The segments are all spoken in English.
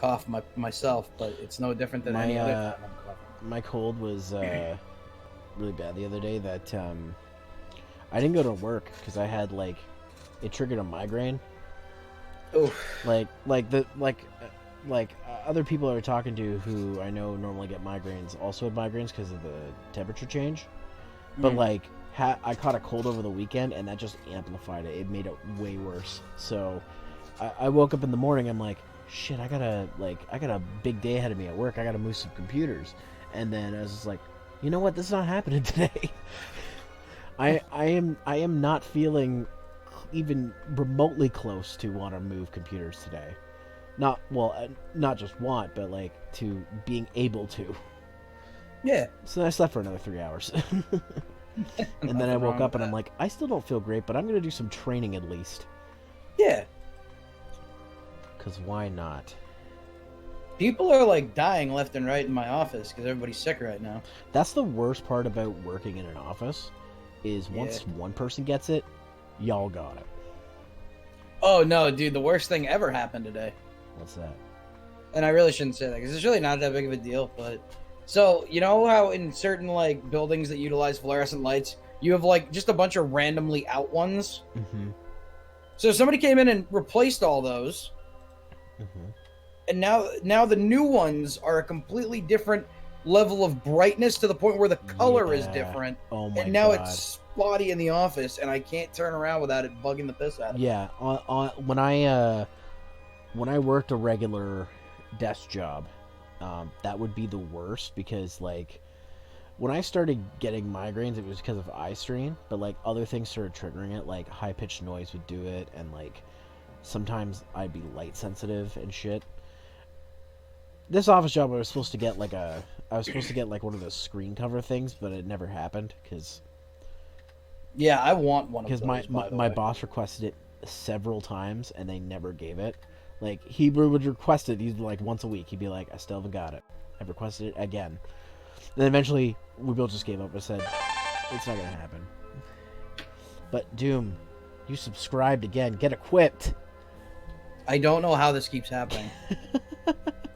cough myself, but it's no different than any other time I'm coughing. My cold was really bad the other day. That I didn't go to work because I had like it triggered a migraine. Oof. Other people I were talking to who I know normally get migraines also had migraines because of the temperature change. But like I caught a cold over the weekend and that just amplified it. It made it way worse. So I woke up in the morning. I'm like, shit, I got a big day ahead of me at work. I gotta move some computers. And then I was just like, you know what? This is not happening today. I am not feeling even remotely close to want to move computers today. Not just want, but like to being able to. Yeah. So I slept for another 3 hours. And then I woke up and I'm like, I still don't feel great, but I'm going to do some training at least. Yeah. Because why not? People are like dying left and right in my office because everybody's sick right now. That's the worst part about working in an office is once one person gets it, y'all got it. Oh, no, dude. The worst thing ever happened today. What's that? And I really shouldn't say that because it's really not that big of a deal. But so, you know how in certain like buildings that utilize fluorescent lights, you have like just a bunch of randomly out ones? Mm-hmm. So somebody came in and replaced all those. Mm-hmm. And now the new ones are a completely different level of brightness to the point where the color is different. Oh my and now God. it's spotty in the office, and I can't turn around without it bugging the piss out of me. Yeah, when I worked a regular desk job, that would be the worst because like when I started getting migraines, it was because of eye strain, but like other things started triggering it, like high pitched noise would do it, and like sometimes I'd be light sensitive and shit. This office job, I was supposed to get like one of those screen cover things, but it never happened because I want one of those. Because my boss requested it several times and they never gave it. Like he would request it, he'd like once a week. He'd be like, "I still haven't got it. I've requested it again." Then eventually, we both just gave up and said, "It's not gonna happen." But Doom, you subscribed again. Get equipped. I don't know how this keeps happening.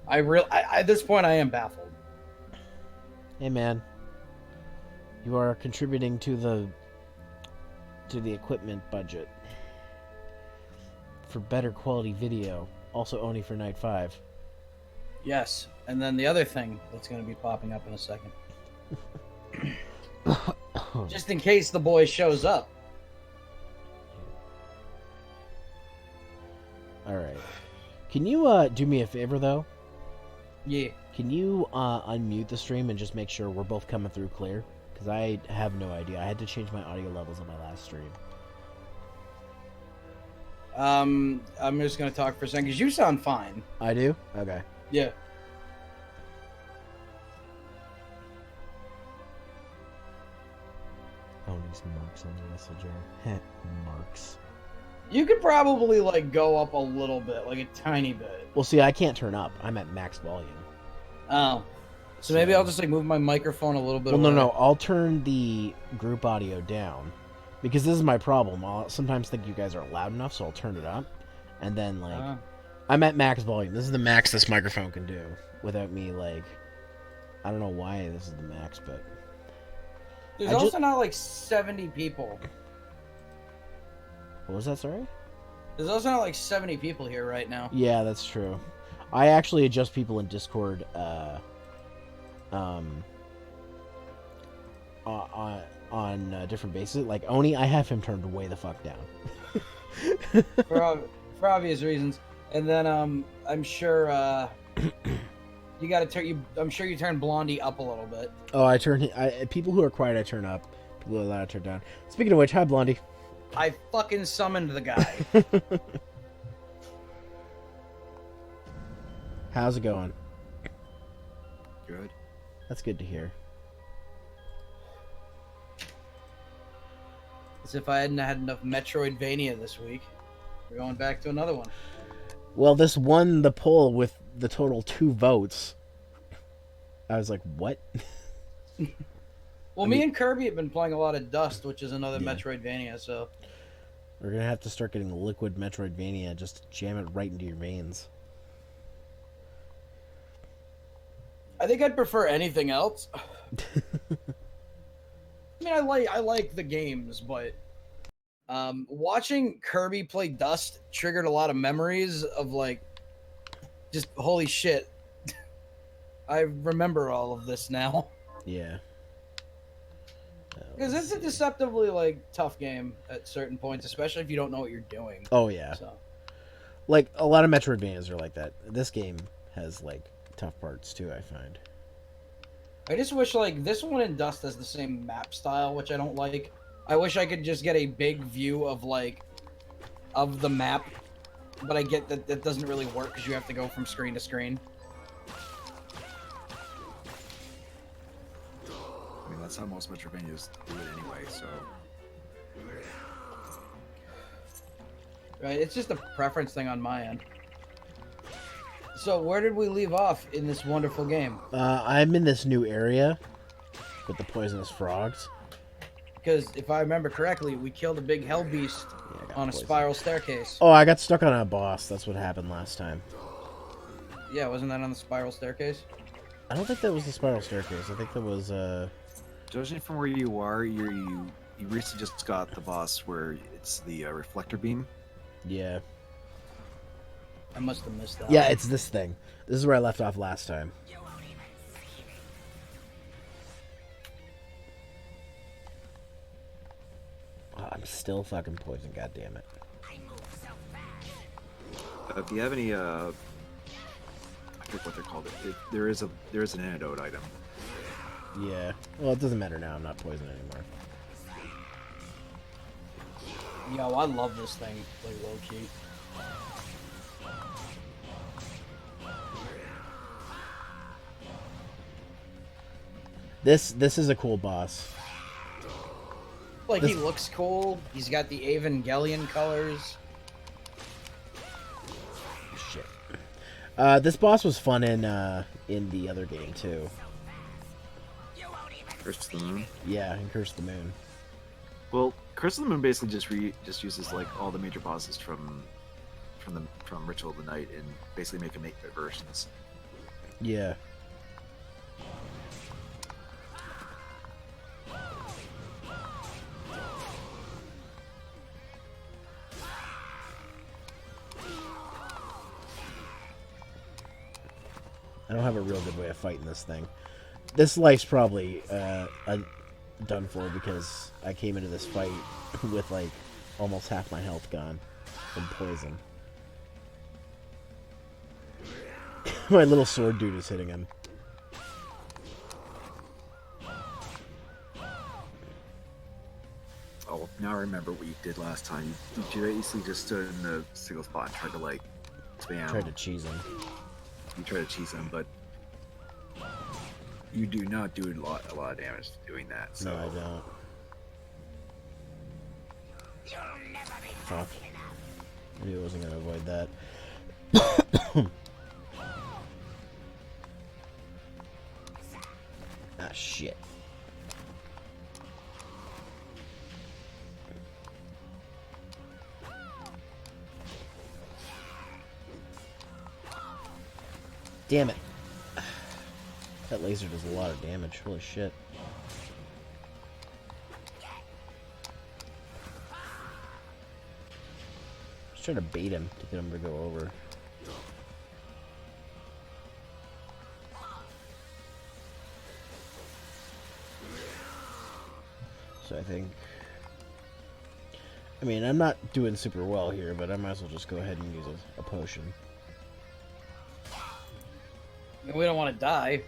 At this point, I am baffled. Hey man, you are contributing to the equipment budget for better quality video. Also only for night 5. Yes, and then the other thing that's going to be popping up in a second, just in case the boy shows up. All right. Can you do me a favor though? Yeah. Can you unmute the stream and just make sure we're both coming through clear? Because I have no idea. I had to change my audio levels on my last stream. I'm just going to talk for a second because you sound fine. I do? Okay. Yeah. Oh, these marks on the messenger. Marks. You could probably like go up a little bit, like a tiny bit. Well, see, I can't turn up. I'm at max volume. Oh. So maybe I'll just like move my microphone a little bit. Well, no. I'll turn the group audio down because this is my problem. I'll sometimes think you guys are loud enough, so I'll turn it up, and then like I'm at max volume. This is the max this microphone can do without me like. I don't know why this is the max, but there's also not like 70 people. What was that? Sorry. There's also not like 70 people here right now. Yeah, that's true. I actually adjust people in Discord on different bases. Like Oni, I have him turned way the fuck down. for obvious reasons. And then I'm sure you got to turn I'm sure you turn Blondie up a little bit. Oh, I turn people who are quiet I turn up. People who are loud I turn down. Speaking of which, hi Blondie. I fucking summoned the guy. How's it going? Good. That's good to hear. As if I hadn't had enough Metroidvania this week. We're going back to another one. Well, this won the poll with the total 2 votes. I was like, what? Well, me and Kirby have been playing a lot of Dust, which is another Metroidvania, so... We're gonna have to start getting liquid Metroidvania, just jam it right into your veins. I think I'd prefer anything else. I mean, I like the games, but watching Kirby play Dust triggered a lot of memories of like, just holy shit. I remember all of this now. Yeah. Because it's a deceptively like tough game at certain points, especially if you don't know what you're doing. Oh yeah. So. Like a lot of Metroidvanias are like that. This game has like tough parts too, I find. I just wish like this one in Dust has the same map style, which I don't like. I wish I could just get a big view of like of the map, but I get that that doesn't really work because you have to go from screen to screen. I mean, that's how most Metroidvanias do it anyway, so... Right, it's just a preference thing on my end. So where did we leave off in this wonderful game? I'm in this new area with the poisonous frogs. Because if I remember correctly, we killed a big hell beast on a spiral staircase. Oh, I got stuck on a boss. That's what happened last time. Yeah, wasn't that on the spiral staircase? I don't think that was the spiral staircase. I think that was Judging from where you are, you recently just got the boss where it's the reflector beam. yeah. I must have missed that. Yeah, it's this thing. This is where I left off last time. Oh, I'm still fucking poisoned, goddammit. If you have any, I forget what they're called. There is an antidote item. Yeah. Well, it doesn't matter now. I'm not poisoned anymore. Yo, I love this thing, like low key. This is a cool boss. Like he looks cool. He's got the Evangelion colors. Shit. This boss was fun in the other game too. Curse of the Moon. Yeah, in Curse of the Moon. Well, Curse of the Moon basically just uses like all the major bosses from Ritual of the Night and basically make them 8-bit versions. Yeah. I don't have a real good way of fighting this thing. This life's probably done for because I came into this fight with like almost half my health gone from poison. My little sword dude is hitting him. Oh, now I remember what you did last time. You basically just stood in the single spot and tried to like spam. Tried to cheese him. You try to cheese him, but you do not do a lot of damage doing that. So. No, I don't. Fuck. Maybe I wasn't gonna avoid that. Ah, shit. Damn it. That laser does a lot of damage. Holy shit. Just trying to bait him to get him to go over. So I think... I mean, I'm not doing super well here, but I might as well just go ahead and use a potion. We don't want to die.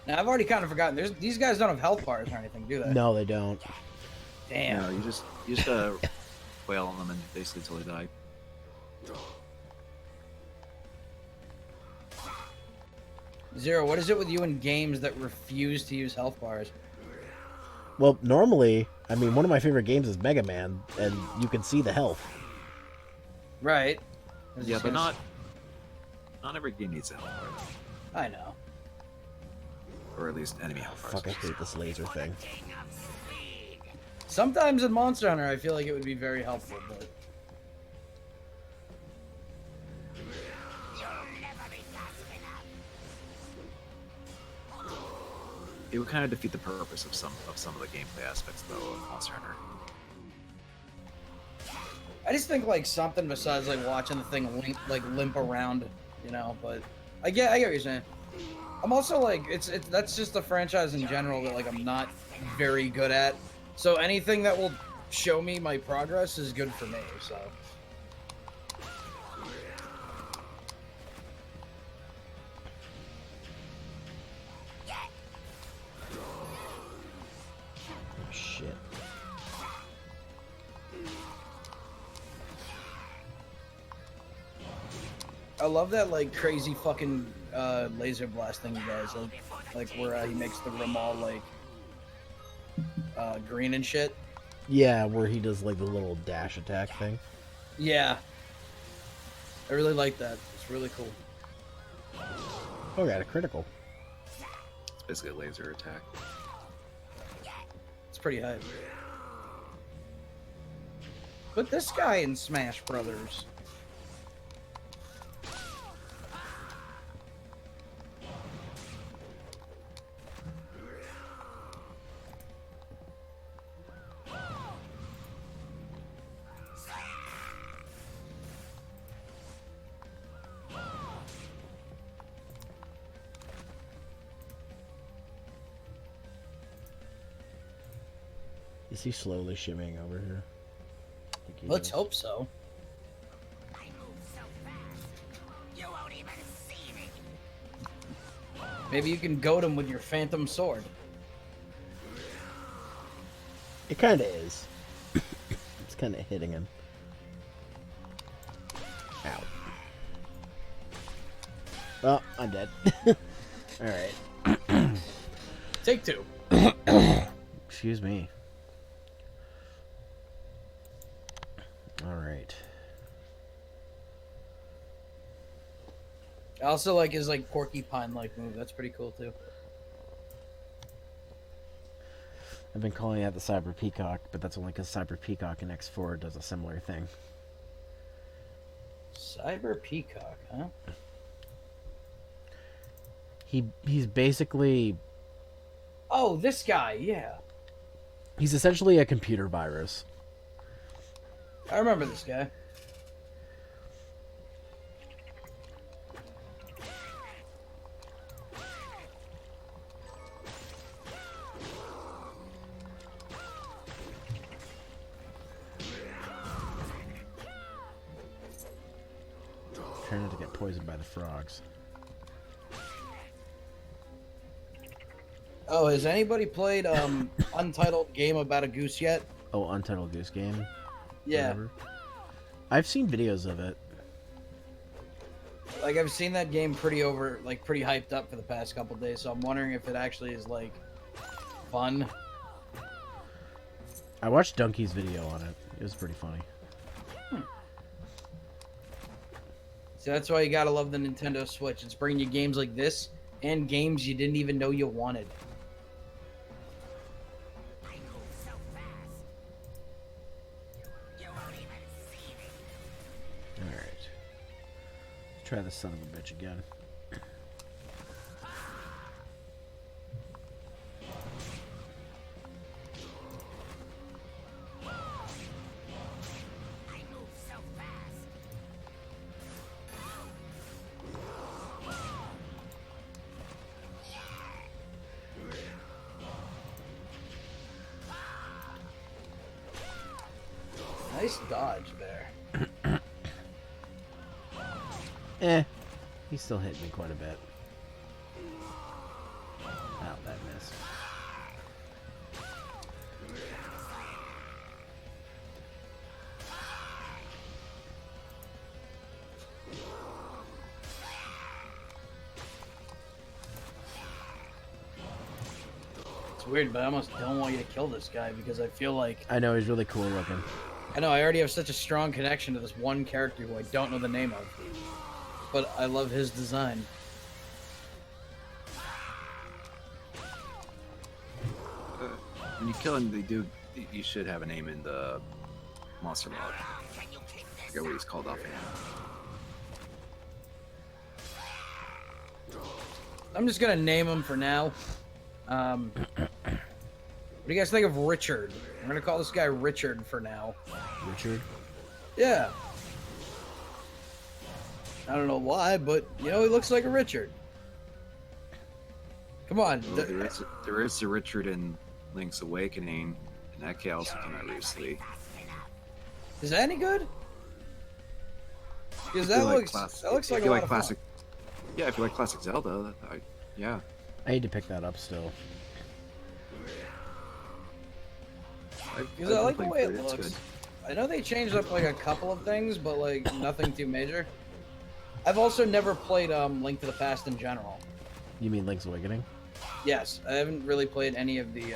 Now, I've already kind of forgotten. These guys don't have health bars or anything, do they? No, they don't. Damn. No, you just wail on them and basically until they die. Zero, what is it with you in games that refuse to use health bars? Well, normally, I mean, one of my favorite games is Mega Man, and you can see the health. Right. Yeah, but not every game needs a health bar, I know. or at least enemy health bars. Fuck, I hate this laser thing. Sometimes in Monster Hunter, I feel like it would be very helpful, but It would kind of defeat the purpose of some of the gameplay aspects, though, of Monster Hunter. I just think like something besides like watching the thing limp around, you know. But I get what you're saying. I'm also like that's just a franchise in general that like I'm not very good at. So anything that will show me my progress is good for me. So. Shit. I love that like crazy fucking laser blast thing he does, like where he makes the room all like green and shit. Yeah, where he does like the little dash attack thing. Yeah, I really like that. It's really cool. Oh, got a critical. It's basically a laser attack. It's pretty hype. Put this guy in Smash Brothers. Is he slowly shimmying over here? I think he Let's is. hope so. I move so fast, you won't even see me. Maybe you can goad him with your Phantom Sword. It kind of is. It's kind of hitting him. Ow. Oh, I'm dead. Alright. Take two. Excuse me. Alright. I also like his like porcupine like move. That's pretty cool too. I've been calling it the Cyber Peacock, but that's only because Cyber Peacock in X4 does a similar thing. Cyber Peacock, huh? He's basically... Oh, this guy, yeah. He's essentially a computer virus. I remember this guy. Trying not to get poisoned by the frogs. Oh, has anybody played Untitled Game About a Goose yet? Oh, Untitled Goose Game? Yeah. Whatever. I've seen videos of it. Like I've seen that game pretty hyped up for the past couple days, so I'm wondering if it actually is like fun. I watched Donkey's video on it. It was pretty funny. So that's why you gotta love the Nintendo Switch. It's bringing you games like this and games you didn't even know you wanted. I move so fast, you won't even see me. Alright. Let's try this son of a bitch again. I move so fast. Nice dodge there. He still hit me quite a bit. Oh, that missed. It's weird, but I almost don't want you to kill this guy because I feel like I know, he's really cool looking. I know I already have such a strong connection to this one character who I don't know the name of. But I love his design. When you kill him, they do You should have a name in the monster log. Can you keep I this? forget what he's called offhand. I'm just gonna name him for now. What do you guys think of Richard? I'm gonna call this guy Richard for now. Richard. Yeah. I don't know why, but you know he looks like a Richard. Come on. Well, there is a Richard in Link's Awakening, and that kid also came out recently. Is that any good? Because If you that like looks classic- that looks if like a you lot like of classic. fun. Yeah, if you like classic Zelda, yeah. I need to pick that up still. Because I like the been way playing it through looks. It's I know they changed up like a couple of things, but like nothing too major. I've also never played Link to the Past in general. You mean Link's Awakening? Yes, I haven't really played any of the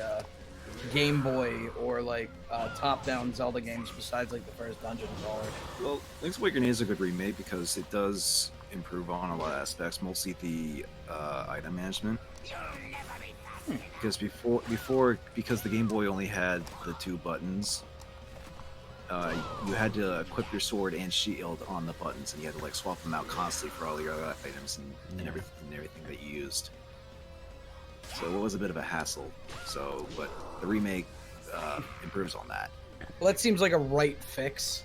Game Boy or like top-down Zelda games besides like the first Dungeon Crawler. Well, Link's Awakening is a good remake because it does improve on a lot of aspects, mostly the item management. Because because the Game Boy only had the 2 buttons, you had to equip your sword and shield on the buttons, and you had to like swap them out constantly for all your other items and everything that you used. So it was a bit of a hassle. So, but the remake improves on that. Well, that seems like a right fix.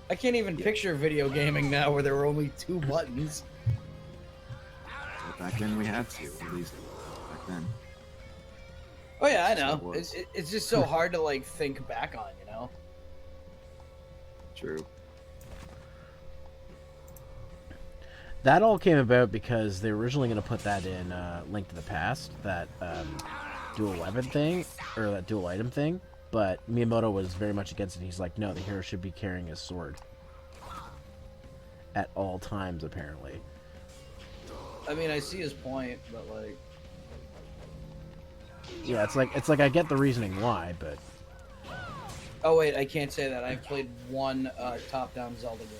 I can't even picture video gaming now where there were only 2 buttons. But back then we had to, at least back then. Oh yeah, I So know. it was. It's just so hard to like think back on, you know. True. That all came about because they were originally going to put that in Link to the Past, that dual weapon thing, or that dual item thing, but Miyamoto was very much against it. He's like, no, the hero should be carrying his sword at all times, apparently. I mean, I see his point, but like, Yeah, it's like I get the reasoning why, but oh wait, I can't say that. I've played one top-down Zelda game.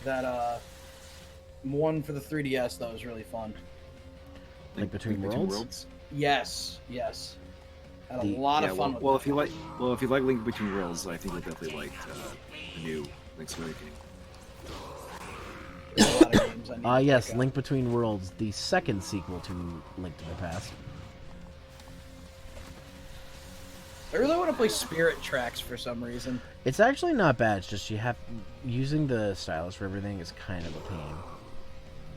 That one for the 3DS that was really fun. Like Between Worlds? Yes. Had a The- lot Yeah, of well, fun with well, it. if you like Link Between Worlds, I think you'll definitely like the new Link's Awakening. There's a lot of games I need to yes, pick up. Link Between Worlds, the second sequel to Link to the Past. I really want to play Spirit Tracks for some reason. It's actually not bad. It's just using the stylus for everything is kind of a pain.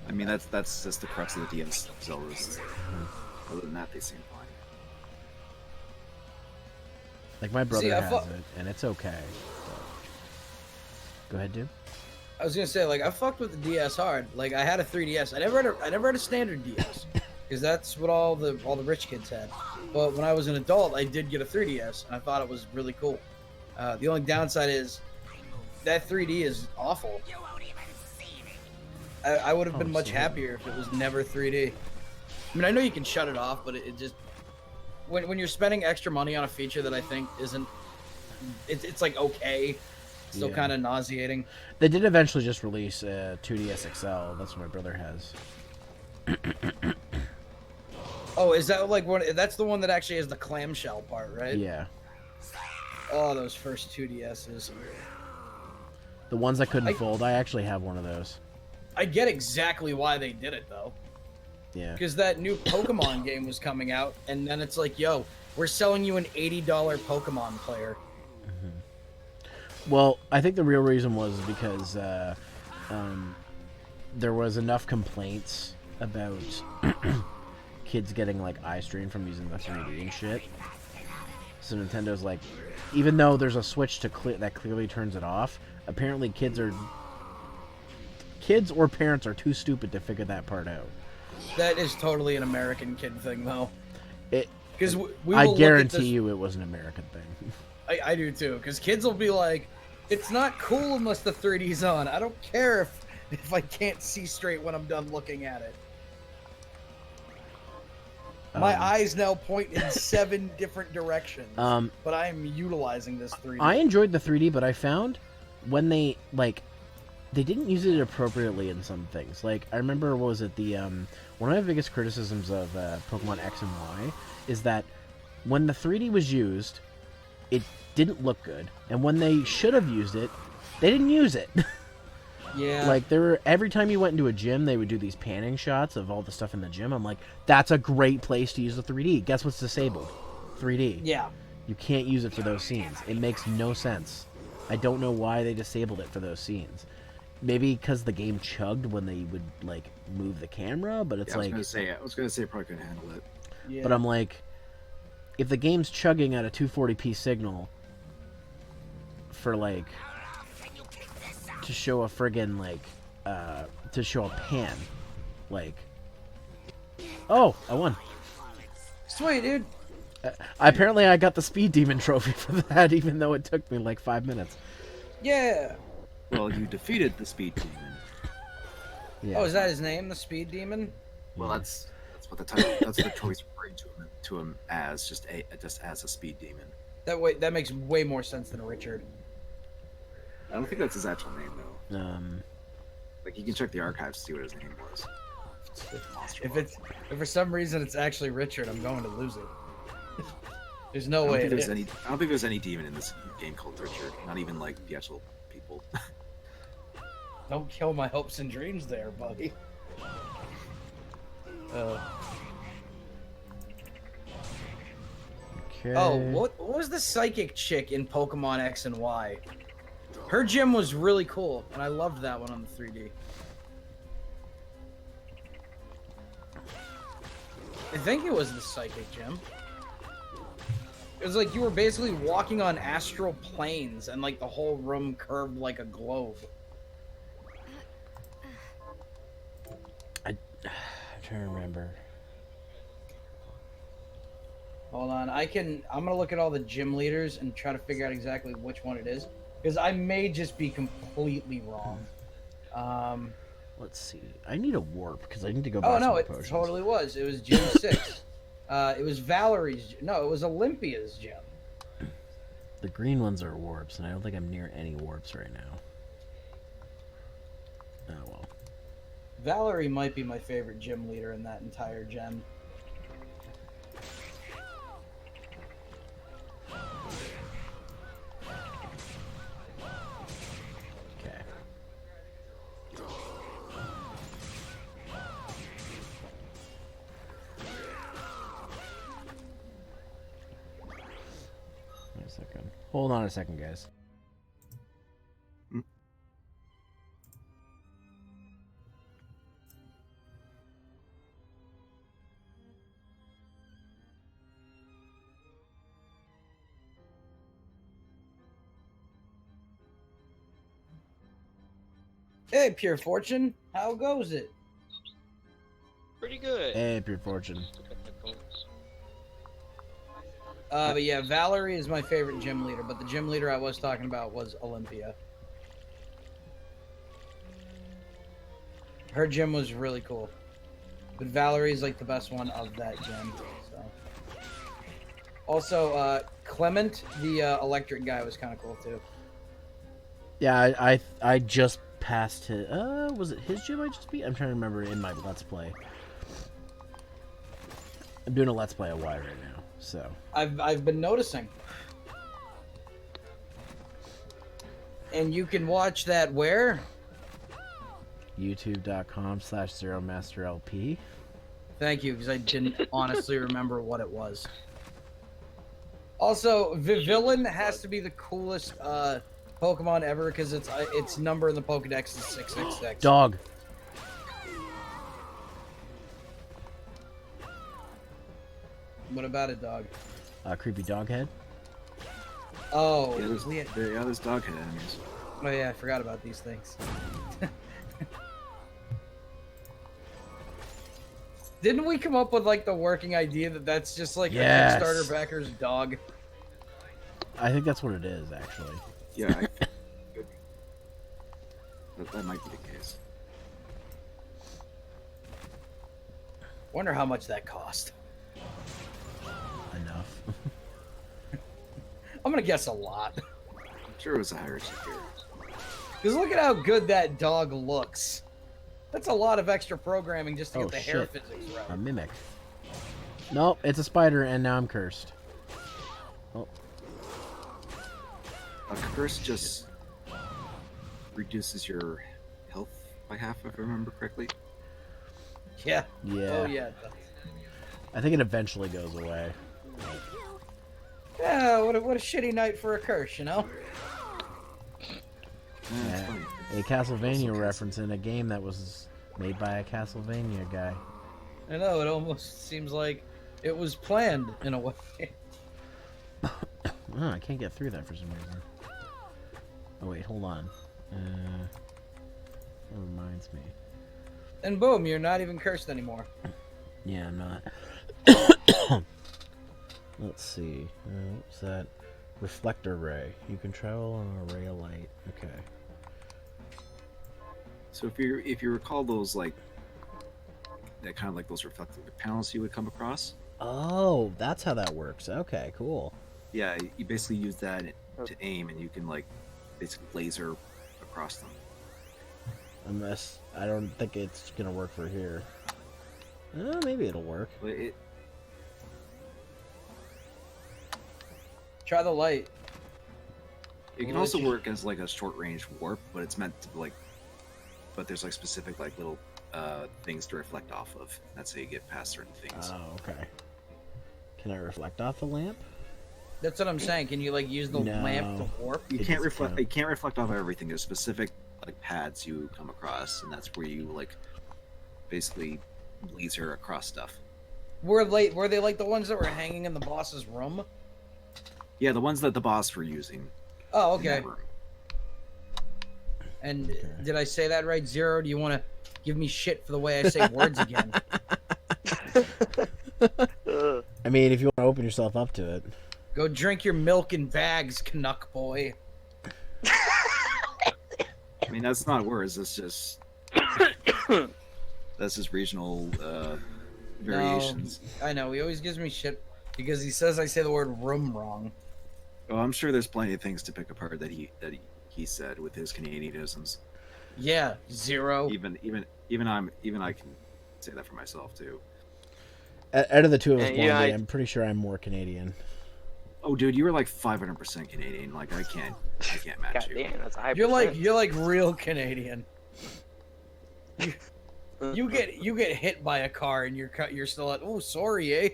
I mean, that's just the crux of the DS Zeldas. Other than that, they seem fine. Like my brother See, I has fu- it, and it's okay. But... Go ahead, dude. I was gonna say, like, I fucked with the DS hard. Like, I had a 3DS. I never had a standard DS, because that's what all the rich kids had. But when I was an adult, I did get a 3DS, and I thought it was really cool. The only downside is that 3D is awful. You won't even see me. I would have been Oh, much so- happier if it was never 3D. I mean, I know you can shut it off, but it just when you're spending extra money on a feature that I think isn't, it's like okay, it's still Yeah. kind of nauseating. They did eventually just release 2DS XL. That's what my brother has. Oh, is that like one? That's the one that actually has the clamshell part, right? Yeah. Oh, those first 2DSs. The ones that couldn't I- fold, I actually have one of those. I get exactly why they did it though, Yeah. because that new Pokemon game was coming out, and then it's like, yo, we're selling you an $80 Pokemon player. Well, I think the real reason was because there was enough complaints about kids getting like eye strain from using the 3D and shit. So Nintendo's like, even though there's a switch to that clearly turns it off, apparently kids or parents are too stupid to figure that part out. That is totally an American kid thing, though. It, Because we I will look at guarantee this- you, it was an American thing. I do too. Because kids will be like, "It's not cool unless the 3D's on. I don't care if I can't see straight when I'm done looking at it." My eyes now point in 7 different directions, but I am utilizing this 3D. I enjoyed the 3D, but I found when they didn't use it appropriately in some things. Like, I remember, what was it, one of my biggest criticisms of Pokemon X and Y is that when the 3D was used, it didn't look good. And when they should have used it, they didn't use it. Yeah. Like, every time you went into a gym, they would do these panning shots of all the stuff in the gym. I'm like, that's a great place to use the 3D. Guess what's disabled? 3D. Yeah. You can't use it for those scenes. It makes no sense. I don't know why they disabled it for those scenes. Maybe because the game chugged when they would, like, move the camera, but it's Yeah, like... I was gonna say it probably couldn't handle it. Yeah. But I'm like, if the game's chugging at a 240p signal for, like, to show a friggin', like, to show a pan, like, oh, I won. Sweet, dude. Apparently I got the Speed Demon trophy for that, even though it took me, like, 5 minutes. Yeah. Well, you defeated the Speed Demon. Yeah. Oh, is that his name, the Speed Demon? Well, that's what the title. That's the choice referring to him as just as a Speed Demon. That makes way more sense than Richard. I don't think that's his actual name though. Um, Like you can check the archives to see what his name was. If for some reason it's actually Richard, I'm going to lose it. There's no I don't way. think there's any demon in this game called Richard. Not even like the actual people. Don't kill my hopes and dreams there, buddy. okay. Oh, what was the psychic chick in Pokemon X and Y? Her gym was really cool, and I loved that one on the 3D. I think it was the psychic gym. It was like you were basically walking on astral planes, and like the whole room curved like a globe. I'm trying to remember. Hold on, I'm gonna look at all the gym leaders and try to figure out exactly which one it is, because I may just be completely wrong. Let's see. I need a warp because I need to go. Oh buy no, some it potions. totally was. It was Gym 6. It was Valerie's. No, it was Olympia's gym. The green ones are warps, and I don't think I'm near any warps right now. Oh well. Valerie might be my favorite gym leader in that entire gen. Okay. Wait a second. Hold on a second, guys. Hey, Pure Fortune, how goes it? Pretty good. Hey, Pure Fortune. But yeah, Valerie is my favorite gym leader, but the gym leader I was talking about was Olympia. Her gym was really cool. But Valerie is like the best one of that gym. So. Also, Clement, the electric guy, was kind of cool too. Yeah, I just passed his. Was it his gym I just beat? I'm trying to remember in my Let's Play. I'm doing a Let's Play of Y right now, so. I've been noticing. And you can watch that where? YouTube.com/ZeromasterLP. Thank you, because I didn't honestly remember what it was. Also, Vivillon has to be the coolest Pokemon ever because its number in the Pokedex is 666. Dog. What about it, dog? Creepy dog head. Oh, Yeah, we had- there's doghead enemies. oh yeah, I forgot about these things. Didn't we come up with like the working idea that that's just like Yes. a Kickstarter backer's dog? I think that's what it is, actually. Yeah, that might be the case. Wonder how much that cost. Enough. I'm gonna guess a lot. I'm sure it was a higher tier. Because look at how good that dog looks. That's a lot of extra programming just to Oh, get the hair shit. physics A right. mimic. Nope, it's a spider, and now I'm cursed. Oh. A curse just reduces your health by half, if I remember correctly. Yeah. Yeah. Oh yeah. I think it eventually goes away. Yeah. What a shitty night for a curse, you know. Yeah, it's Yeah. funny. A Castlevania Also reference in a game that was made by a Castlevania guy. I know. It almost seems like it was planned in a way. Oh, I can't get through that for some reason. Oh wait, hold on. That reminds me. And boom, you're not even cursed anymore. Yeah, I'm not. Let's see. What's that? Reflector ray. You can travel on a ray of light. Okay. So if you recall those like that kind of like those reflective panels you would come across, Oh, that's how that works. Okay, cool. yeah, you basically use that to aim, and you can like basically laser across them. Unless I don't think it's gonna work for here. Maybe it'll work. But it Try the light. can Well, also it's- work as like a short range warp, but it's meant to like, but there's like specific like little things to reflect off of. That's how you get past certain things. Oh, okay. Can I reflect off the lamp? That's what I'm saying. Can you like use the No. lamp to warp? You it can't just reflect. can't. You can't reflect off everything. There's specific like pads you come across, and that's where you like basically laser across stuff. Were they like the ones that were hanging in the boss's room? Yeah, the ones that the boss were using. Oh, in that okay. room. And did I say that right, Zero? Do you want to give me shit for the way I say words again? I mean, if you want to open yourself up to it. Go drink your milk in bags, Canuck boy. I mean, that's not words. It's just that's just regional variations. No, I know. He always gives me shit because he says I say the word room wrong. Oh, I'm sure there's plenty of things to pick apart that he said with his Canadianisms. Yeah, Zero. Even I can say that for myself too. Out of the two of us, And, yeah, Blondie, I- I'm pretty sure I'm more Canadian. Oh, dude, you were like 500% Canadian. Like I can't match God you. damn, that's a high You're percent. like real Canadian. You get hit by a car and you're still like, oh, sorry, eh?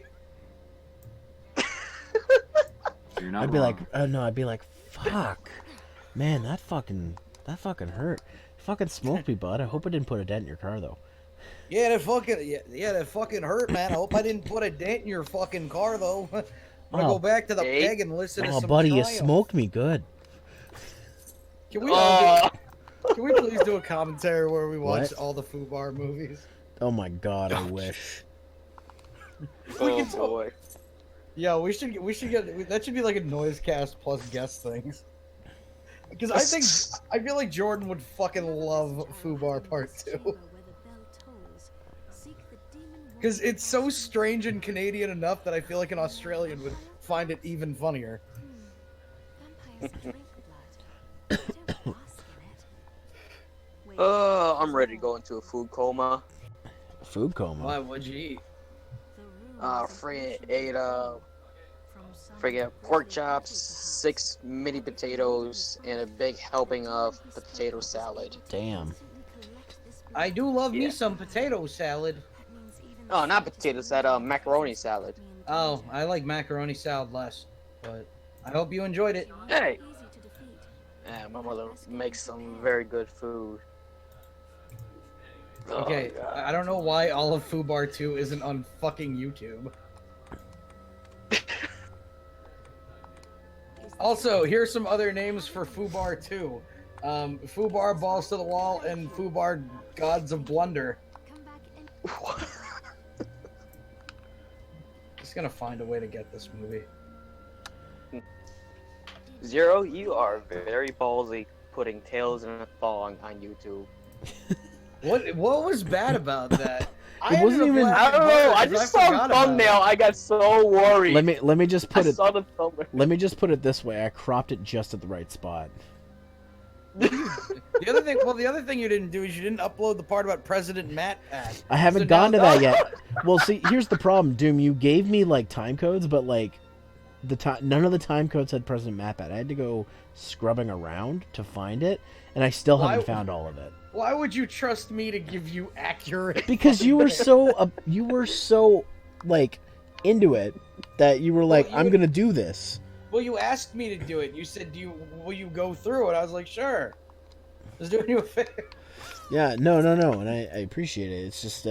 You're not I'd be wrong. like, no, I'd be like, fuck, man, that fucking hurt. Fucking smoked me, bud. I hope I didn't put a dent in your car though. Yeah, that fucking hurt, man. I hope I didn't put a dent in your fucking car though. I'm gonna Oh. go back to the Hey. peg and listen to Oh, some buddy, you Triumph. smoked me good. Can we Oh, can we please do a commentary where we watch What? all the Fubar movies? Oh my god, I wish. oh boy. Yeah, we should get that should be like a noise cast plus guest things. Because I feel like Jordan would fucking love Fubar Part 2. Because it's so strange and Canadian enough that I feel like an Australian would find it even funnier. I'm ready to go into a food coma. Food coma. Why would you eat? Friggin' ate friggin' pork chops, 6 mini potatoes, and a big helping of potato salad. Damn. I do love me Yeah. some potato salad. Oh, not potato salad, macaroni salad. Oh, I like macaroni salad less, but I hope you enjoyed it. Hey! Yeah, my mother makes some very good food. Oh, Okay, God. I don't know why all of Fubar 2 isn't on fucking YouTube. Also, here's some other names for Fubar 2. Fubar Balls to the Wall and Fubar Gods of Blunder. Just gonna find a way to get this movie. Zero, you are very ballsy putting Tails in a Thong on YouTube. What was bad about that? It wasn't ended up even- laughing I don't know, harder I 'cause just saw forgot the about thumbnail, I got so worried. Let me just put I it. saw the thumbnail. Let me just put it this way. I cropped it just at the right spot. The other thing you didn't do is you didn't upload the part about President Matt. I haven't So gone to now- that yet. Well, see, here's the problem, Doom. You gave me like time codes, but like none of the time code said President MatPat. I had to go scrubbing around to find it, and I still haven't found all of it. Why would you trust me to give you accurate? Because you were so like into it that you were like, I'm gonna do this. Well, you asked me to do it. You said, will you go through it? I was like, sure. Just doing you a favor. Yeah, no, and I appreciate it. It's just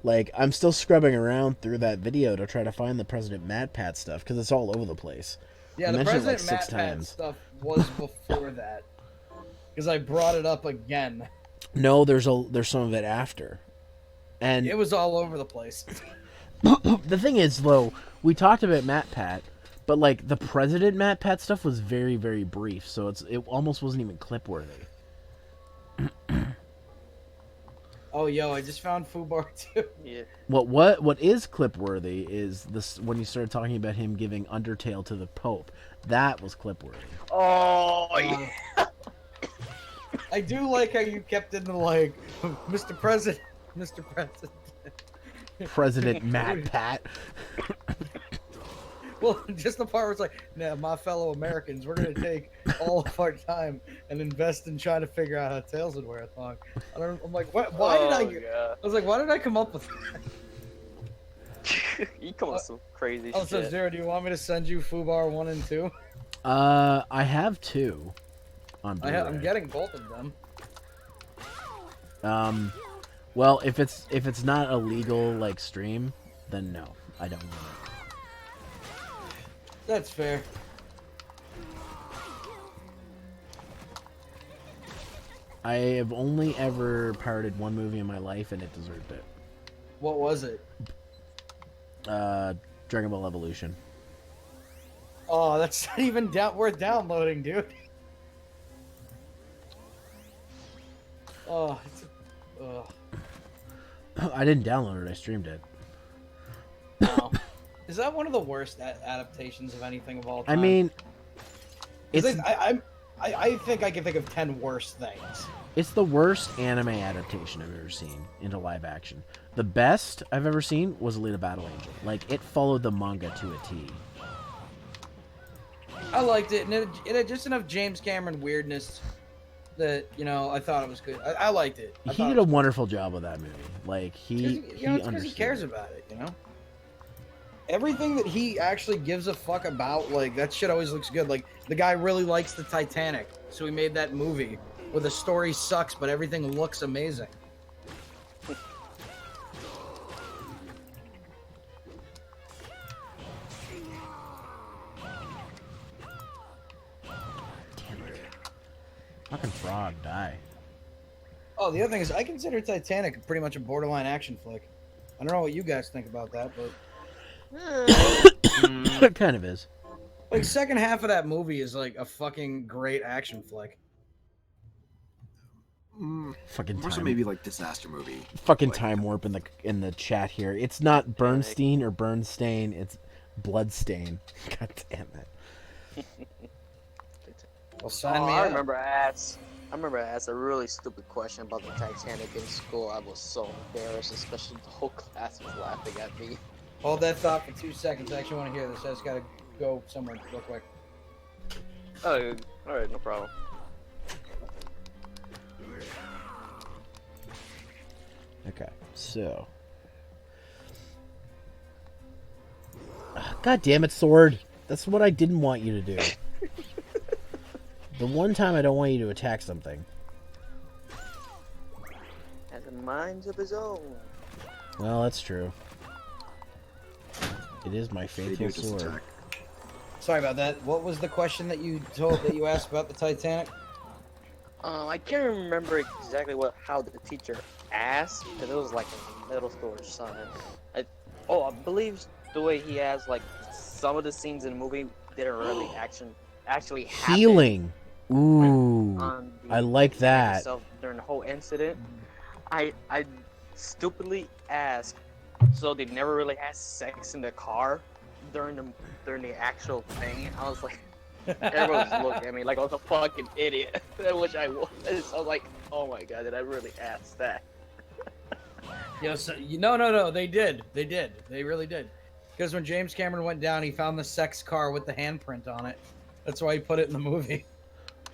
like I'm still scrubbing around through that video to try to find the President MatPat stuff because it's all over the place. Yeah, I the mentioned it President like 6 MatPat times. stuff was before that, because I brought it up again. No, there's some of it after, and It was all over the place. the thing is, though, we talked about MatPat, but like the President MatPat stuff was very, very brief, so it almost wasn't even clip worthy. Oh, yo, I just found Fubar too. Yeah. What is clip worthy is this when you started talking about him giving Undertale to the Pope. That was clip worthy. Oh, yeah. I do like how you kept in the like, Mr. President. President MatPat. Well, just the part where it's like, nah, my fellow Americans, we're gonna take all of our time and invest in trying to figure out how tails would wear a thong. I'm like, what? Why did I? God. I was like, why did I come up with that? You come up with some crazy Oh, so shit. Zero, do you want me to send you Fubar 1 and 2? I have 2 on Blu-ray. I'm getting both of them. Well, if it's not a legal like stream, then no, I don't want it. That's fair. I have only ever pirated one movie in my life, and it deserved it. What was it? Dragon Ball Evolution. Oh, that's not even worth downloading, dude. Oh, I didn't download it. I streamed it. wow. Is that one of the worst adaptations of anything of all time? I mean, it's I think I can think of 10 worse things. it's the worst anime adaptation I've ever seen into live action. The best I've ever seen was Alita Battle Angel. Like, it followed the manga to a T. I liked it, and it had just enough James Cameron weirdness that, you know, I thought it was good. I liked it. He did a wonderful job with that movie. Like, he because understood. he cares about it, you know? Everything that he actually gives a fuck about, like, that shit always looks good. Like, the guy really likes the Titanic, so he made that movie where the story sucks, but everything looks amazing. Damn it. Fucking frog, die. Oh, the other thing is, I consider Titanic pretty much a borderline action flick. I don't know what you guys think about that, but It kind of is. like second half of that movie is like a fucking great action flick. Fucking More so time. maybe like disaster movie. Fucking Like, time warp in the chat here. It's not Bernstein or Bernstein. It's Bloodstained. God damn it. Well, sign Oh, me I up. remember I asked a really stupid question about the Titanic in school. I was so embarrassed, especially the whole class was laughing at me. Hold that thought for 2 seconds. I actually want to hear this. I just gotta go somewhere real quick. Oh, alright, no problem. Okay, so. God damn it, Sword. That's what I didn't want you to do. The one time I don't want you to attack something. Has a mind of his own. Well, that's true. It is my they do faithful just sword. attack. Sorry about that. What was the question that you asked about the Titanic? I can't remember exactly how the teacher asked, because it was like in middle school or something. I believe the way he asked, like, some of the scenes in the movie didn't really actually happen. Healing. Ooh. on the I like Titanic that. itself during the whole incident. I stupidly asked, so they never really had sex in the car during the actual thing. I was like, everyone was looking at me like I was a fucking idiot, which I was. I was like, oh my god, did I really ask that? No, they did. They really did. Because when James Cameron went down, he found the sex car with the handprint on it. That's why he put it in the movie.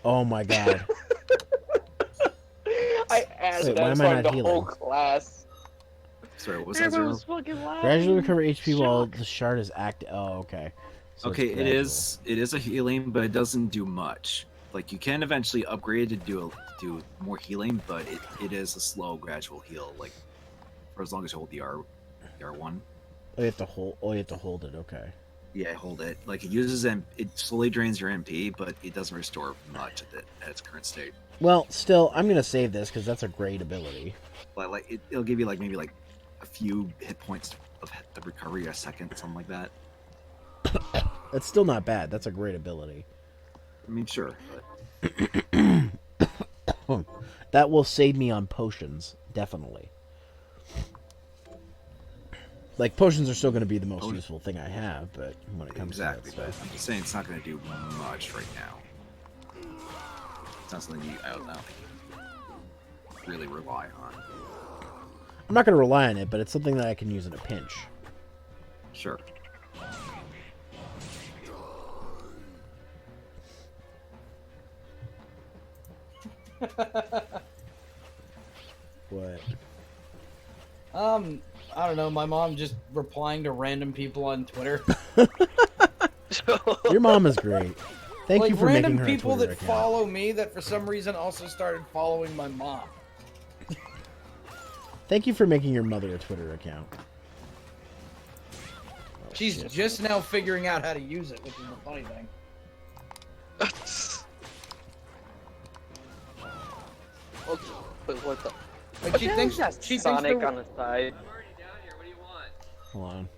Oh my god. I asked Wait, why that am so I not the healing? whole class. Sorry, what was that, Everyone Zero? was fucking laughing. Gradually recover HP while Shock. the shard is active. Oh, okay. So it's Okay, it gradual. is a healing, but it doesn't do much. Like you can eventually upgrade to do more healing, but it is a slow, gradual heal. Like for as long as you hold the R1. Oh, you have to hold. Oh, you have to hold it. Okay. Yeah, hold it. Like it uses it slowly drains your MP, but it doesn't restore much at its current state. Well, still, I'm gonna save this because that's a great ability. Like it'll give you like maybe like a few hit points of recovery a second, something like that. That's still not bad. That's a great ability. I mean, sure, but That will save me on potions, definitely. Like, potions are still going to be the most useful thing I have, but when it comes exactly. to that But stuff... I'm just saying it's not going to do much right now. It's not something I don't know. Really rely on. I'm not going to rely on it, but it's something that I can use in a pinch. Sure. What? I don't know. My mom just replying to random people on Twitter. Your mom is great. Thank like you for random making her a people Twitter that account. follow me that for some reason also started following my mom. Thank you for making your mother a Twitter account. She's shit. just now figuring out how to use it, which is the funny thing. But what the? Like she thinks that's she Sonic thinks on the side. I'm already down here. What do you want? Hold on.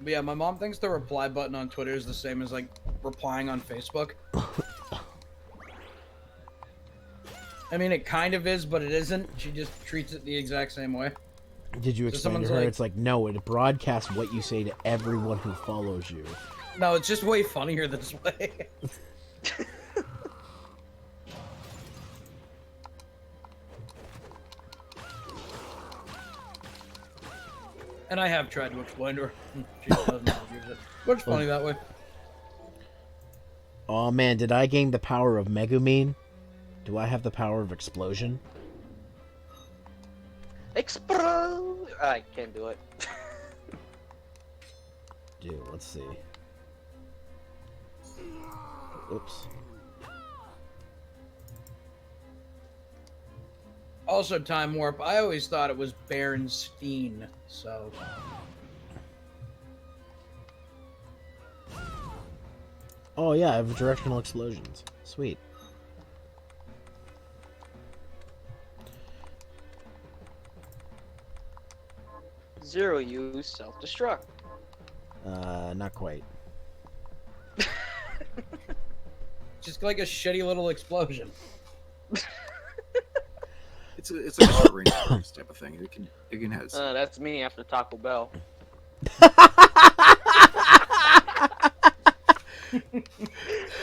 But yeah, my mom thinks the reply button on Twitter is the same as like replying on Facebook. I mean, it kind of is, but it isn't. She just treats it the exact same way. Did you So explain to someone's her? like- It's like, no, it broadcasts what you say to everyone who follows you. No, it's just way funnier this way. And I have tried to explain to her. She doesn't know how to use it. But it's funny that way. Oh man, did I gain the power of Megumin? Do I have the power of explosion? Explode! I can't do it. Dude, let's see. Oops. Also, Time Warp, I always thought it was Berenstein, so... Oh yeah, I have directional explosions. Sweet. Zero use self-destruct. Not quite. Just like a shitty little explosion. It's like a short range burst type of thing. It can have. That's me after Taco Bell.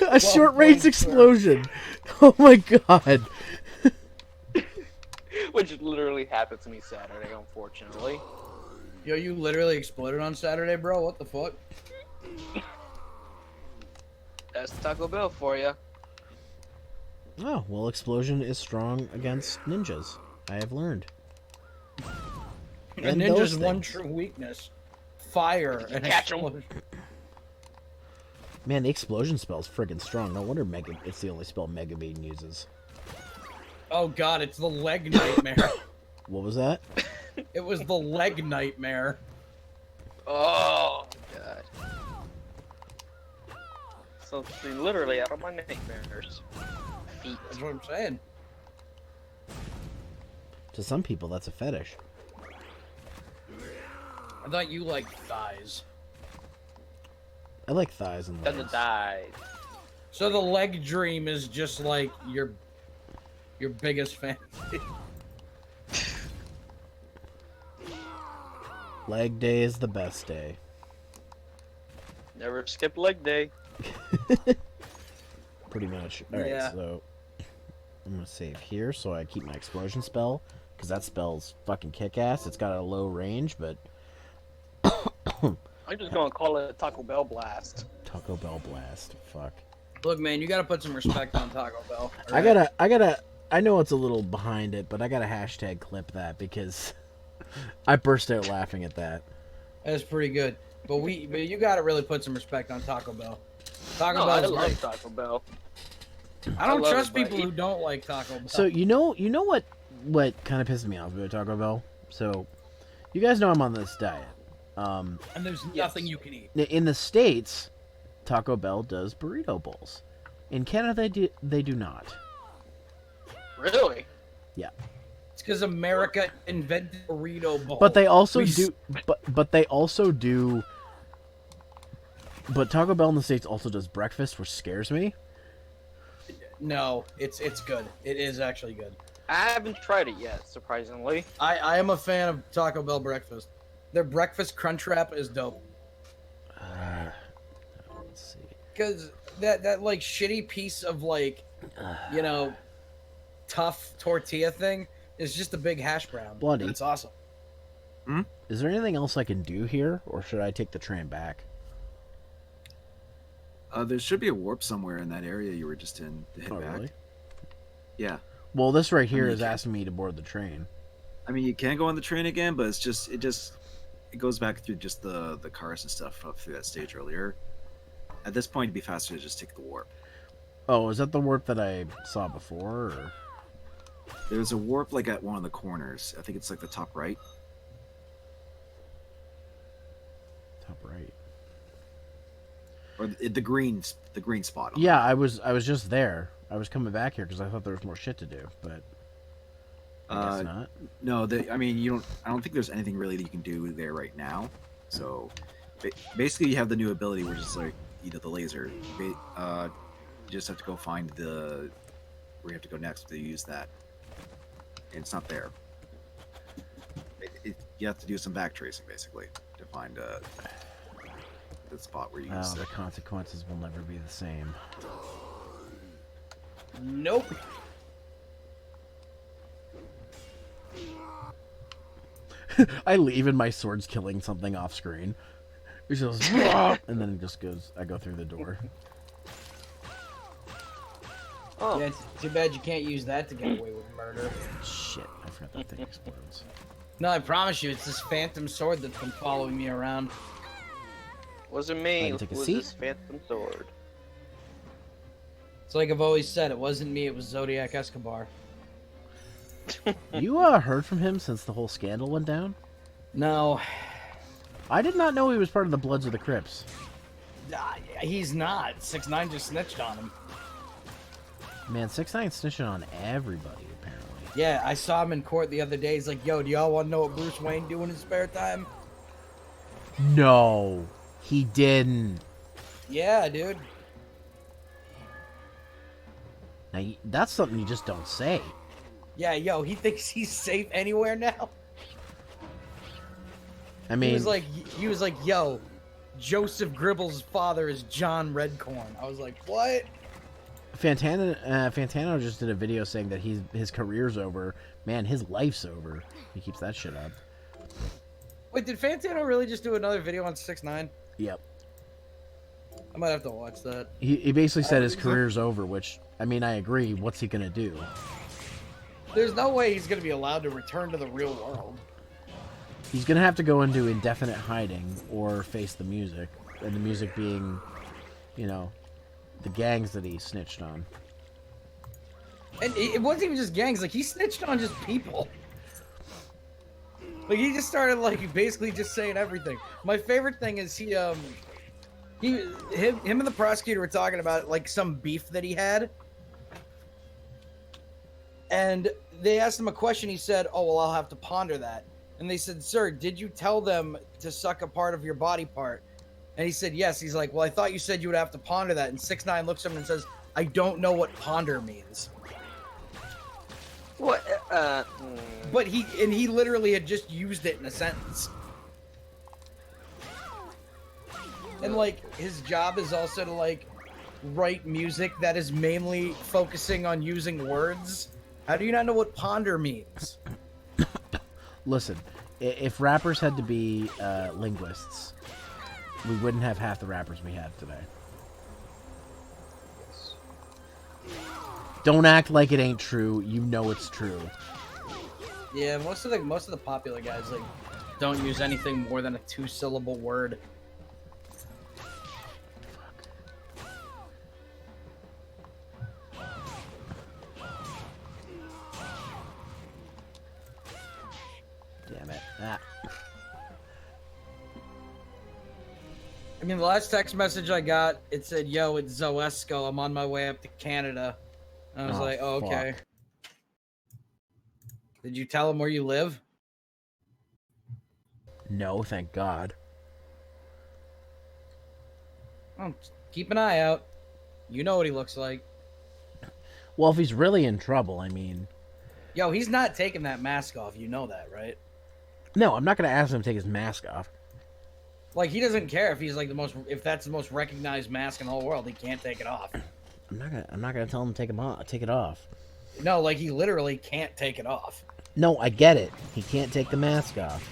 A short range played, sir. explosion. Oh my god. Which literally happened to me Saturday, unfortunately. Yo, you literally exploded on Saturday, bro? What the fuck? That's Taco Bell for you. Oh, well, explosion is strong against ninjas. I have learned. A And ninja's those one things. true weakness. Fire and Catch 'em. explosion. Man, the explosion spell's friggin' strong. No wonder it's the only spell Megabean uses. Oh god, it's the leg nightmare. What was that? It was the leg nightmare. Oh, God. Something literally out of my nightmares. Feet. That's what I'm saying. To some people, that's a fetish. I thought you liked thighs. I like thighs and Gonna legs. die. So the leg dream is just like your biggest fantasy. Leg day is the best day. Never skip leg day. pretty much. All right, Yeah. so I'm gonna save here so I keep my explosion spell because that spell's fucking kick-ass. It's got a low range, but I'm just gonna call it a Taco Bell blast. Taco Bell blast. Fuck. Look, man, you gotta put some respect on Taco Bell. I know it's a little behind it, but I gotta hashtag clip that because I burst out laughing at that. That's pretty good. But you gotta really put some respect on Taco Bell. Taco No, I Bell's love great. Taco Bell. I don't love trust it, but people who don't like Taco Bell. So you know what kind of pisses me off about Taco Bell? So you guys know I'm on this diet. And there's nothing you can eat. In the States, Taco Bell does burrito bowls. In Canada, they do not. Really? Yeah. It's because America invented burrito bowl. But they also We do. But they also do. But Taco Bell in the States also does breakfast, which scares me. No, it's good. It is actually good. I haven't tried it yet, surprisingly. I am a fan of Taco Bell breakfast. Their breakfast crunch wrap is dope. Let's see. Because that like shitty piece of like, you know, tough tortilla thing is just a big hash brown. Bloody. It's awesome. Is there anything else I can do here, or should I take the train back? There should be a warp somewhere in that area you were just in to head Oh, back. really? Yeah. Well, this right here mean, is you can- asking me to board the train. I mean, you can go on the train again, but it goes back through just the cars and stuff up through that stage earlier. At this point, it'd be faster to just take the warp. Oh, is that the warp that I saw before? Or... There's a warp like at one of the corners. I think it's like the top right. Top right. Or the green spot. On Yeah, I was just there. I was coming back here because I thought there was more shit to do, but I guess not. No, I mean, I don't think there's anything really that you can do there right now. So, basically, you have the new ability, which is like, the laser. You just have to go find where you have to go next to use that. And it's not there. You have to do some back tracing, basically, to find the spot where you use The it. consequences will never be the same. Nope. I leave and my sword's killing something off screen. It goes, and then it just goes. I go through the door. Oh, Yeah, it's too bad you can't use that to get away with murder. Shit, I forgot that thing explodes. No, I promise you, it's this phantom sword that's been following me around. wasn't me. I can take a It was seat? this phantom sword. It's like I've always said, it wasn't me, it was Zodiac Escobar. You heard from him since the whole scandal went down? No, I did not know he was part of the Bloods of the Crips. he's not. 6ix9ine just snitched on him. Man, 6ix9ine snitching on everybody apparently. Yeah, I saw him in court the other day. He's like, yo, do y'all want to know what Bruce Wayne do in his spare time? No, he didn't. Yeah, dude. Now that's something you just don't say. Yeah, yo, he thinks he's safe anywhere now. I mean, He was like, yo, Joseph Gribble's father is John Redcorn. I was like, what? Fantano just did a video saying that his career's over. Man, his life's over. He keeps that shit up. Wait, did Fantano really just do another video on 6ix9ine? Yep. I might have to watch that. He basically said his career's over, which, I mean, I agree. What's he gonna do? There's no way he's gonna be allowed to return to the real world. He's gonna have to go into indefinite hiding or face the music, and the music being, the gangs that he snitched on. And it wasn't even just gangs, like he snitched on just people. Like he just started like basically just saying everything. My favorite thing is him and the prosecutor were talking about like some beef that he had. And they asked him a question, he said, "Oh, well, I'll have to ponder that." And they said, "Sir, did you tell them to suck a part of your body part?" And he said, "Yes." He's like, "Well, I thought you said you would have to ponder that." And 6ix9ine looks at him and says, "I don't know what ponder means." What? But he literally had just used it in a sentence. And like his job is also to like write music that is mainly focusing on using words? How do you not know what ponder means? Listen, if rappers had to be linguists, we wouldn't have half the rappers we have today. Don't act like it ain't true. You know it's true. Yeah, most of the popular guys like don't use anything more than a 2-syllable word. Damn it. Ah. I mean, the last text message I got, it said, "Yo, it's Zoesco. I'm on my way up to Canada." And I was like, "Oh, okay." Fuck. Did you tell him where you live? No, thank God. Oh, keep an eye out. You know what he looks like. Well, if he's really in trouble, I mean... Yo, he's not taking that mask off. You know that, right? No, I'm not going to ask him to take his mask off. Like, he doesn't care if he's like if that's the most recognized mask in the whole world. He can't take it off. I'm not gonna tell him to take it off. No, like he literally can't take it off. No, I get it. He can't take the mask off.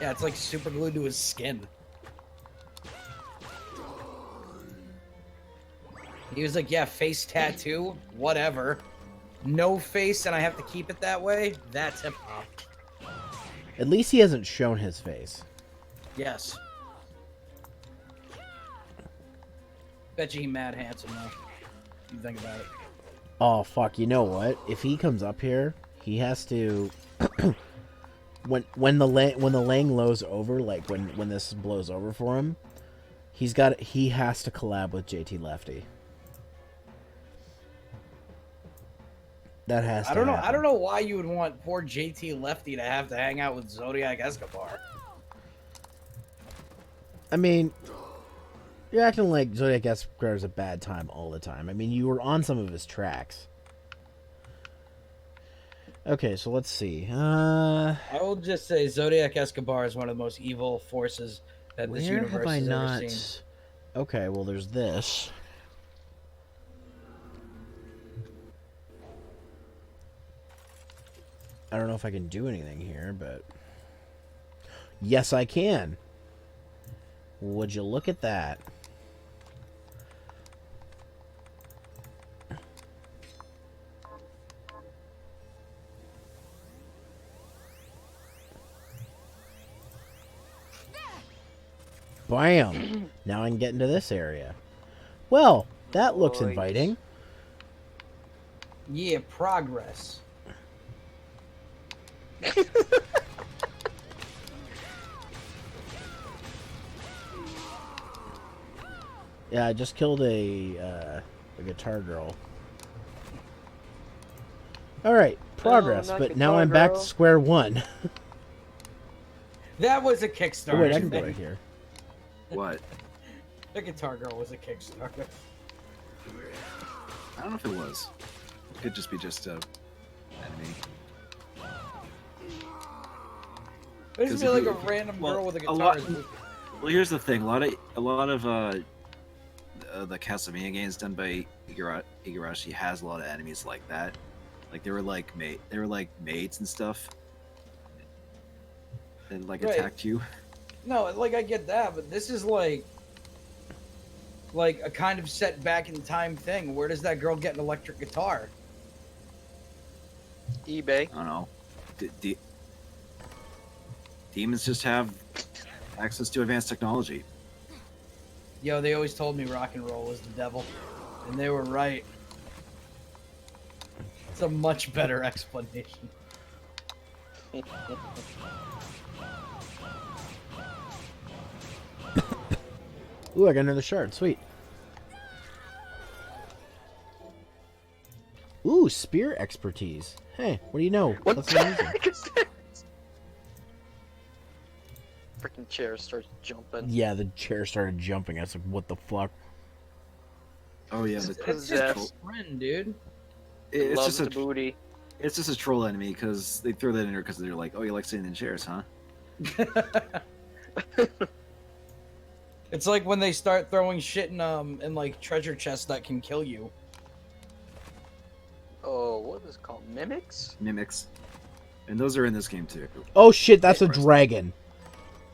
Yeah, it's like super glued to his skin. He was like, "Yeah, face tattoo, whatever. No face, and I have to keep it that way. That's hip hop." At least he hasn't shown his face. Yes. Bet you he mad handsome though. You think about it. Oh fuck! You know what? If he comes up here, he has to. when the Lang low's over, like when this blows over for him, he has to collab with JT Lefty. That has to happen. I don't know why you would want poor JT Lefty to have to hang out with Zodiac Escobar. I mean, you're acting like Zodiac Escobar is a bad time all the time. I mean, you were on some of his tracks. Okay, so let's see. I will just say Zodiac Escobar is one of the most evil forces that this Where universe have I has not? ever seen. Okay, well, there's this. I don't know if I can do anything here, but... Yes, I can. Would you look at that? Bam! Now I can get into this area. Well, that looks Right. inviting. Yeah, progress. Yeah, I just killed a guitar girl. Alright, progress, not but now guitar I'm back to girl. square one. That was a Oh, Kickstarter. wait, I can go thing. right here. What? The Guitar Girl was a Kickstarter. I don't know if it was. It could just be just a enemy. This is 'Cause if like you- a random well, girl with a a guitar. lot- Well, here's the thing. A lot of the Castlevania games done by Igarashi has a lot of enemies like that. Like they were like maids and stuff. And like Right. attacked you. No, like I get that, but this is like a kind of set back in time thing. Where does that girl get an electric guitar? eBay. I don't know. Demons just have access to advanced technology. Yo, they always told me rock and roll was the devil, and they were right. It's a much better explanation. Ooh, I got another shard. Sweet. Ooh, spear expertise. Hey, what do you know? What That's the amazing. heck is that? Freaking chair starts jumping. Yeah, the chair started jumping. I was like, what the fuck? Oh yeah, It's the, just Possessed. a friend, dude. it's Loves just the booty. it's just a troll enemy because they throw that in there because they're like, oh, you like sitting in chairs, huh? It's like when they start throwing shit in like treasure chests that can kill you. Oh, what is it called? Mimics? Mimics. And those are in this game too. Oh shit, that's a Impressive. dragon.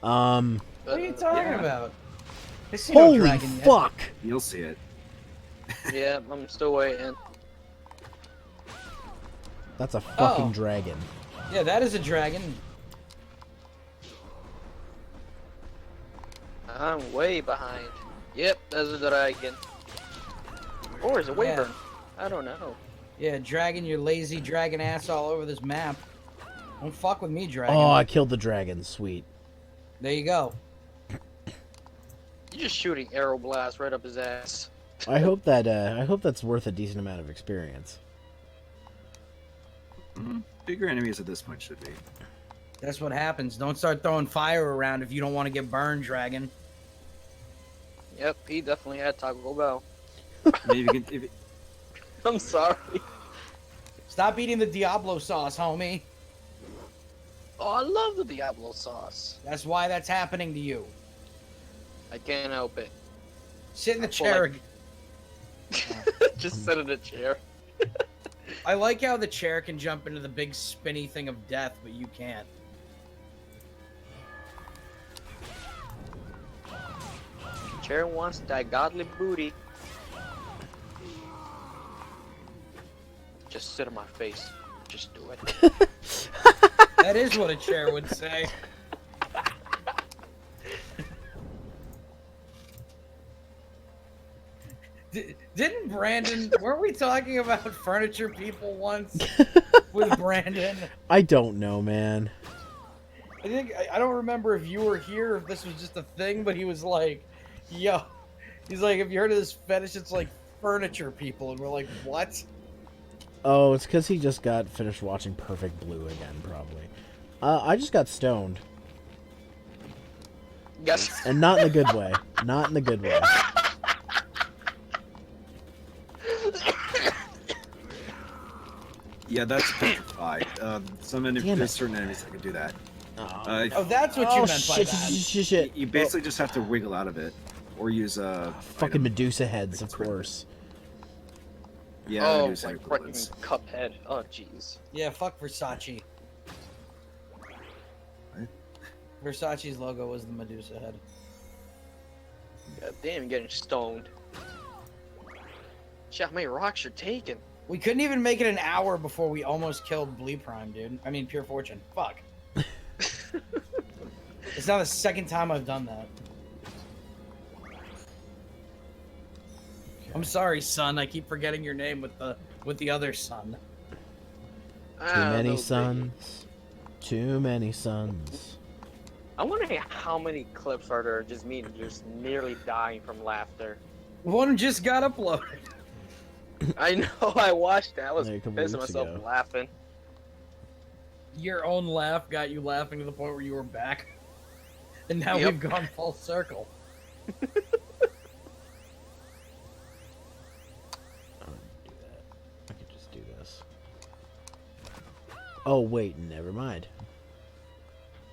What are you talking Yeah. about? I see no Holy dragon yet. fuck! You'll see it. Yeah, I'm still waiting. That's a fucking Oh. dragon. Yeah, that is a dragon. I'm way behind. Yep, that's a dragon. Or is it Yeah. wyvern? I don't know. Yeah, dragon, your lazy dragon ass all over this map. Don't fuck with me, dragon. Oh, I killed the dragon. Sweet. There you go. You're just shooting arrow blast right up his ass. I hope that's worth a decent amount of experience. Bigger enemies at this point should be. That's what happens. Don't start throwing fire around if you don't want to get burned, dragon. Yep, he definitely had Taco Bell. Maybe you can, if, I'm sorry. Stop eating the Diablo sauce, homie. Oh, I love the Diablo sauce. That's why that's happening to you. I can't help it. Sit in the I feel chair. Just sit in a chair. I like how the chair can jump into the big spinny thing of death, but you can't. Chair wants that godly booty. Just sit on my face. Just do it. That is what a chair would say. Didn't Brandon? Weren't we talking about furniture people once with Brandon? I don't know, man. I think I don't remember if you were here, or if this was just a thing, but he was like, "Yo," he's like, "Have you heard of this fetish? It's like furniture people," and we're like, "What?" Oh, it's because he just got finished watching Perfect Blue again, probably. I just got stoned. Yes. And not in the good way. Not in the good way. yeah, that's petrified. Damn it. There's certain enemies that can do that. Oh, that's what you meant by shit, that. shit. You basically just have to wiggle out of it, or use Fucking item. Medusa heads, of course. Yeah, Oh, use like equivalents. freaking Cuphead. Oh, jeez. Yeah, fuck Versace. What? Versace's logo was the Medusa head. God damn, getting stoned. Shit, how many rocks you're taking? We couldn't even make it an hour before we almost killed Blee Prime, dude. I mean, Pure Fortune. Fuck. It's now the second time I've done that. I'm sorry, son. I keep forgetting your name with the other son. Too many sons. Too many sons. I wonder how many clips are there just me just nearly dying from laughter. One just got uploaded. I know, I watched that. I was Yeah, a couple pissing weeks myself ago. laughing. Your own laugh got you laughing to the point where you were back. And now Yep. we've gone full circle. I don't do that. I could just do this. Oh, wait, never mind.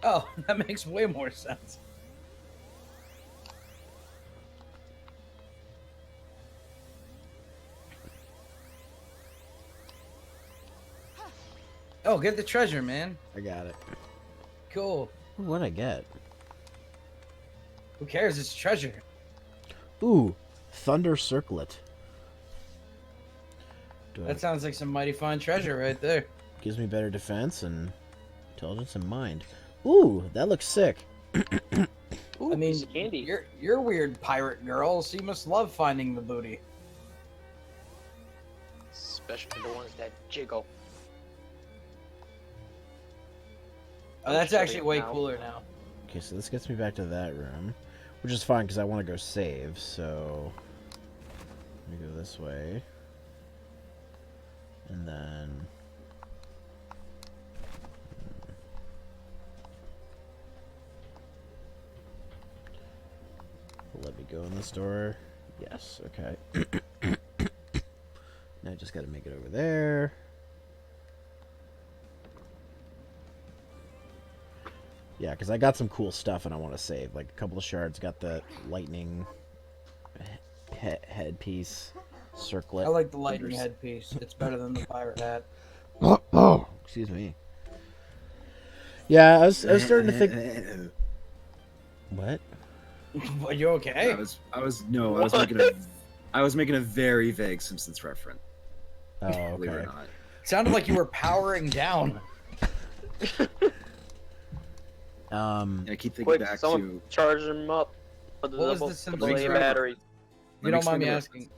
Oh, that makes way more sense. Oh, get the treasure, man. I got it. Cool. Ooh, what'd I get? Who cares? It's treasure. Ooh, Thunder Circlet. Do I- That sounds like some mighty fine treasure right there. Gives me better defense and intelligence and mind. Ooh, that looks sick. Ooh, I mean, piece of candy. you're weird pirate girl, so you must love finding the booty. Especially the ones that jiggle. Oh, that's Shut actually it way now. cooler now. Okay, so this gets me back to that room, which is fine because I want to go save. So let me go this way, and then let me go in this door. Yes. Okay. Now I just got to make it over there. Yeah, because I got some cool stuff and I want to save. Like a couple of shards. Got the lightning headpiece, circlet. I like the lightning headpiece. It's better than the pirate hat. Oh, excuse me. Yeah, I was starting to think. What? Are you okay? I was making a very vague Simpsons reference. Oh, Believe it or okay. not. Sounded like you were powering down. I keep thinking Quick, back someone to charge them up. Put the What was double, the Simpsons double A reference? battery. You don't mind me asking.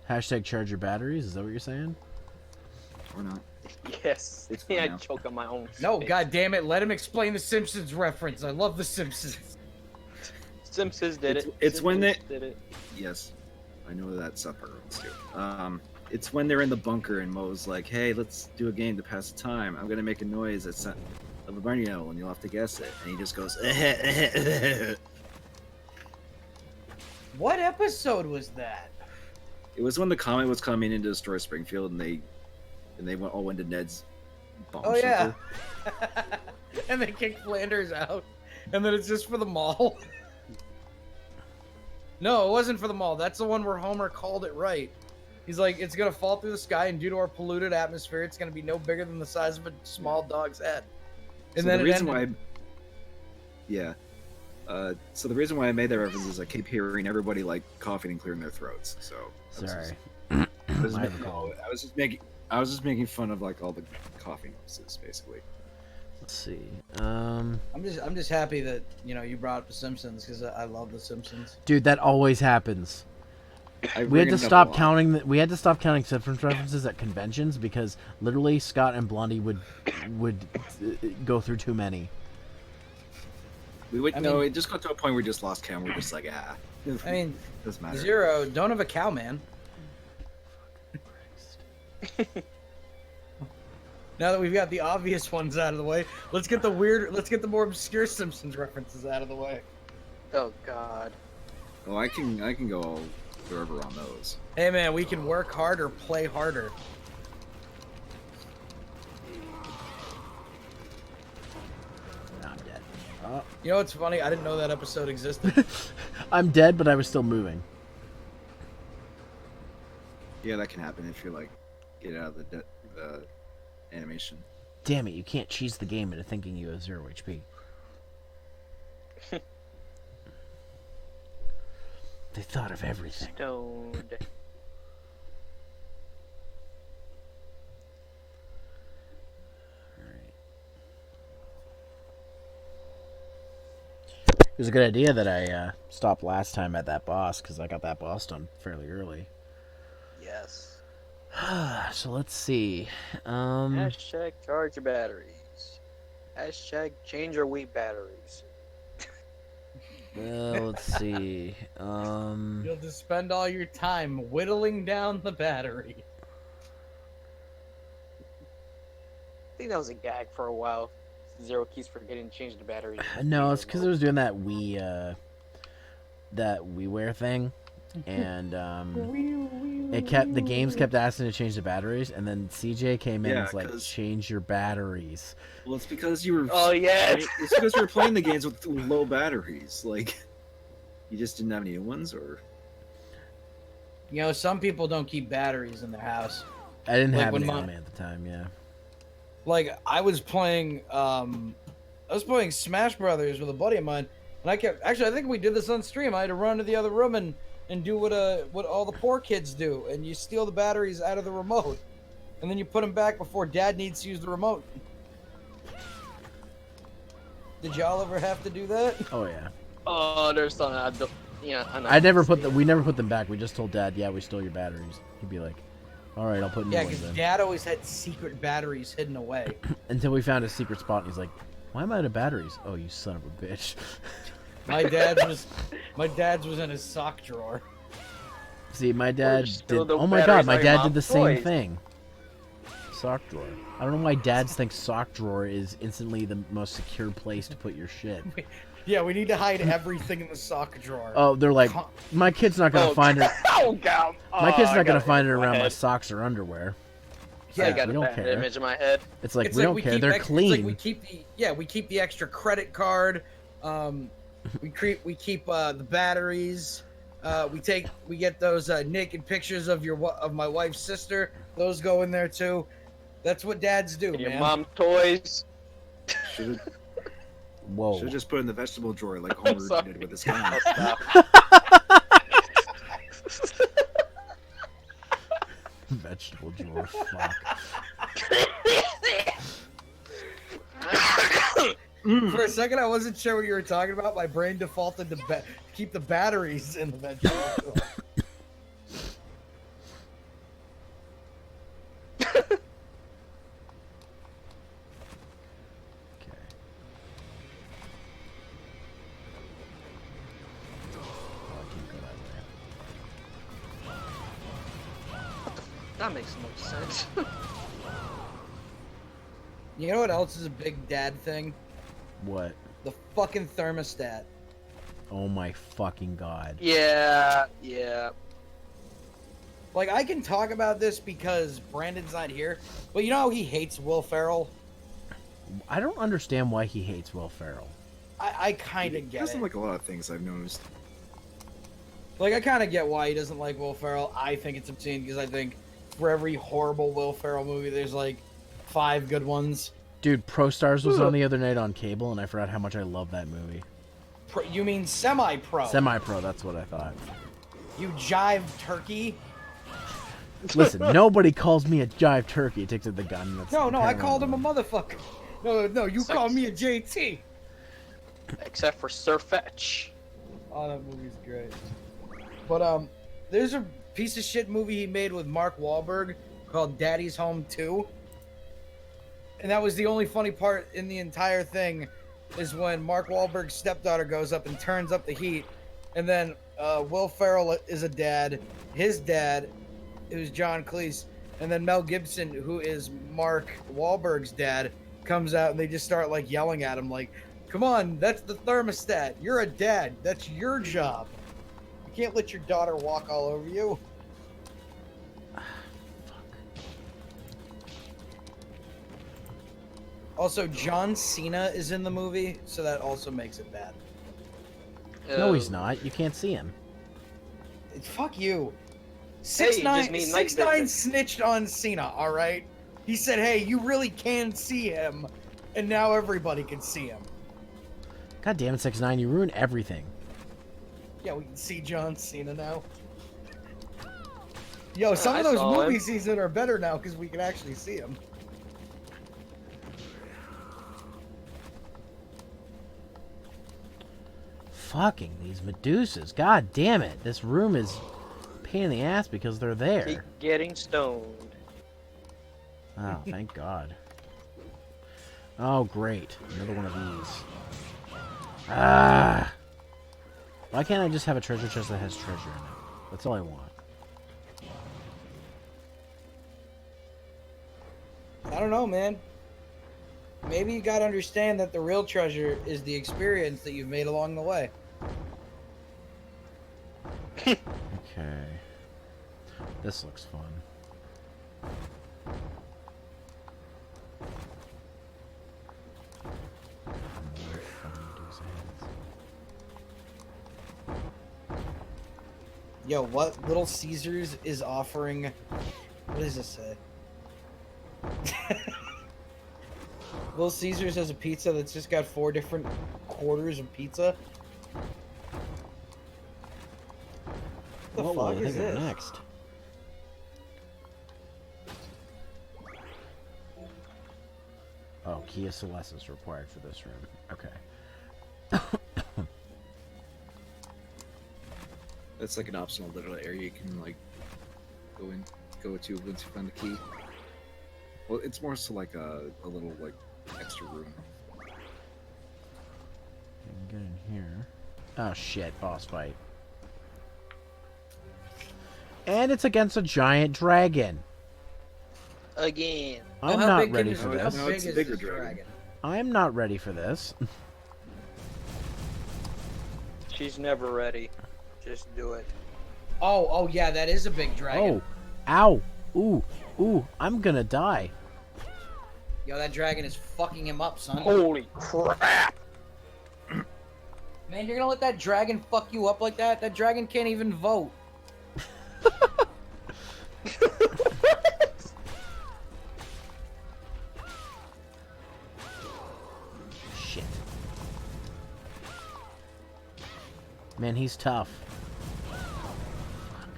Hashtag charge your batteries. Is that what you're saying? or not. Yes. It's Yeah, I fine now. choke on my own. No, spit. god damn it, let him explain the Simpsons reference. I love the Simpsons. Simpsons did it. It's when Simpsons did it. Yes, I know that South Park runs too. It's when they're in the bunker and Moe's like, "Hey, let's do a game to pass the time. I'm gonna make a noise that's of a bunny owl, and you'll have to guess it." And he just goes, What episode was that? It was when the comet was coming in to destroy Springfield, and they all went to Ned's bomb Oh yeah. shelter. And they kicked Flanders out. And then it's just for the mall. No, it wasn't for the mall. That's the one where Homer called it right. He's like, it's gonna fall through the sky, and due to our polluted atmosphere, it's gonna be no bigger than the size of a small dog's head. And So then the it reason ended. why, yeah. So the reason why I made that reference is I keep hearing everybody like coughing and clearing their throats. So I was Sorry. just- I was, My making, fault. I was just making fun of like all the coughing noises, basically. Let's see. I'm just happy that you brought up the Simpsons because I love the Simpsons. Dude, that always happens. I We had bring to it up stop a lot. counting. We had to stop counting Simpsons references at conventions because literally Scott and Blondie would go through too many. We would I no. mean- It just got to a point where we just lost count. We're just like, ah. I mean, doesn't matter. Zero, don't have a cow, man. Now that we've got the obvious ones out of the way, let's get the more obscure Simpsons references out of the way. Oh God. Oh, I can go all wherever on those. Hey man, we can work harder, play harder. I'm dead. Oh, You know what's funny? I didn't know that episode existed. I'm dead, but I was still moving. Yeah, that can happen if you're like get out of the animation. Damn it! You can't cheese the game into thinking you have 0 HP. They thought of everything. Stoned. It was a good idea that I stopped last time at that boss because I got that boss done fairly early. Yes. So let's see. Hashtag charge your batteries. Hashtag change your Wii batteries. Well, let's see. You'll just spend all your time whittling down the battery. I think that was a gag for a while. Zero keeps forgetting to change the batteries. No, it's because I was doing that Wii, that WiiWare thing, and the games kept asking to change the batteries, and then CJ came in and Yeah, was like, 'cause- change your batteries. Well, it's because you were. Oh, yeah. It's because you were playing the games with low batteries. Like, you just didn't have any new ones, or Some people don't keep batteries in their house. I didn't Like have when any my- on me at the time. Yeah. Like I was playing Smash Brothers with a buddy of mine, and I think we did this on stream. I had to run to the other room and do what all the poor kids do, and you steal the batteries out of the remote, and then you put them back before Dad needs to use the remote. Did y'all ever have to do that? Oh yeah. Oh, there's something I don't. Yeah, I know. We never put them back. We just told Dad, yeah, we stole your batteries. He'd be like, all right, I'll put new Yeah, ones because in. Dad always had secret batteries hidden away. Until we found a secret spot, and he's like, why am I out of batteries? Oh, you son of a bitch. My dad's was in his sock drawer. See, my dad just steal did. the Oh my batteries god, my out of your dad did the mom's same toys. thing. Sock drawer. I don't know why dads think sock drawer is instantly the most secure place to put your shit. Yeah, we need to hide everything in the sock drawer. Oh, they're like, my kid's not gonna find it. Oh God. My kid's I not gonna gotta find it hit my around my head. socks or underwear. I Yeah, got we a don't bad care. image in my head. It's like It's we like don't care. keep They're extra, clean. It's like we keep the extra credit card. We keep the batteries. We get those naked pictures of my wife's sister. Those go in there too. That's what dads do, And your man. mom toys. Should Whoa. have just put it in the vegetable drawer like I'm Homer sorry. did with his gun. Stop. Vegetable drawer. Fuck. For a second, I wasn't sure what you were talking about. My brain defaulted to keep the batteries in the vegetable drawer. Okay. Oh, I can't go that way. That makes no sense. You know what else is a big dad thing? What? The fucking thermostat. Oh my fucking god. yeah. Like, I can talk about this because Brandon's not here, but you know how he hates Will Ferrell? I don't understand why he hates Will Ferrell. I kind He of get doesn't it. like a lot of things I've noticed. Like, I kind of get why he doesn't like Will Ferrell. I think it's obscene because I think for every horrible Will Ferrell movie, there's like 5 good ones. Dude, Pro Stars was on the other night on cable, and I forgot how much I love that movie. You mean semi-pro? Semi-pro, that's what I thought. You jive turkey? Listen, nobody calls me a jive turkey. It takes the gun. That's No, I paramount. called him a motherfucker. No, you called me a JT. Except for Sir Fetch. Oh, that movie's great. But there's a piece of shit movie he made with Mark Wahlberg called Daddy's Home 2. And that was the only funny part in the entire thing is when Mark Wahlberg's stepdaughter goes up and turns up the heat. And then Will Ferrell is a dad. His dad, who's John Cleese. And then Mel Gibson, who is Mark Wahlberg's dad, comes out and they just start like yelling at him like, come on, that's the thermostat. You're a dad. That's your job. You can't let your daughter walk all over you. Also, John Cena is in the movie, so that also makes it bad. No, he's not. You can't see him. Fuck you. Hey, you just mean like 6ix9ine snitched on Cena, alright? He said, hey, you really can see him, and now everybody can see him. God damn it, 6ix9ine, you ruin everything. Yeah, we can see John Cena now. Yo, some I of those saw him. movie scenes are better now because we can actually see him. Fucking these Medusas. God damn it. This room is a pain in the ass because they're Keep there. getting stoned. Oh, thank God. Oh, great. Another one of these. Ah! Why can't I just have a treasure chest that has treasure in it? That's all I want. I don't know, man. Maybe you gotta understand that the real treasure is the experience that you've made along the way. Okay. This looks fun. More fucking Medusa heads. Yo, what Little Caesars is offering? What does this say? Little Caesars has a pizza that's just got 4 different quarters of pizza. What the What will fuck I is think of this? next? Oh, Kia Celeste is required for this room. Okay. That's like an optional little area you can like go to once you find the key. Well, it's more so like a little like extra room. Get in here. Oh shit, boss fight. And it's against a giant dragon. Again. I'm how not big can ready this- for No, How this. no, big it's a is bigger this dragon. I'm not ready for this. She's never ready. Just do it. Oh yeah, that is a big dragon. Oh, ow. Ooh, ooh, I'm gonna die. Yo, that dragon is fucking him up, son. Holy crap! Man, you're gonna let that dragon fuck you up like that? That dragon can't even vote. Shit. Man, he's tough. Fuck.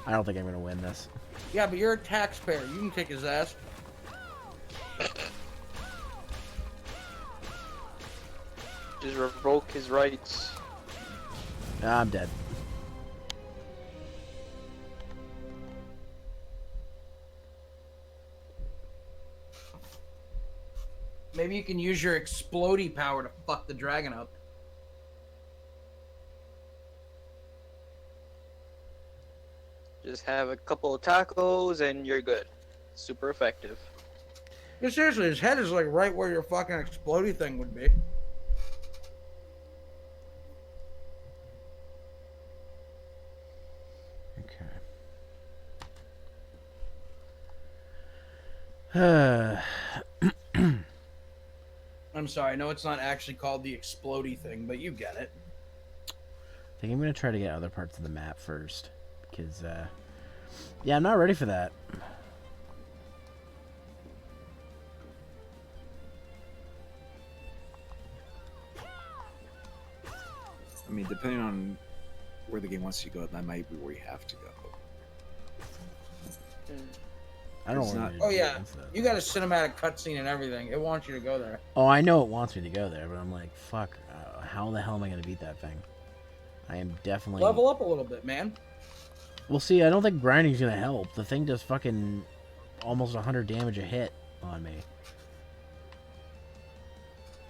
I don't think I'm gonna win this. Yeah, but you're a taxpayer. You can kick his ass. Just revoke his rights. I'm dead. Maybe you can use your explodey power to fuck the dragon up. Just have a couple of tacos and you're good. Super effective. But seriously, his head is like right where your fucking explodey thing would be. Okay. I'm sorry, I know it's not actually called the explodey thing, but you get it. I think I'm gonna try to get other parts of the map first, because yeah, I'm not ready for that. I mean, depending on where the game wants you to go, that might be where you have to go. I don't It's want not- to. Oh yeah, you got a cinematic cutscene and everything. It wants you to go there. Oh, I know it wants me to go there, but I'm like, fuck. How the hell am I gonna beat that thing? I am definitely Level up a little bit, man. Well, see, I don't think grinding's gonna help. The thing does fucking almost 100 damage a hit on me.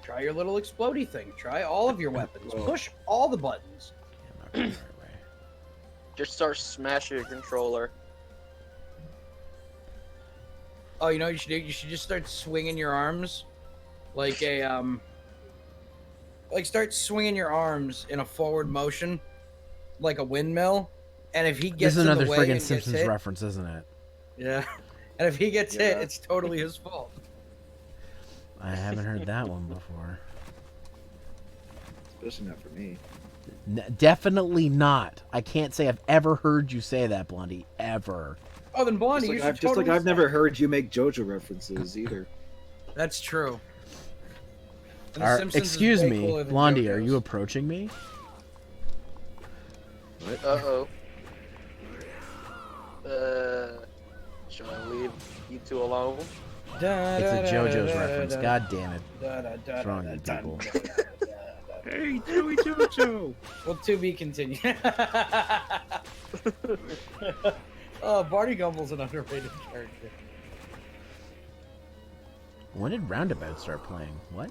Try your little explodey thing. Try all of your weapons. Well- Push all the buttons. Yeah, I'm not going the right way. Just start smashing your controller. Oh, you know what you should do? You should just start swinging your arms like a like start swinging your arms in a forward motion like a windmill, and if he This gets is in another the way friggin' and Simpsons gets hit, reference, isn't it? yeah, and if he gets hit, Yeah. it's totally his fault. I haven't heard that one before. Especially not for me. Definitely not. I can't say I've ever heard you say that, Blondie. Ever. Oh, then Blondie, Just you like, should I've, just totally like I've say- never heard you make JoJo references either. That's true. And The Are, Simpsons is excuse way me, cooler than Blondie, are JoJo's. you approaching me? What? Uh-oh. Should I leave you two alone? It's a JoJo's reference. God damn it. What's wrong with people? Hey, Joey JoJo! Well, to be continued. Oh, Barney Gumble's an underrated character. When did Roundabout start playing? What?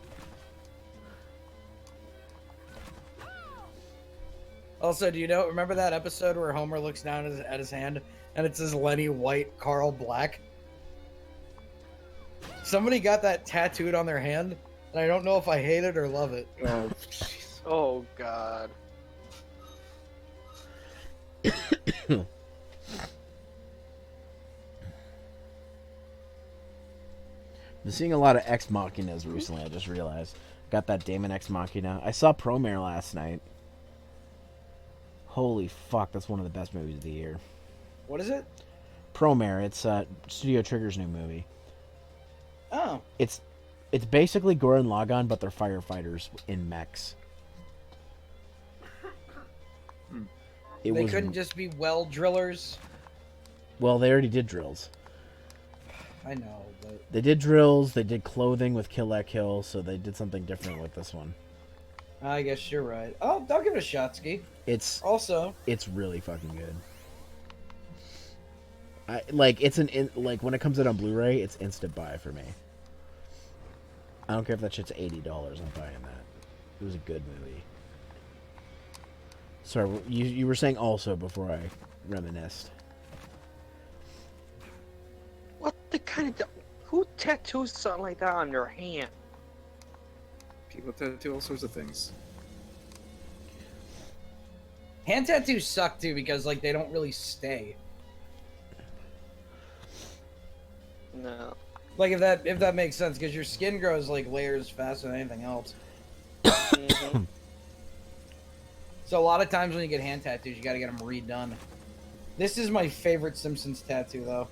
Also, do you know? Remember that episode where Homer looks down at his hand and it says Lenny White, Carl Black? Somebody got that tattooed on their hand, and I don't know if I hate it or love it. Oh, Oh, God. Been seeing a lot of Ex Machinas recently, I just realized. Got that Damon Ex Machina. I saw Promare last night. Holy fuck, that's one of the best movies of the year. What is it? Promare, it's Studio Trigger's new movie. Oh, It's basically Gurren Lagann, but they're firefighters in mechs. It they was couldn't just be well drillers. well, they already did drills. I know, but They did drills, they did clothing with Kill La Kill, so they did something different with this one. I guess you're right. Oh, I'll give it a shot, Ski. It's Also, really fucking good. Like when it comes out on Blu-ray, it's instant buy for me. I don't care if that shit's $80. I'm buying that. It was a good movie. Sorry, you were saying also before I reminisced. What the kind of... Who tattoos something like that on their hand? people tattoo all sorts of things. hand tattoos suck too because like they don't really stay. No. Like if that makes sense, because your skin grows like layers faster than anything else. Mhm. So a lot of times when you get hand tattoos, you got to get them redone. This is my favorite Simpsons tattoo, though.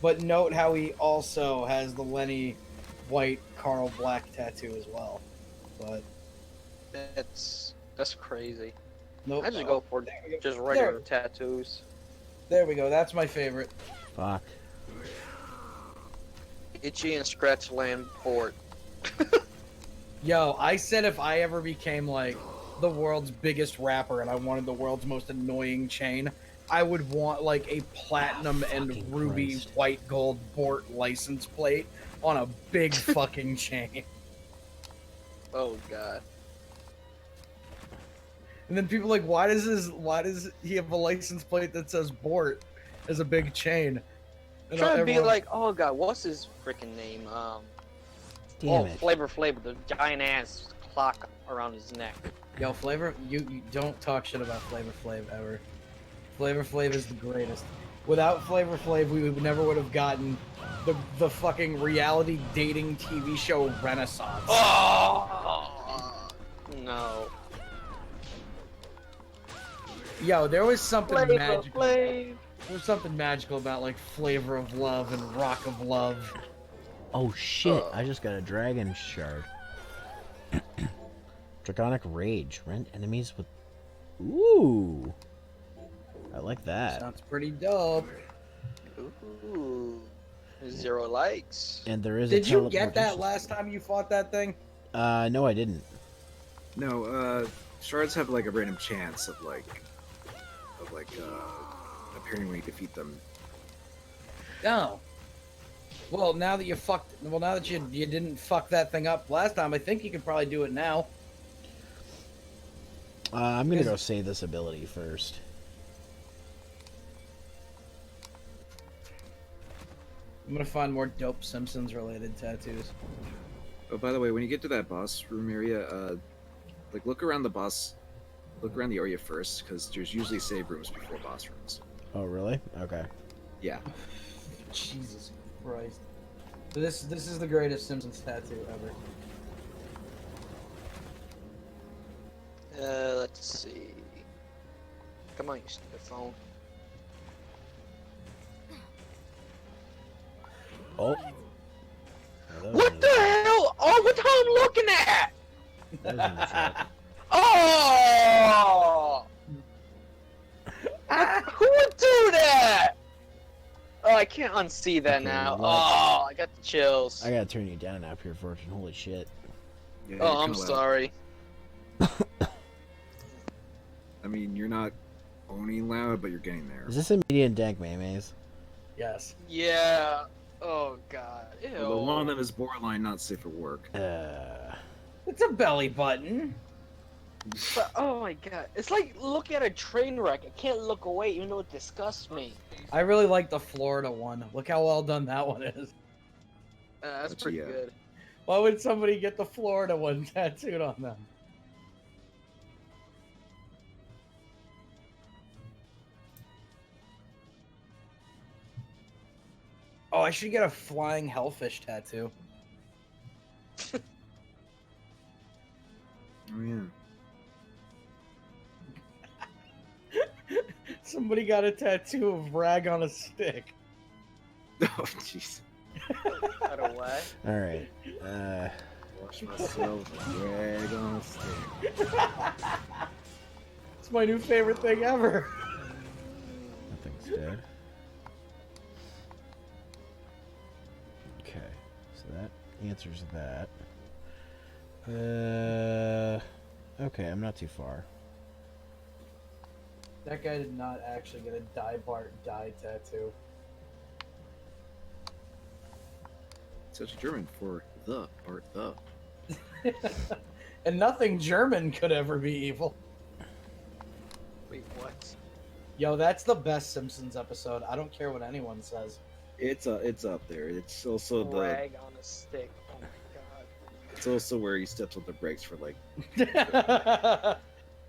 But note how he also has the Lenny White Carl Black tattoo as well. But That's crazy. nope. I just go for There we go. just regular tattoos. There we go. That's my favorite. Fuck. Itchy and Scratch Land Port. Yo, I said if I ever became like the world's biggest rapper and I wanted the world's most annoying chain, I would want like a platinum and Fucking ruby Christ. white gold Bort license plate on a big fucking chain. Oh god. And then people are like, why does he have a license plate that says Bort as a big chain? And Trying to be everyone- like, oh god, what's his freaking name? Damn it. Flavor Flav, the giant ass clock around his neck. Yo, Flavor, you don't talk shit about Flavor Flav ever. Flavor Flav is the greatest. Without Flavor Flav, we never would have gotten the fucking reality dating TV show renaissance. Oh no. Yo, there was something Flavor magical. Flav. There was something magical about like Flavor of Love and Rock of Love. Oh shit, I just got a dragon shard. Draconic Rage. Rend enemies with... Ooh. I like that. Sounds pretty dope. Ooh. 0 likes. And there is Did a you get that teleportation last system. time you fought that thing? No, I didn't. No, shards have like a random chance of appearing when you defeat them. No. Well, now that you didn't fuck that thing up last time, I think you could probably do it now. I'm gonna go save this ability first. I'm gonna find more dope Simpsons related tattoos. Oh, by the way, when you get to that boss room area, like look around the area first, because there's usually save rooms before boss rooms. Oh, really? Okay. Yeah. Jesus Christ. This is the greatest Simpsons tattoo ever. Let's see. Come on, you stupid phone. Oh. What the hell? Oh, what I'm looking at? That was in the trap. Oh! Who would do that? Oh, I can't unsee that Okay, now. what? Oh, I got the chills. I gotta turn you down now, Pure Fortune. Holy shit. Yeah, you're Oh, I'm kinda loud. sorry. I mean, you're not owning loud, but you're getting there. Is this a median dank mayonnaise? Yes. Yeah. Oh god. Ew. Although one of them is borderline not safe for work. It's a belly button. But, oh my god. It's like looking at a train wreck. I can't look away even though it disgusts me. I really like the Florida one. Look how well done that one is. That's But pretty yeah. good. Why would somebody get the Florida one tattooed on them? Oh, I should get a flying hellfish tattoo. Oh yeah. Somebody got a tattoo of rag on a stick. Oh jeez. By the way. Alright. Wash myself. Drag on a stick. It's my new favorite thing ever. Nothing's dead. Okay. So that answers that. Okay, I'm not too far. That guy did not actually get a Die Bart Die tattoo. Such German for the or the. And nothing German could ever be evil. Wait, what? Yo, that's the best Simpsons episode. I don't care what anyone says. It's up there. It's also Rag on a stick. Oh my god. it's also where he steps on the brakes for like.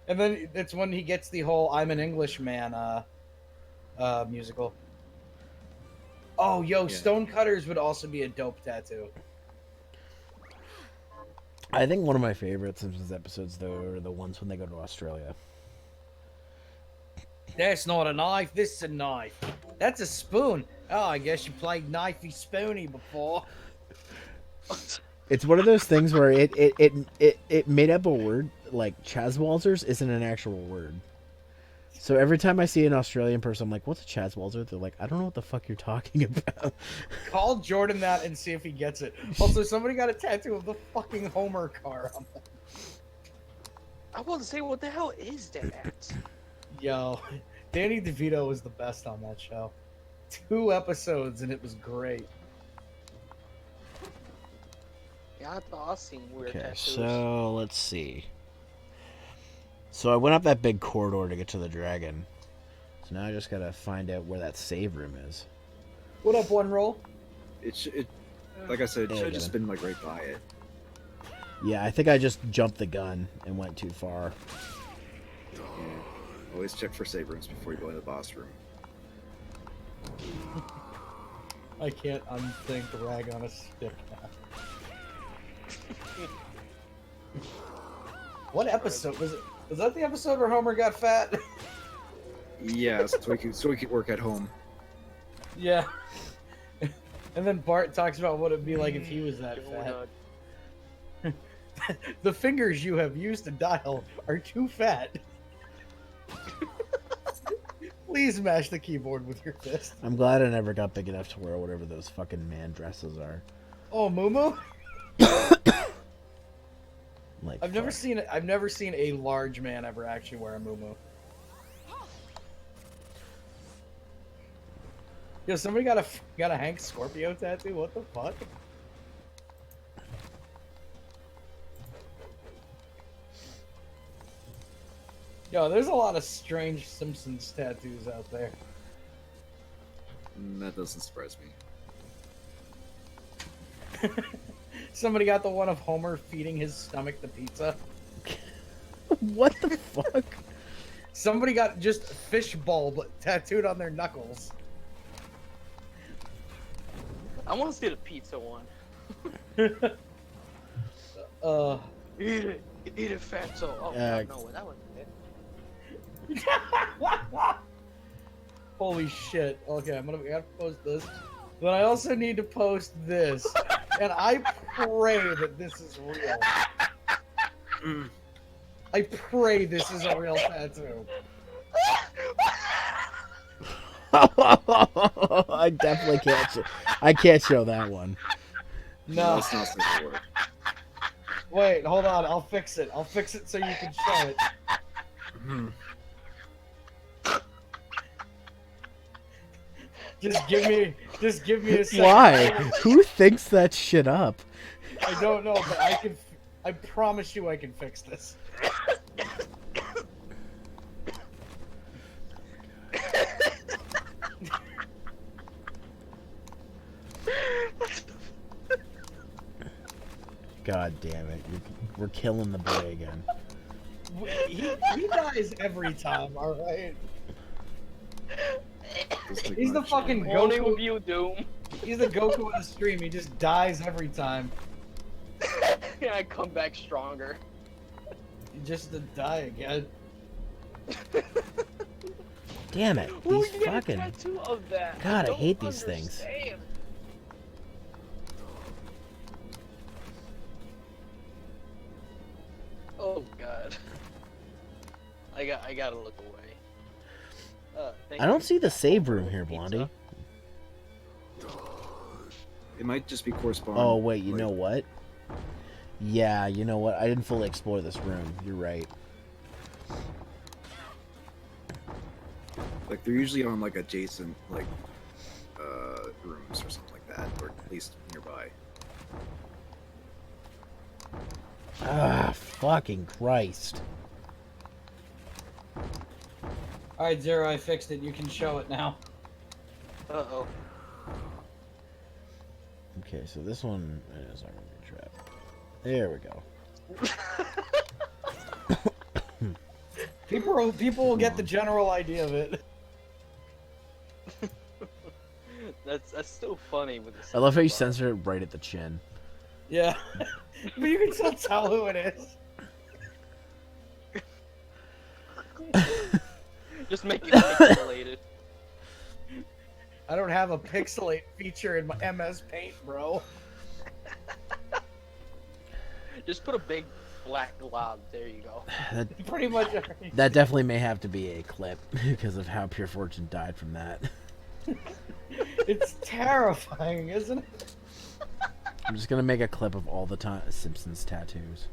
And then it's when he gets the whole "I'm an Englishman" musical. Oh, yo, Yeah. Stonecutters would also be a dope tattoo. I think one of my favorite Simpsons episodes, though, are the ones when they go to Australia. That's not a knife. This is a knife. That's a spoon. Oh, I guess you played knifey spoony before. It's one of those things where it made up a word. Like Chazwalzers isn't an actual word. So every time I see an Australian person, I'm like, "What's a Chazwalzer?" They're like, "I don't know what the fuck you're talking about." Call Jordan that and see if he gets it. Also, somebody got a tattoo of the fucking Homer car on them. I want to say, what the hell is that? Yo, Danny DeVito was the best on that show. 2 episodes and it was great. Yeah, I thought I seen weird Okay, tattoos. so let's see. So I went up that big corridor to get to the dragon. So now I just gotta find out where that save room is. What up, One Roll? Like I said, it Yeah, should have get just it. been like right by it. Yeah, I think I just jumped the gun and went too far. Yeah. Always check for save rooms before you go into the boss room. I can't unthink rag on a stick now. What episode was it? Was that the episode where Homer got fat? Yeah, so we could work at home. Yeah. And then Bart talks about what it'd be like if he was that fat. Donut. The fingers you have used to dial are too fat. Please mash the keyboard with your fist. I'm glad I never got big enough to wear whatever those fucking man dresses are. Oh, Moo. Like, I've never fuck. seen a large man ever actually wear a Moo. Yo, somebody got a Hank Scorpio tattoo? What the fuck? Yo, there's a lot of strange Simpsons tattoos out there. That doesn't surprise me. Somebody got the one of Homer feeding his stomach the pizza. What the fuck? Somebody got just fish bulb tattooed on their knuckles. I want to see the pizza one. Eat it, fatso. Oh, God, no, that wasn't it. Holy shit. Okay, I gotta post this. But I also need to post this. And I pray that this is real. I pray this is a real tattoo. I definitely can't. I can't show that one. No. That's not safe for it. Wait, hold on. I'll fix it. I'll fix it so you can show it. Just give me a second. Why? Who thinks that shit up? I don't know, but I promise you I can fix this. God damn it! We're killing the boy again. He dies every time, alright? Doesn't He's the much. fucking Morning with Goku. you, Doom. He's the Goku of the stream. He just dies every time. And I come back stronger. Just to die again. Damn it! Who These would get a fucking. tattoo of that? God, I don't hate these things. understand. Oh God. I gotta look away. I don't see the save room here, Blondie. It might just be corresponding. Oh wait, you like- know what? Yeah, you know what? I didn't fully explore this room. You're right. Like they're usually on like adjacent like rooms or something like that, or at least nearby. Ah, fucking Christ. Alright, Zero, I fixed it. You can show it now. Uh-oh. Okay, so this one is not gonna be a trap. There we go. People will get the general idea of it. That's still funny with the. I love how you censor censor it right at the chin. Yeah, but you can still tell who it is. bar. Just make it pixelated. I don't have a pixelate feature in my MS Paint, bro. Just put a big black glob. There you go. That, Pretty much. that definitely may have to be a clip because of how Pure Fortune died from that. It's terrifying, isn't it? I'm just gonna make a clip of all the Simpsons tattoos.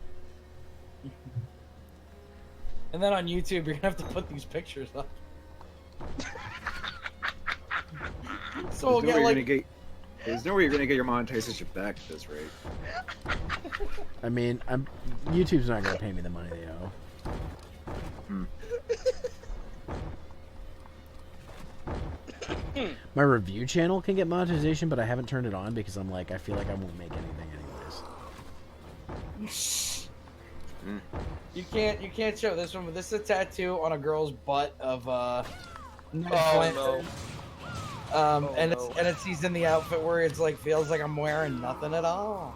And then on YouTube, you're gonna have to put these pictures up. So we'll get like. There's no way you're gonna get your monetization back at this rate. I mean, YouTube's not gonna pay me the money they owe. My review channel can get monetization, but I haven't turned it on because I'm like, I feel like I won't make anything anyways. You can't show this one, but this is a tattoo on a girl's butt of Ned Oh Flanders. no. And no. it's he's in the outfit where it's like feels like I'm wearing nothing at all.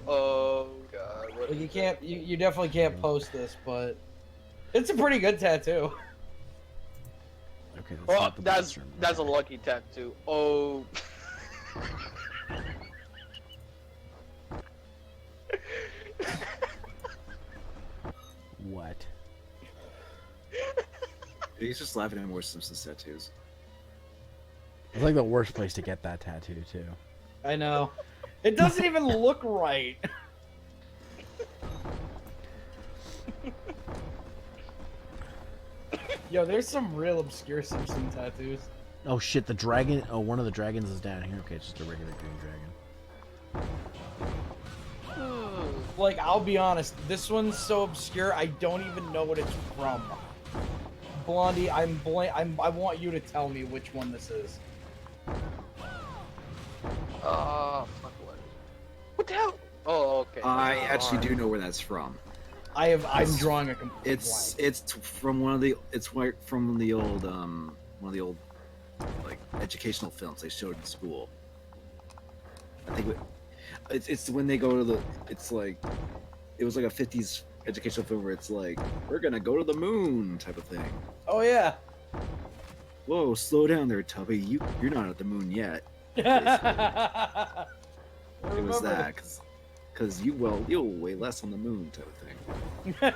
Oh god. What Like is you it? can't, you definitely can't post this, but it's a pretty good tattoo. Okay, that's Oh, not the bathroom. that's a lucky tattoo. Oh. What? He's just laughing at more Simpsons tattoos. It's like the worst place to get that tattoo too. I know. It doesn't even look right. Yo, there's some real obscure Simpson tattoos. Oh shit, the dragon. Oh, one of the dragons is down here. Okay, it's just a regular green dragon. Like, I'll be honest, this one's so obscure, I don't even know what it's from. Blondie, I want you to tell me which one this is. Fuck what the hell? Oh, okay. I actually do know where that's from. I'm drawing a complete It's from one of the old like educational films they showed in school. I think it's when they go to the it was like a 50s educational film where it's like we're gonna go to the moon type of thing. Oh yeah. Whoa, slow down there, Tubby. You're not at the moon yet. It was that because you'll weigh less on the moon type of thing.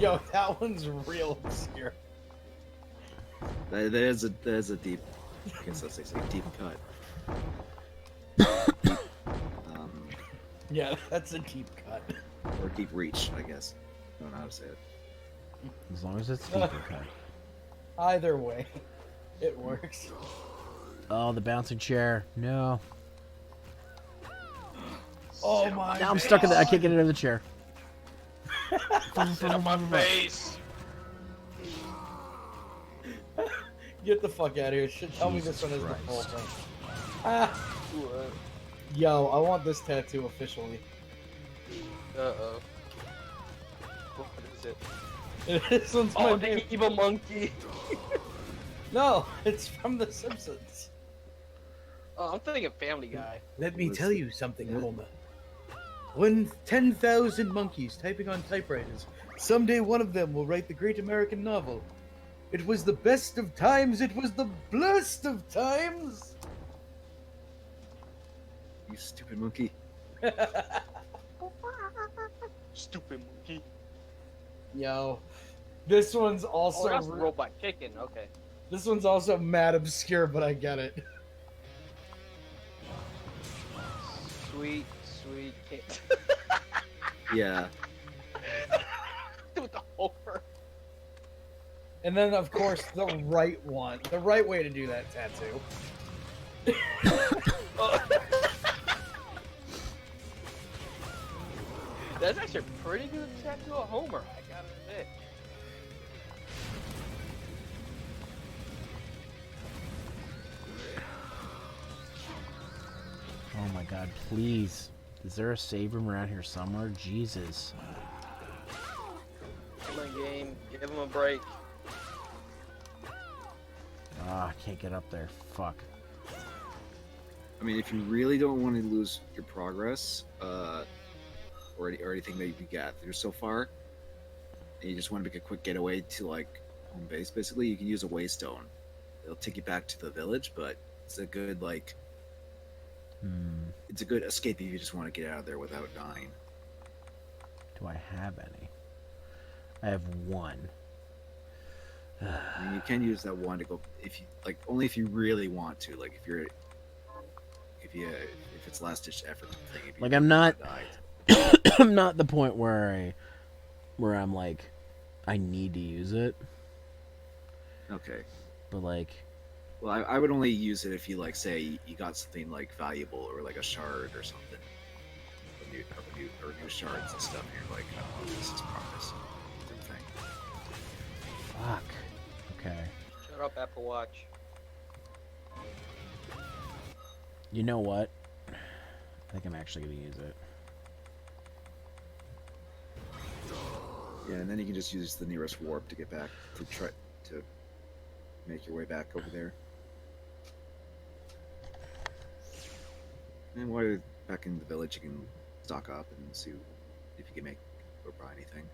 Yo, that one's real obscure. That is a deep. I guess that's a deep cut. Yeah, that's a deep cut. Or deep reach, I guess. I don't know how to say it. As long as it's deeper cut. Either way, it works. Oh, the bouncing chair. No. Oh my Now I'm stuck in the. I can't get it out of the chair. Sit on my face. Get the fuck out of here. Tell me this one is the full thing. Ah, What? yo, I want this tattoo officially. Uh-oh. What is it? This one's my Oh, name. the evil monkey. No, it's from The Simpsons. Oh, I'm thinking Family Guy. Let me tell you something, Homer. When 10,000 monkeys typing on typewriters, someday one of them will write the great American novel. It was the best of times, it was the blessed of times! You stupid monkey. Stupid monkey. Yo, this one's Oh, also that's the robot kicking. Okay. this one's also mad obscure, but I get it. Sweet kick. Yeah. With the Homer. And then, of course, the right one. The right way to do that tattoo. That's actually a pretty good tattoo of Homer, I gotta admit. Oh my god, please. Is there a save room around here somewhere? Jesus. Come on, game. Give him a break. Ah, I can't get up there. Fuck. I mean, if you really don't want to lose your progress, or anything that you got through so far, and you just want to make a quick getaway to like home base, basically, you can use a waystone. It'll take you back to the village, but it's a good like it's a good escape if you just want to get out of there without dying. Do I have any? I have one. I mean, you can use that one to go if you like, only if you really want to. Like if it's last ditch effort thing. If you Like, really I'm not wanna die. I'm not the point where I'm like I need to use it, Okay. but like Well, I would only use it if you like say you got something like valuable or like a shard or something, or new shards and stuff. And you're like, oh, this is progress. Type of thing. fuck. Okay. Shut up, Apple Watch. You know what? I think I'm actually gonna use it. Yeah, and then you can just use the nearest warp to get back to try to make your way back over there. And while you're back in the village, you can stock up and see if you can make or buy anything.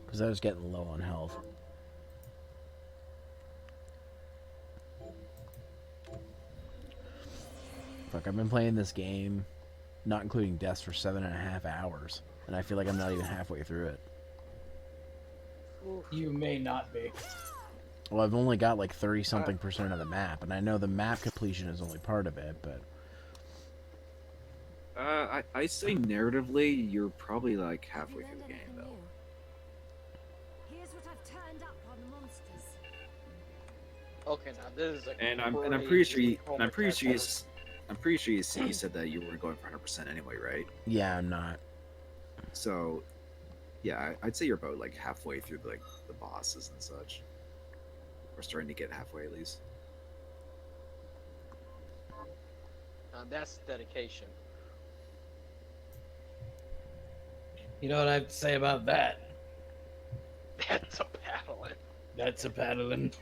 Because I was getting low on health. Fuck, I've been playing this game, not including deaths, for 7.5 hours. And I feel like I'm not even halfway through it. You may not be. Well, I've only got like 30-something% of the map. And I know the map completion is only part of it, but... I say narratively, you're probably like halfway through the game, though. Here's what I've turned up on the monsters. Okay, now this is a And I'm pretty sure you said that you were going for 100% anyway, right? Yeah, I'm not. So, yeah, I'd say you're about like halfway through like the bosses and such, or starting to get halfway at least. Now that's dedication. You know what I have to say about that? That's a paddling. That's a paladin.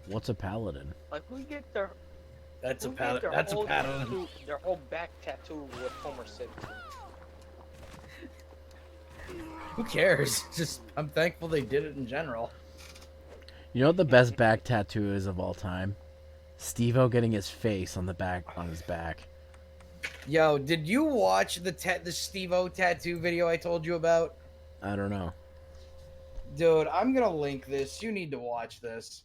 What's a paladin? Like who get their That's a who get paladin. their That's a whole paladin. tattoo- their whole back tattoo with Homer Simpson. Who cares? Just I'm thankful they did it in general. You know what the best back tattoo is of all time? Steve-O getting his face on his back. Yo, did you watch the Steve-O tattoo video I told you about? I don't know. Dude, I'm gonna link this. You need to watch this.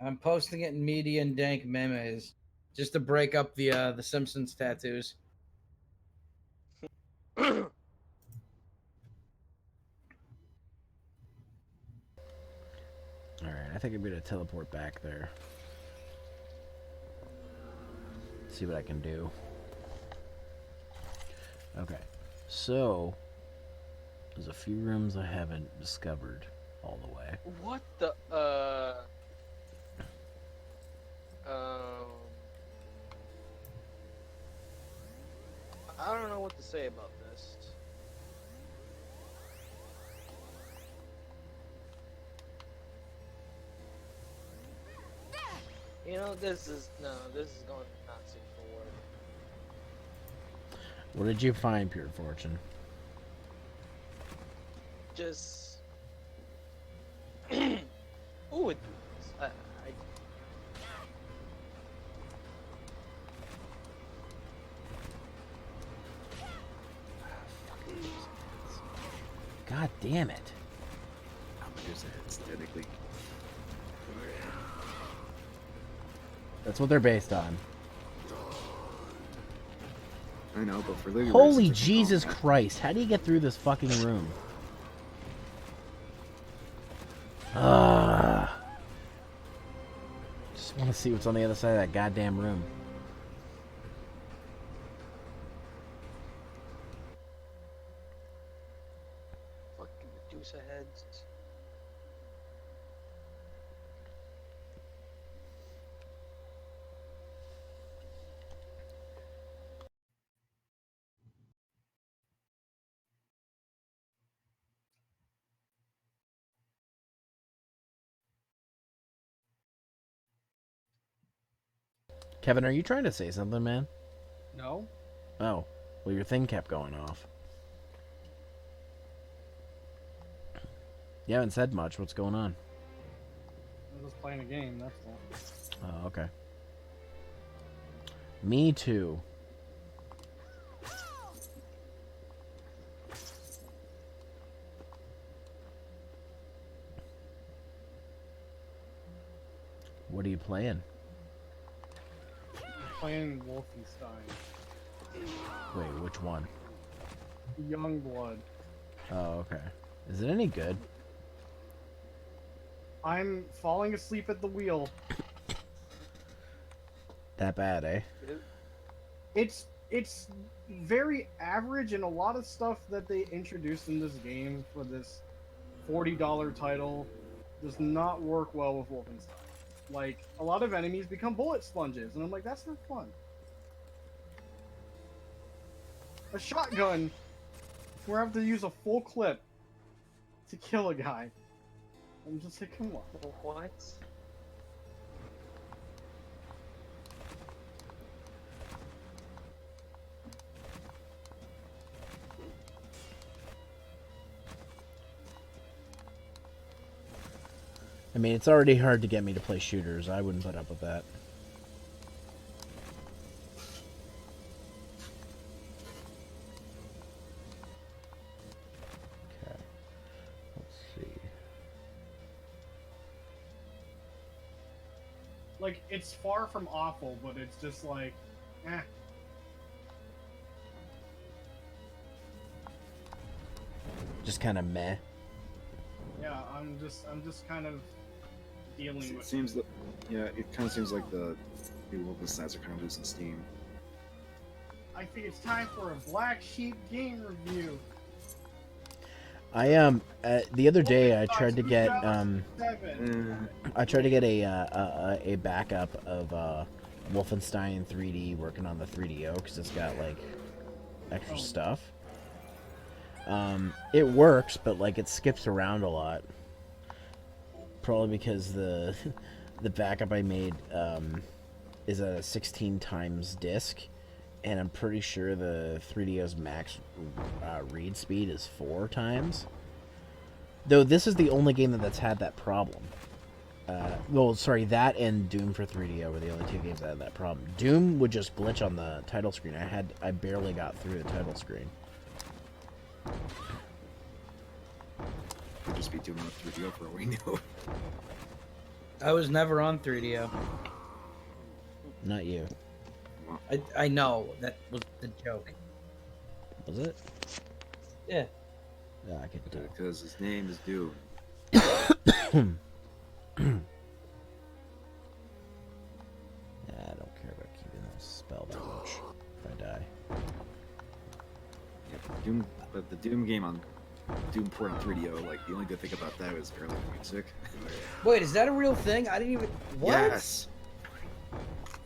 I'm posting it in media and dank memes just to break up the Simpsons tattoos. Alright, I think I'm gonna teleport back there. See what I can do. Okay, so there's a few rooms I haven't discovered all the way. What the I don't know what to say about this. You know, this is going not safe for work. What did you find, Pure Fortune? Just ooh, I God damn it. How much is it? It's technically. That's what they're based on. I know, but for Livy Holy Jesus Christ, how do you get through this fucking room? Just want to see what's on the other side of that goddamn room. Kevin, are you trying to say something, man? No? Oh, well, your thing kept going off. You haven't said much. What's going on? I'm just playing a game, that's all. Oh, okay. Me too. What are you playing? I'm playing Wolfenstein. Wait, which one? Youngblood. Oh, okay. Is it any good? I'm falling asleep at the wheel. That bad, eh? It's very average, and a lot of stuff that they introduced in this game for this $40 title does not work well with Wolfenstein. Like, a lot of enemies become bullet sponges, and I'm like, that's not fun. A shotgun, where I have to use a full clip to kill a guy. I'm just like, come on. What? I mean, it's already hard to get me to play shooters. I wouldn't put up with that. Okay. Let's see. Like, it's far from awful, but it's just like, eh. Just kind of meh. Yeah, I'm just kind of dealing It with seems that, yeah, it kind of seems like the Wolfensteins are kind of losing steam. I think it's time for a Black Sheep game review. I the other day I tried to get 2007. I tried to get a backup of Wolfenstein 3D working on the 3DO because it's got like extra stuff. It works, but like it skips around a lot. Probably because the backup I made is a 16 times disc, and I'm pretty sure the 3DO's max read speed is 4 times. Though this is the only game that's had that problem. Well, sorry, that and Doom for 3DO were the only 2 games that had that problem. Doom would just glitch on the title screen. I barely got through the title screen. Could just be doing a 3DO for all we know. I was never on 3DO. Not you. I know that was the joke. Was it? Yeah. Yeah, I could tell. Because his name is Doom. Yeah, I don't care about keeping that spell that much if I die. Yeah, but the Doom game on Doom port on 3DO, like the only good thing about that was early music. Wait, is that a real thing? I didn't even. What? Yes.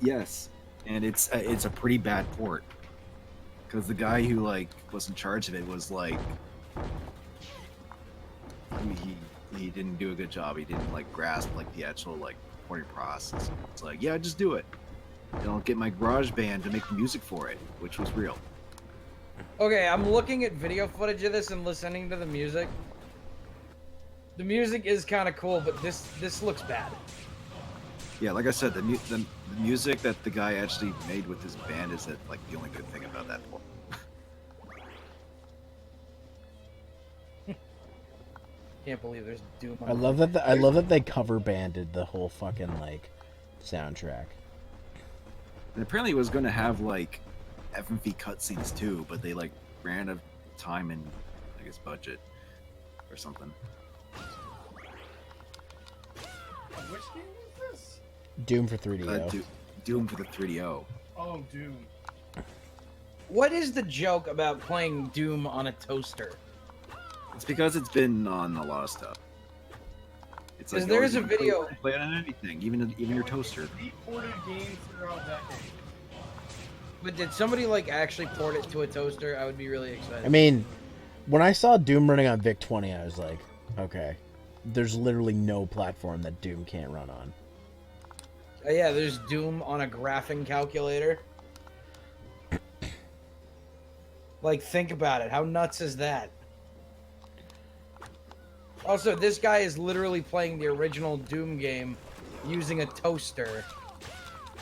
Yes, and it's a pretty bad port because the guy who like was in charge of it was like he didn't do a good job. He didn't like grasp like the actual like porting process. It's like, yeah, just do it. And I'll get my garage band to make the music for it, which was real. Okay, I'm looking at video footage of this and listening to the music. The music is kind of cool, but this looks bad. Yeah, like I said, the music that the guy actually made with his band is like the only good thing about that port. Can't believe there's Doom. I love that. I love that they cover banded the whole fucking like soundtrack. And apparently, it was going to have like FMV cutscenes too, but they like ran out of time and I guess budget or something. Which game is this? Doom for 3DO. Doom for the 3DO. Oh, Doom. What is the joke about playing Doom on a toaster? It's because it's been on a lot of stuff. It's Because there is a you can video. play it on anything, even your toaster. He ported games throughout decades. But did somebody like actually port it to a toaster? I would be really excited. I mean, when I saw Doom running on VIC-20, I was like, okay, there's literally no platform that Doom can't run on. Yeah, there's Doom on a graphing calculator. Like, think about it. How nuts is that? Also, this guy is literally playing the original Doom game using a toaster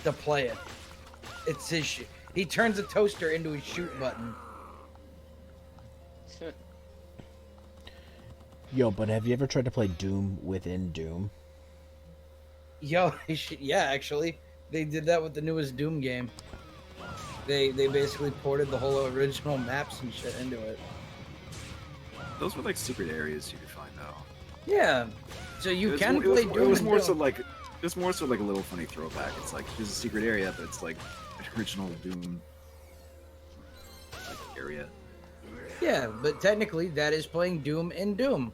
to play it. It's his he turns a toaster into a shoot button. Yo, but have you ever tried to play Doom within Doom? Yo, yeah, actually, they did that with the newest Doom game. They basically ported the whole original maps and shit into it. Those were like secret areas you could find out. Yeah, so you It can was, play it was, Doom. it was and more Doom. so like a little funny throwback. It's like there's a secret area, but it's like an original Doom like area. Yeah, but technically that is playing Doom in Doom.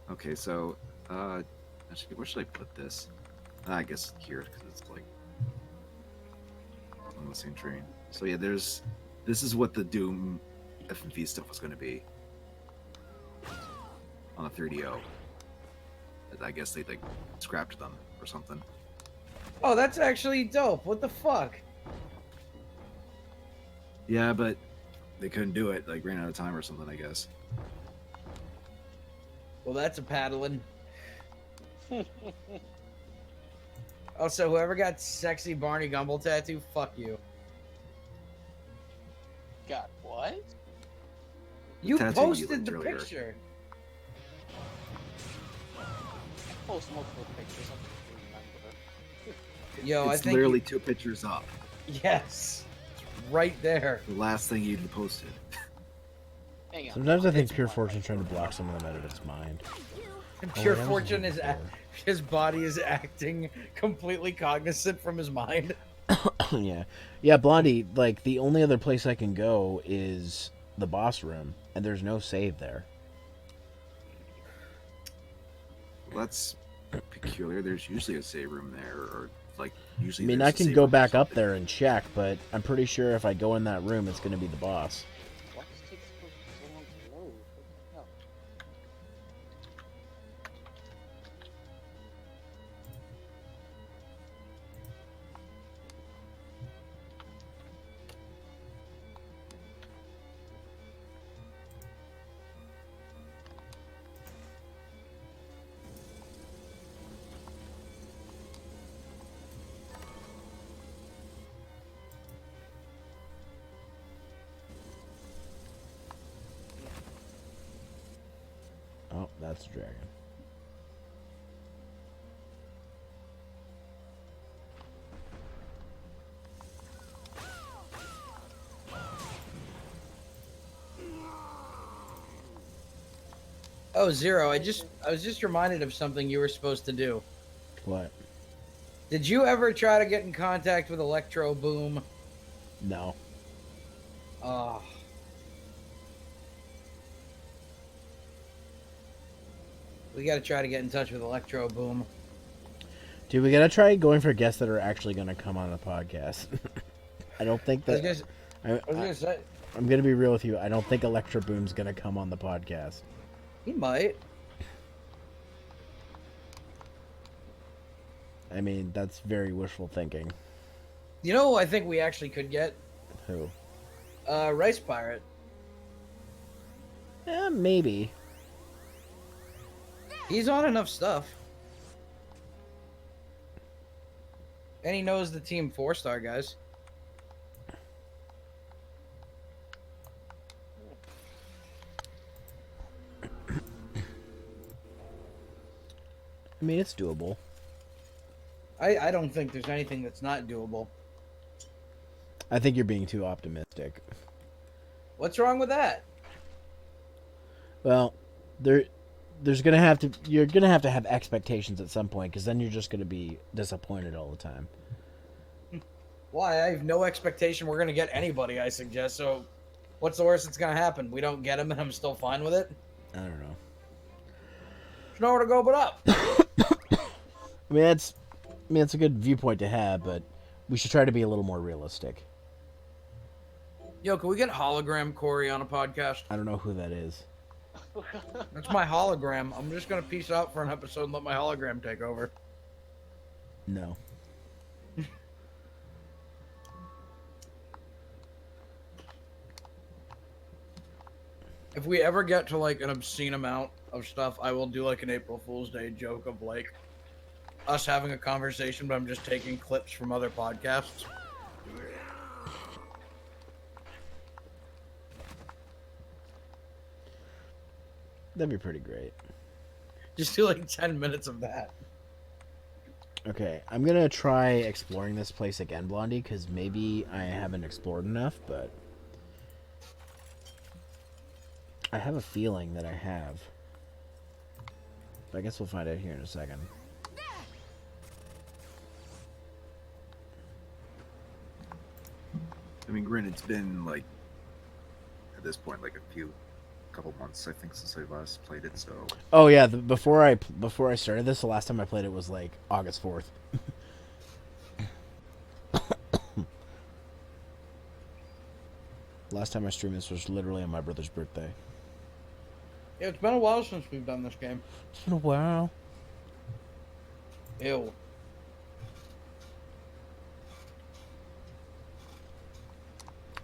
Okay, so actually, where should I put this? I guess here because it's like on the same train. So yeah, this is what the Doom FMV stuff was going to be on a 3DO. I guess they like scrapped them or something. Oh, that's actually dope. What the fuck? Yeah, but they couldn't do it. Like ran out of time or something. I guess. Well, that's a paddling. Also, whoever got sexy Barney Gumble tattoo, fuck you. God, what? You tattoo you posted linked the earlier. picture. I post multiple pictures. I don't remember. Yo, I It's think literally 2 pictures up. yes, right there. The last thing you posted. Hang on. Sometimes I think It's Pure one. Fortune's trying to block some of them out of its mind. And Oh, Pure wait, I was Fortune looking is for- his body is acting completely cognizant from his mind. yeah, Blondie. Like the only other place I can go is the boss room, and there's no save there. Well, that's peculiar. There's usually a save room there, or like I usually. mean, there's I a can save go room or back up something. there and check, but I'm pretty sure if I go in that room, it's going to be the boss. Why does it take so long to load? What the hell? Oh, that's a dragon. Oh, Zero, I was just reminded of something you were supposed to do. What? Did you ever try to get in contact with Electro Boom? No. Oh. We gotta try to get in touch with Electro Boom. Dude, we gotta try going for guests that are actually gonna come on the podcast. I don't think I was that. gonna, I was gonna say, I'm gonna be real with you. I don't think Electro Boom's gonna come on the podcast. he might. I mean, that's very wishful thinking. You know who I think we actually could get? Who? Rice Pirate. Yeah, maybe. He's on enough stuff. And he knows the Team 4-star guys. I mean, it's doable. I don't think there's anything that's not doable. I think you're being too optimistic. What's wrong with that? Well, you're gonna have to have expectations at some point, because then you're just gonna be disappointed all the time. Why? I have no expectation we're gonna get anybody, I suggest. So, what's the worst that's gonna happen? We don't get him, and I'm still fine with it. I don't know. There's nowhere to go but up. I mean, it's a good viewpoint to have, but we should try to be a little more realistic. Yo, can we get Hologram Corey on a podcast? I don't know who that is. That's my hologram. I'm just gonna peace out for an episode and let my hologram take over. No. If we ever get to like an obscene amount of stuff, I will do like an April Fool's Day joke of like us having a conversation, but I'm just taking clips from other podcasts. That'd be pretty great. Just do like 10 minutes of that. Okay, I'm gonna try exploring this place again, Blondie, because maybe I haven't explored enough, but I have a feeling that I have. But I guess we'll find out here in a second. I mean, granted, it's been like at this point like couple months, I think, since I last played it. So. Oh yeah, before I started this, the last time I played it was like August 4th. Last time I streamed this was literally on my brother's birthday. Yeah, it's been a while since we've done this game. It's been a while. Ew.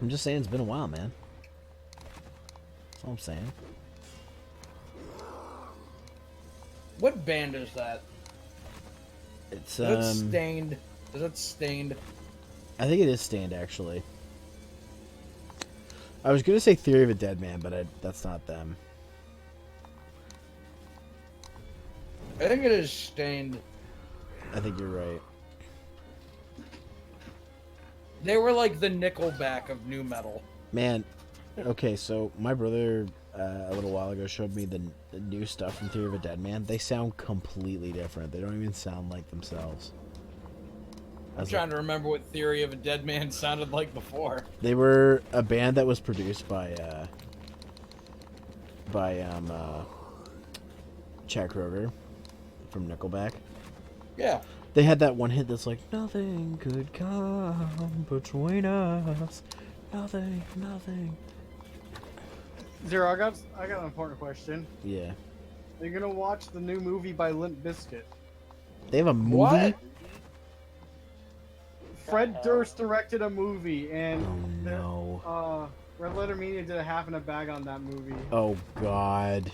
I'm just saying it's been a while, man. That's all I'm saying. What band is that? It's Is it Stained? Is it Stained? I think it is Stained, actually. I was gonna say Theory of a Dead Man, but that's not them. I think it is Stained. I think you're right. They were like the Nickelback of new metal. Man, okay, so my brother a little while ago showed me the new stuff from Theory of a Dead Man. They sound completely different. They don't even sound like themselves. I'm trying to remember what Theory of a Dead Man sounded like before. They were a band that was produced by Chad Kroeger from Nickelback. Yeah. They had that one hit that's like, nothing could come between us. Nothing, nothing. Zero, I got an important question. Yeah. Are you gonna watch the new movie by Limp Bizkit? They have a movie? What? Fred Durst directed a movie, and Oh no. Red Letter Media did a half in a bag on that movie. Oh god.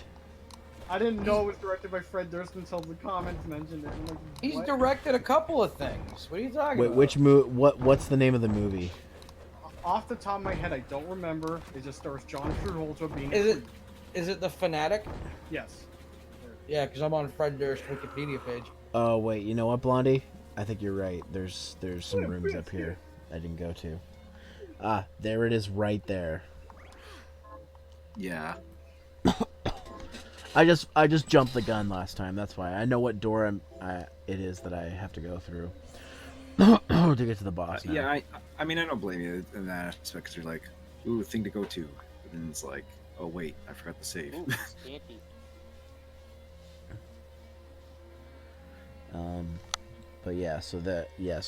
I didn't know it was directed by Fred Durst until the comments mentioned it. I'm like, He's what? directed a couple of things. What are you talking Wait, about? which what's the name of the movie? Off the top of my head, I don't remember. It just stars John Travolta being. Is it The Fanatic? Yes. Yeah, because I'm on Fred Durst's Wikipedia page. Oh wait, you know what, Blondie? I think you're right. There's some rooms up here I didn't go to. Ah, there it is right there. Yeah. I just jumped the gun last time. That's why I know what door it is that I have to go through to get to the boss. Now. Yeah, I mean, I don't blame you in that aspect because you're like, ooh, thing to go to. But then it's like, oh, wait, I forgot to save. Ooh, scanty. But yeah, so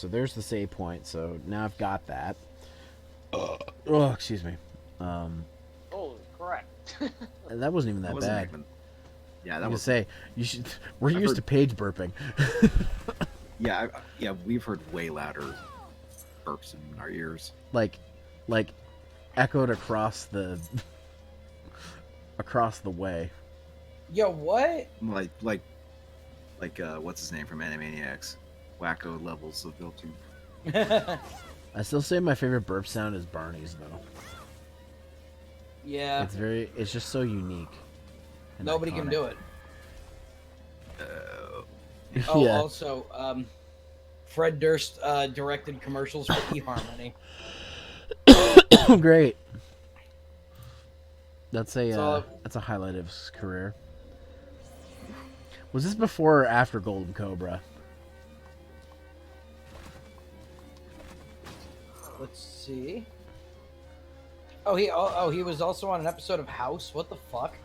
there's the save point. So now I've got that. Oh, excuse me. Oh, correct. That wasn't even that wasn't bad. even- yeah, that I was was. say you should. We're I've used heard- to page burping. Yeah, we've heard way louder burps in our ears. like echoed across the way. Yo, what? Like, what's his name from Animaniacs? Wacko levels of built-in. I still say my favorite burp sound is Barney's though. Yeah. It's just so unique. and Nobody can iconic. do it. Uh, Oh, Yeah. also, Fred Durst directed commercials for eHarmony. Great. That's So- a highlight of his career. Was this before or after Golden Cobra? Let's see. Oh, he was also on an episode of House. What the fuck?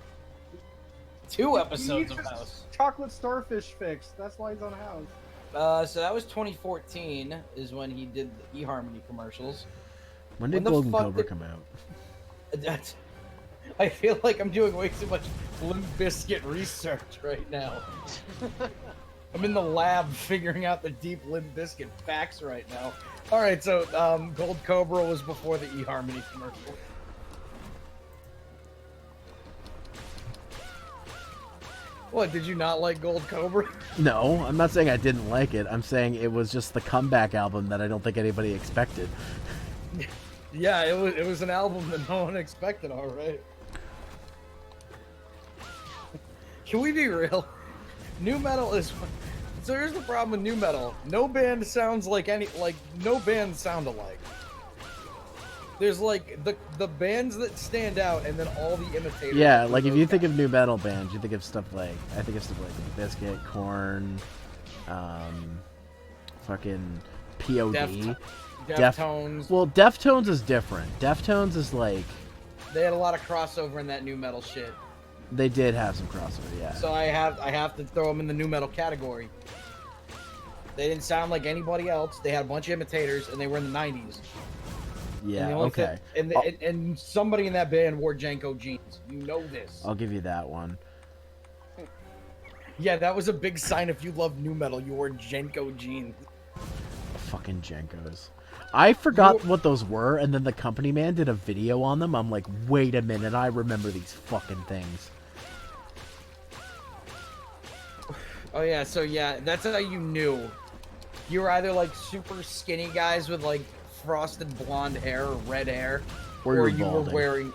2 episodes of He's House. Chocolate Starfish fix. That's why he's on House. So that was 2014 is when he did the eHarmony commercials. When did When the Golden fuck Cobra did- come out? That's I feel like I'm doing way too much Limp Bizkit research right now. I'm in the lab figuring out the deep Limp Bizkit facts right now. All right, so Gold Cobra was before the eHarmony commercial. What, did you not like Gold Cobra? No, I'm not saying I didn't like it. I'm saying it was just the comeback album that I don't think anybody expected. Yeah, it was an album that no one expected, all right. Can we be real? New metal is... So here's the problem with new metal. No band sounds like no bands sound alike. There's like the bands that stand out and then all the imitators. Yeah, like if you think of new metal bands, you think of stuff like, I think of stuff like Biscuit, Korn, fucking POD. Deftones. Well, Deftones is different. Deftones is like... They had a lot of crossover in that new metal shit. They did have some crossover, yeah. So I have to throw them in the new metal category. They didn't sound like anybody else. They had a bunch of imitators, and they were in the 90s. Yeah, and okay. And somebody in that band wore Janko jeans. You know this. I'll give you that one. Yeah, that was a big sign if you love new metal. You wore Janko jeans. Fucking Jankos. I forgot what those were, and then the company man did a video on them. I'm like, wait a minute, I remember these fucking things. Oh yeah, so yeah, that's how you knew. You were either like super skinny guys with like frosted blonde hair or red hair, or you were wearing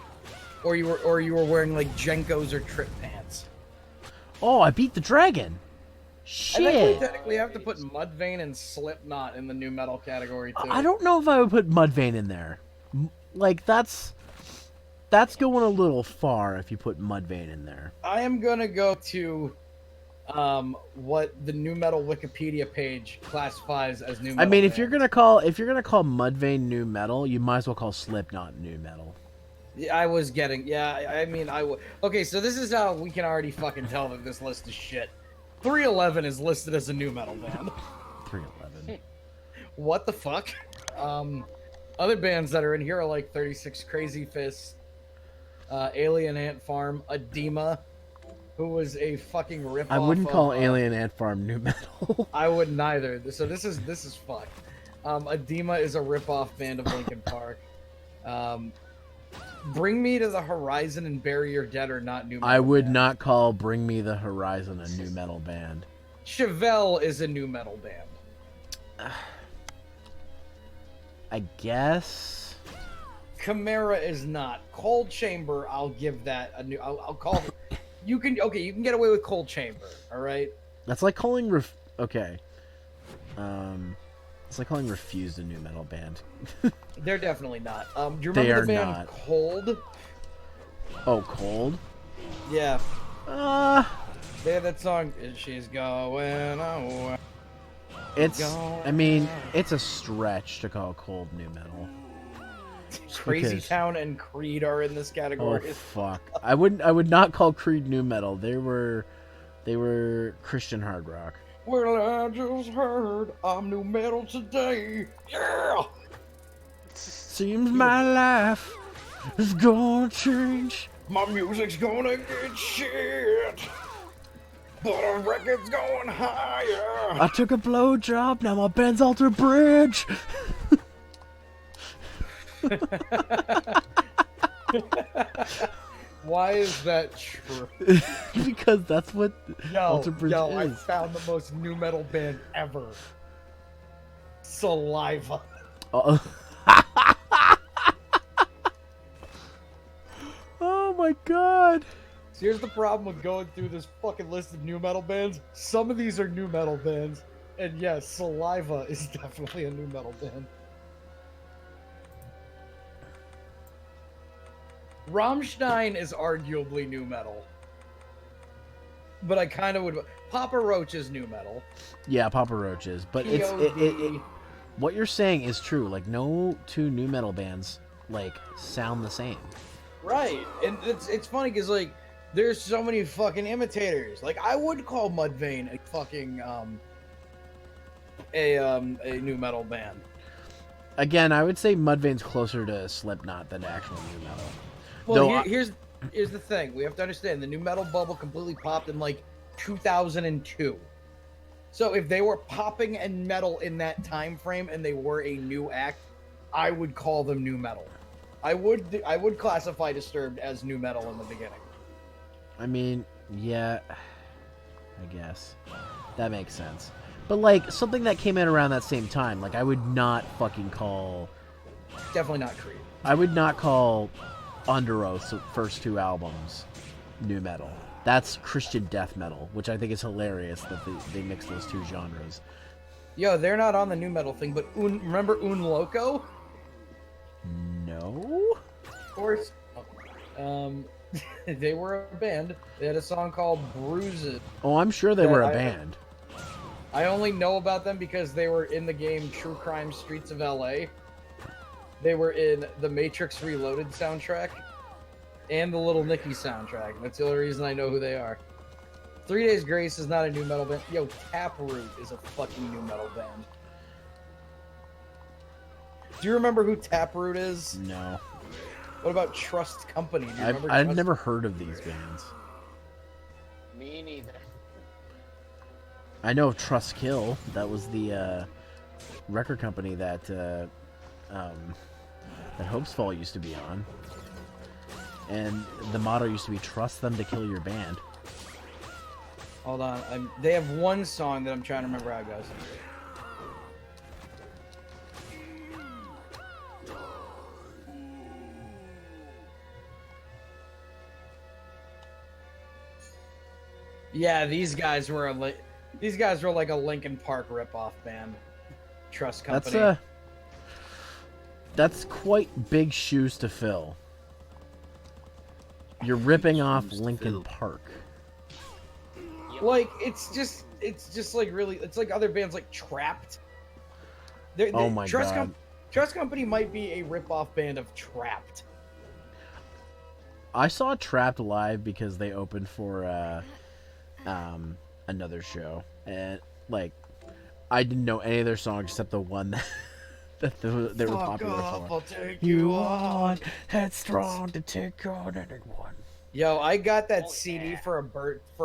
like Jenkos or Trip pants. Oh, I beat the dragon. Shit. I think we technically have to put Mudvayne and Slipknot in the new metal category too. I don't know if I would put Mudvayne in there. Like that's going a little far if you put Mudvayne in there. I am gonna go to what the new metal Wikipedia page classifies as new metal. I mean, if bands. you're gonna call Mudvayne new metal, you might as well call Slipknot new metal. Yeah, I was getting. Yeah, I mean, Okay, so this is how we can already fucking tell that this list is shit. 311 is listed as a new metal band. 311. What the fuck? Other bands that are in here are like 36 Crazy Fists, Alien Ant Farm, Edema, who was a fucking ripoff. I wouldn't call Alien Ant Farm new metal. I wouldn't either. So this is fucked. Edema is a ripoff band of Linkin Park. Bring Me to the Horizon and Bury Your Dead are not new metal. I would band. not call Bring Me the Horizon a new metal band. Chevelle is a new metal band. I guess. Chimera is not. Cold Chamber, I'll give that a new. I'll call. You can get away with Cold Chamber. All right. That's like calling okay. It's like calling Refused a new metal band. They're definitely not. Do you They remember the are band not. Cold? Oh, Cold? Yeah. They have that song. She's going away. I mean, it's a stretch to call Cold new metal. Crazy because- Town and Creed are in this Oh category. fuck! I would not call Creed new metal. They were Christian hard rock. Well, I just heard I'm new metal today. Yeah. Seems my life is gonna change. My music's gonna get shit, but a record's going higher. I took a blowjob, now my band's Alter Bridge. Why is that true? Because that's what Alter Bridge Yo, I is. found the most new metal band ever. Saliva. Oh my god. So here's the problem with going through this fucking list of new metal bands. Some of these are new metal bands, and yes, Saliva is definitely a new metal band. Rammstein is arguably new metal. But I kind of would... Papa Roach is new metal. Yeah, Papa Roach is, but POD. what you're saying is true. Like, no two new metal bands like sound the same. Right, and it's funny because like there's so many fucking imitators. Like I would call Mudvayne a fucking a new metal band. Again, I would say Mudvayne's closer to Slipknot than actual new metal. Well, Though here's the thing. We have to understand the new metal bubble completely popped in like 2002. So if they were popping and metal in that time frame and they were a new act, I would call them new metal. I would classify Disturbed as new metal in the beginning. I mean, yeah, I guess that makes sense. But like something that came in around that same time, like I would not fucking call. Definitely not Creed. I would not call Under Oath's first 2 albums new metal. That's Christian death metal, which I think is hilarious that they mix those 2 genres. Yo, they're not on the new metal thing, but remember Un Loco? No. Of course. They were a band. They had a song called Bruises. Oh, I'm sure they were a band. I only know about them because they were in the game True Crime Streets of LA. They were in the Matrix Reloaded soundtrack and the Little Nicky soundtrack. That's the only reason I know who they are. 3 Days Grace is not a new metal band. Yo, Taproot is a fucking new metal band. Do you remember who Taproot is? No. What about Trust Company? Do you remember I've Trust- never heard of these bands. Me neither. I know of Trust Kill. That was the record company that that Hopes Fall used to be on. And the motto used to be "Trust them to kill your band." Hold on. They have one song that I'm trying to remember how it goes. Yeah, these guys were like a Linkin Park ripoff band. Trust Company. That's quite big shoes to fill. You're ripping off Linkin Park. Like it's just like really, it's like other bands like Trapped. Oh my god. Trust Company might be a ripoff band of Trapped. I saw Trapped live because they opened for another show, and like I didn't know any of their songs except the one that they were popular for. I'll take You on, headstrong to take on anyone. Yo, I got that CD for a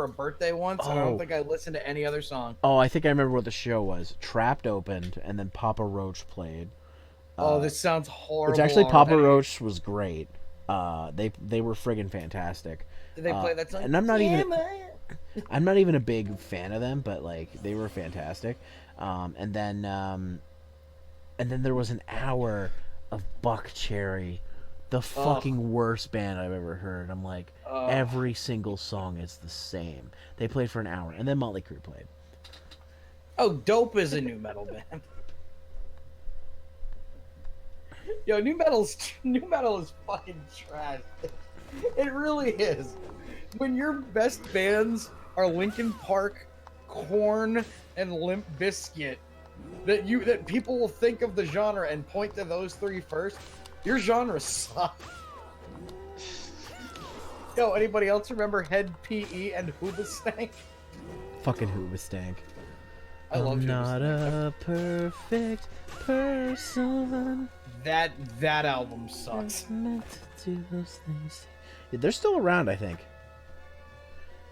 birthday once, and I don't think I listened to any other song. Oh, I think I remember what the show was. Trapped opened, and then Papa Roach played. This sounds horrible. Which actually, Papa already. Roach was great. They were friggin' fantastic. Did they play that song? And I'm not even a big fan of them, but like they were fantastic. And then there was an hour of Buck Cherry, the fucking worst band I've ever heard. I'm like, every single song is the same. They played for an hour, and then Motley Crue played. Oh, Dope is a new metal band. Yo, new metal is fucking trash. It really is. When your best bands are Linkin Park, Korn, and Limp Bizkit, that people will think of the genre and point to those 3 first, your genre sucks. Yo, anybody else remember Head PE and Hoobastank? Fucking Hoobastank. I love I'm not Hoobastank. a perfect person. That album sucks. Meant to do those things. Yeah, they're still around, I think.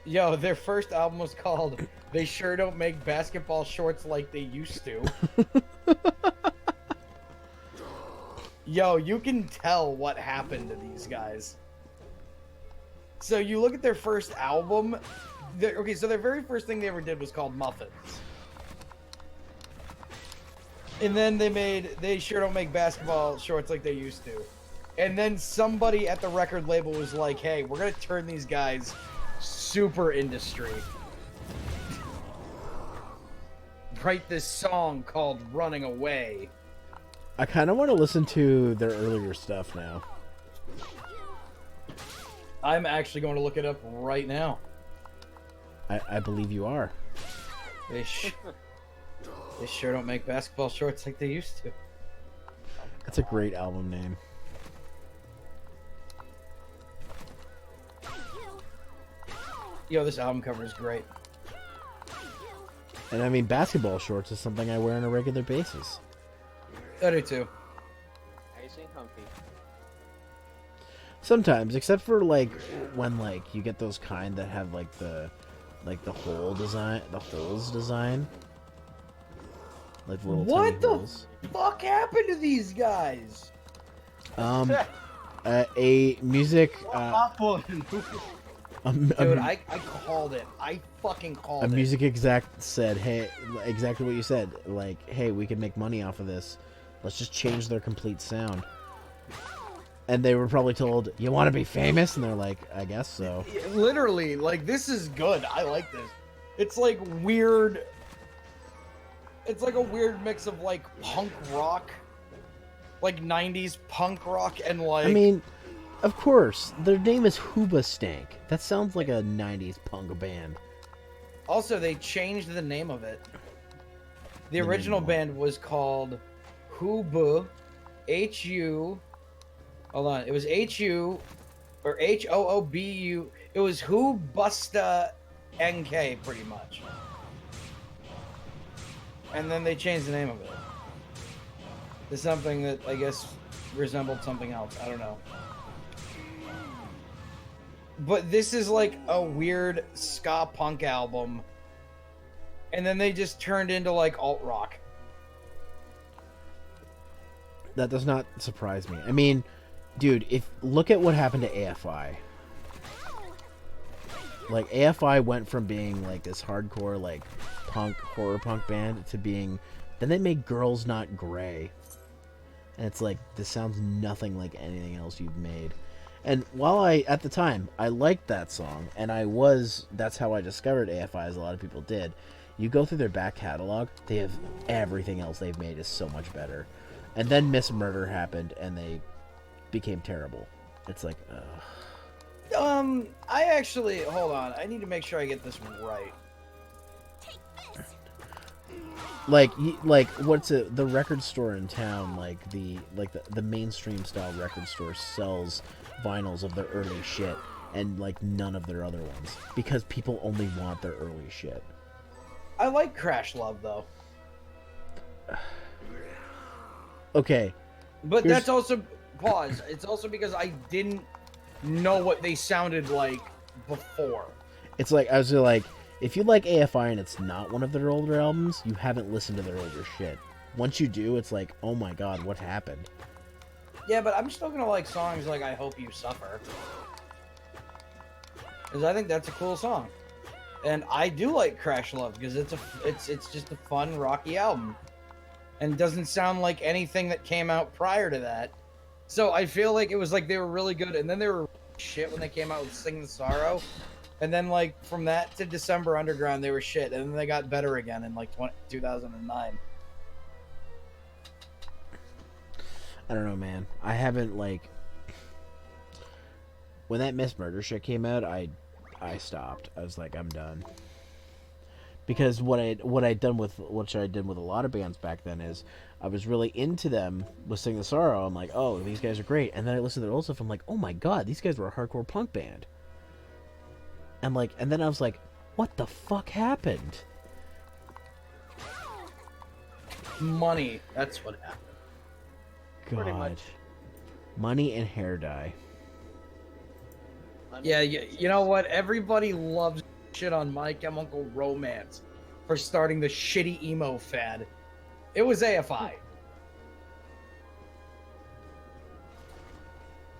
Yo, their first album was called They Sure Don't Make Basketball Shorts Like They Used to. Yo, you can tell what happened to these guys. So you look at their first album. So their very first thing they ever did was called Muffins. And then They Sure Don't Make Basketball Shorts Like They Used to. And then somebody at the record label was like, hey, we're going to turn these guys super industry. Write this song called Running Away. I kind of want to listen to their earlier stuff now. I'm actually going to look it up right now. I believe you are. They sure don't make basketball shorts like they used to. That's a great album name. Yo, this album cover is great. And I mean, basketball shorts is something I wear on a regular basis. I do too. Nice and comfy. Sometimes, except for like when like you get those kind that have like the holes design, like the little What tiny the holes. fuck happened to these guys? A music Happened. Dude, I called it. I fucking a called it. music exec said, "Hey, exactly what you said. Like, hey, we can make money off of this. Let's just change their complete sound." And they were probably told, "You want to be famous?" And they're like, "I guess so." Literally, like, this is good. I like this. It's like weird. It's like a weird mix of like punk rock, like 90s punk rock, and like. I mean, of course, their name is Hoobastank. That sounds like a 90s punk band. Also, they changed the name of it. The name original of what? band was called Hoobu, H-U. Hold on, it was H-U, or H-O-O-B-U. It was Who Busta NK, pretty much. And then they changed the name of it to something that I guess resembled something else. I don't know. But this is like a weird ska punk album. And then they just turned into like alt rock. That does not surprise me. I mean, dude, if look at what happened to AFI. Like AFI went from being like this hardcore like punk horror punk band to being then they made Girls Not Gray. And it's like this sounds nothing like anything else you've made. And while at the time I liked that song and that's how I discovered AFI as a lot of people did. You go through their back catalog, they have everything else they've made is so much better. And then Miss Murder happened and they became terrible. It's like, ugh. I actually hold on. I need to make sure I get this right. Like what's it? The record store in town, like the mainstream style record store sells vinyls of their early shit, and like none of their other ones because people only want their early shit. I like Crash Love though. Okay, But Here's- that's also pause. It's also because I didn't know what they sounded like before. it's like I was like, if you like AFI and it's not one of their older albums, you haven't listened to their older shit. Once you do, it's like, oh my god, what happened? Yeah, but I'm still gonna like songs like "I Hope You Suffer," because I think that's a cool song, and I do like Crash Love because it's just a fun rocky album, and it doesn't sound like anything that came out prior to that. So I feel like it was like they were really good, and then they were shit when they came out with "Sing the Sorrow," and then like from that to December Underground they were shit, and then they got better again in like 2009. I don't know, man. I haven't like when that Miss Murder shit came out, I stopped. I was like, I'm done. Because what I did with a lot of bands back then is I was really into them with Sing the Sorrow. I'm like, oh, these guys are great. And then I listened to their old stuff. I'm like, oh my god, these guys were a hardcore punk band. And then I was like, what the fuck happened? Money. That's what happened. God. Pretty much. Money and hair dye. Yeah, you know what? Everybody loves shit on My Chemical Romance for starting the shitty emo fad. It was AFI.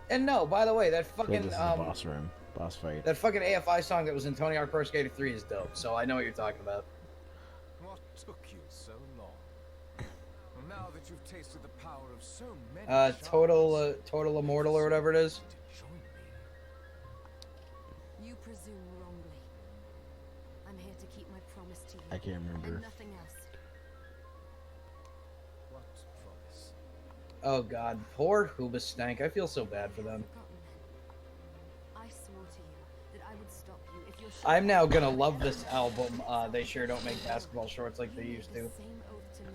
And no, by the way, that I think fucking this is the boss room. Boss fight. that fucking AFI song that was in Tony Hawk Pro Skater 3 is dope. So I know what you're talking about. What took you so long? Now that you've tasted the power of so many Total Immortal or whatever it is. to join me. You presume wrongly. I'm here to keep my promise to you. I can't remember. And nothing else. What promise? Oh god, poor Hoobastank. I feel so bad for them. Forgotten then. I swore to you that I would stop you if your I'm now gonna love this album. They sure don't make basketball shorts like they used to. The same oath to me.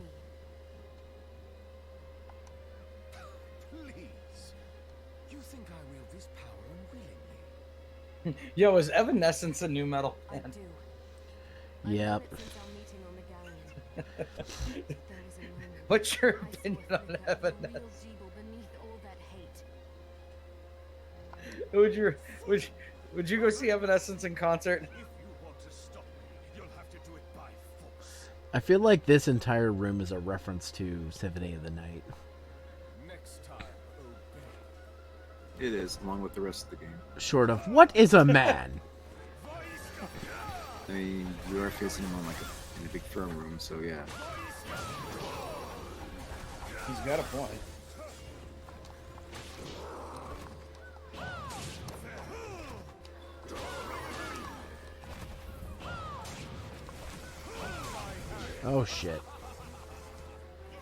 Please. You think I wield this power unwillingly? Yo, is Evanescence a new metal I band? do. I've Yep. known it since our meeting on the galleon. There was a moment. What's your I swore opinion to on you that I would Evanescence? wield evil beneath all that hate. would you would would you go see Evanescence in concert? If you want to stop me, you'll have to do it by force. I feel like this entire room is a reference to Symphony of the Night. Next time, obey. It is, along with the rest of the game. Short of, what is a man? I mean, you are facing him on like in a big throne room, so yeah. He's got a point. Oh shit.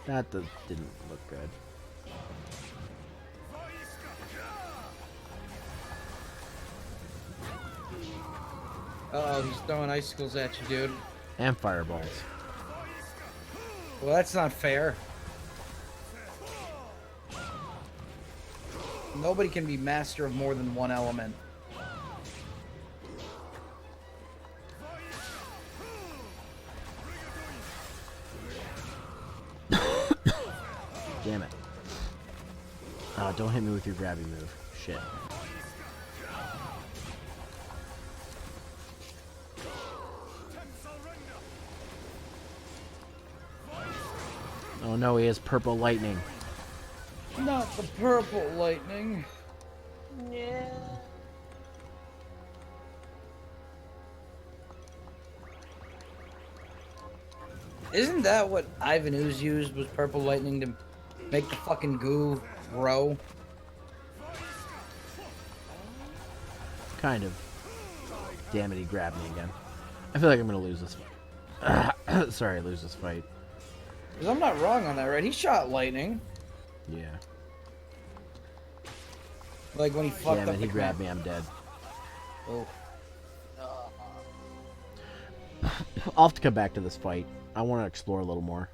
That didn't look good. Uh-oh, he's throwing icicles at you, dude. And fireballs. Well, that's not fair. Nobody can be master of more than one element. Damn it. Oh, don't hit me with your grabby move. Shit. Oh no, he has purple lightning. Not the purple lightning. Yeah. Isn't that what Ivan Ooze used, was purple lightning to make the fucking goo grow? Kind of. Damn it, he grabbed me again. I feel like I'm gonna lose this fight. Sorry, lose this fight. Because I'm not wrong on that, right? He shot lightning. Yeah. Like when he fucked Damn up it, he the grabbed me, I'm dead. Oh. I'll have to come back to this fight. I want to explore a little more.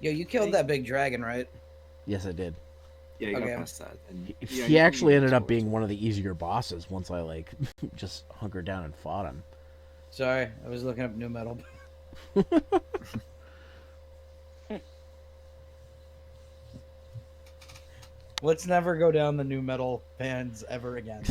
Yo, you killed that big dragon, right? Yes, I did. Yeah, you Okay. got past that. And, yeah, He you actually can ended up explore being one of the easier bosses once I, like, just hunkered down and fought him. Sorry, I was looking up new metal. Let's never go down the new metal bands ever again.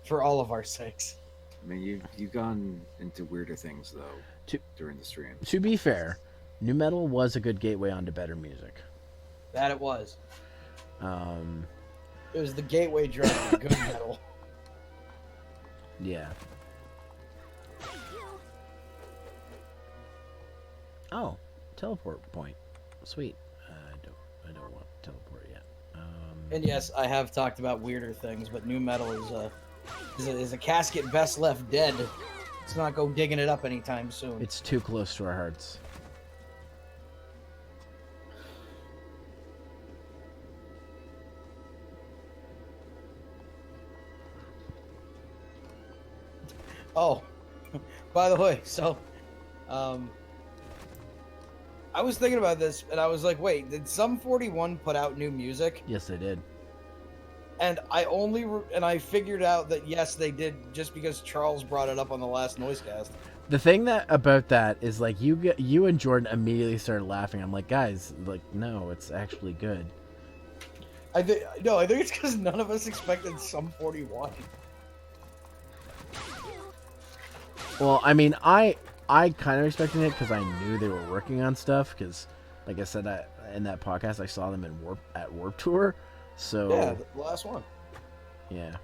For all of our sakes. I mean, you've gone into weirder things though during the stream. To be fair, new metal was a good gateway onto better music. That it was. Um, It was the gateway drug to good metal. yeah. Oh, teleport point. Sweet. I don't want to teleport yet. And yes, I have talked about weirder things, but new metal is a casket best left dead. Let's not go digging it up anytime soon. It's too close to our hearts. Oh, by the way, so, I was thinking about this, and I was like, wait, did Sum 41 put out new music? Yes, they did. And I figured out that yes, they did, just because Charles brought it up on the last Noisecast. The thing about that is, like, you and Jordan immediately started laughing. I'm like, guys, like, no, it's actually good. I think it's because none of us expected Sum 41. Well, I mean, I kind of expected it because I knew they were working on stuff. Because, like I said, in that podcast, I saw them at Warp Tour. So Yeah, the last one. yeah.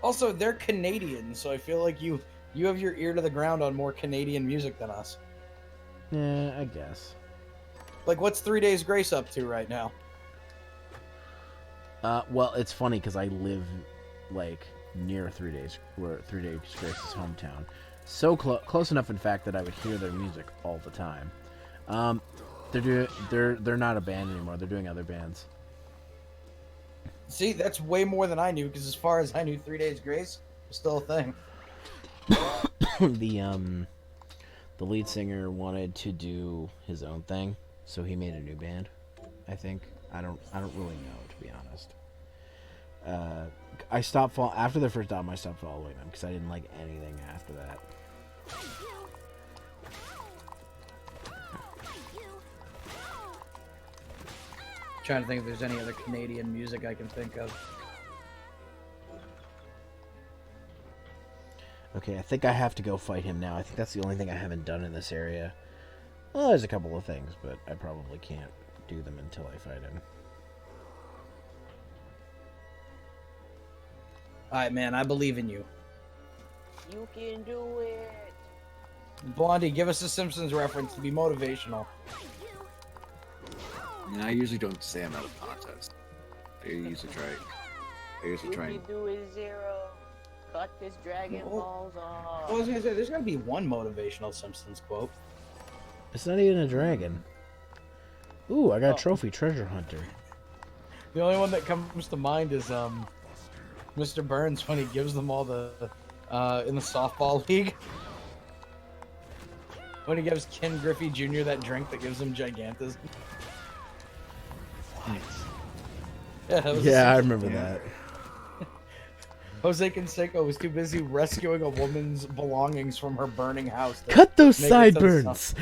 Also, they're Canadian, so I feel like you have your ear to the ground on more Canadian music than us. Yeah, I guess. Like, what's 3 Days Grace up to right now? Well, it's funny because I live like near 3 Days, where 3 Days Grace's hometown. So close enough, in fact, that I would hear their music all the time. They're not a band anymore. They're doing other bands. See, that's way more than I knew, because as far as I knew, 3 Days Grace was still a thing. The lead singer wanted to do his own thing, so he made a new band. I think I don't really know, to be honest. I stopped after their first album. I stopped following them because I didn't like anything after that. trying to think if there's any other Canadian music I can think of. Okay, I think I have to go fight him now. I think that's the only thing I haven't done in this area. Well, there's a couple of things, but I probably can't do them until I fight him. Alright, man, I believe in you. You can do it. Blondie, give us a Simpsons reference to be motivational. I mean, I usually don't say I'm out of context. I usually try. You can do it, Zero. Cut this Dragon Balls off. I was gonna say, there's gotta be one motivational Simpsons quote. It's not even a dragon. Ooh, I got a trophy, treasure hunter. The only one that comes to mind is Mr. Burns when he gives them all the in the softball league. When he gives Ken Griffey Jr. that drink that gives him gigantism. Yeah, that was Yeah, I remember that. Jose Canseco was too busy rescuing a woman's belongings from her burning house. to Cut those make it so sideburns!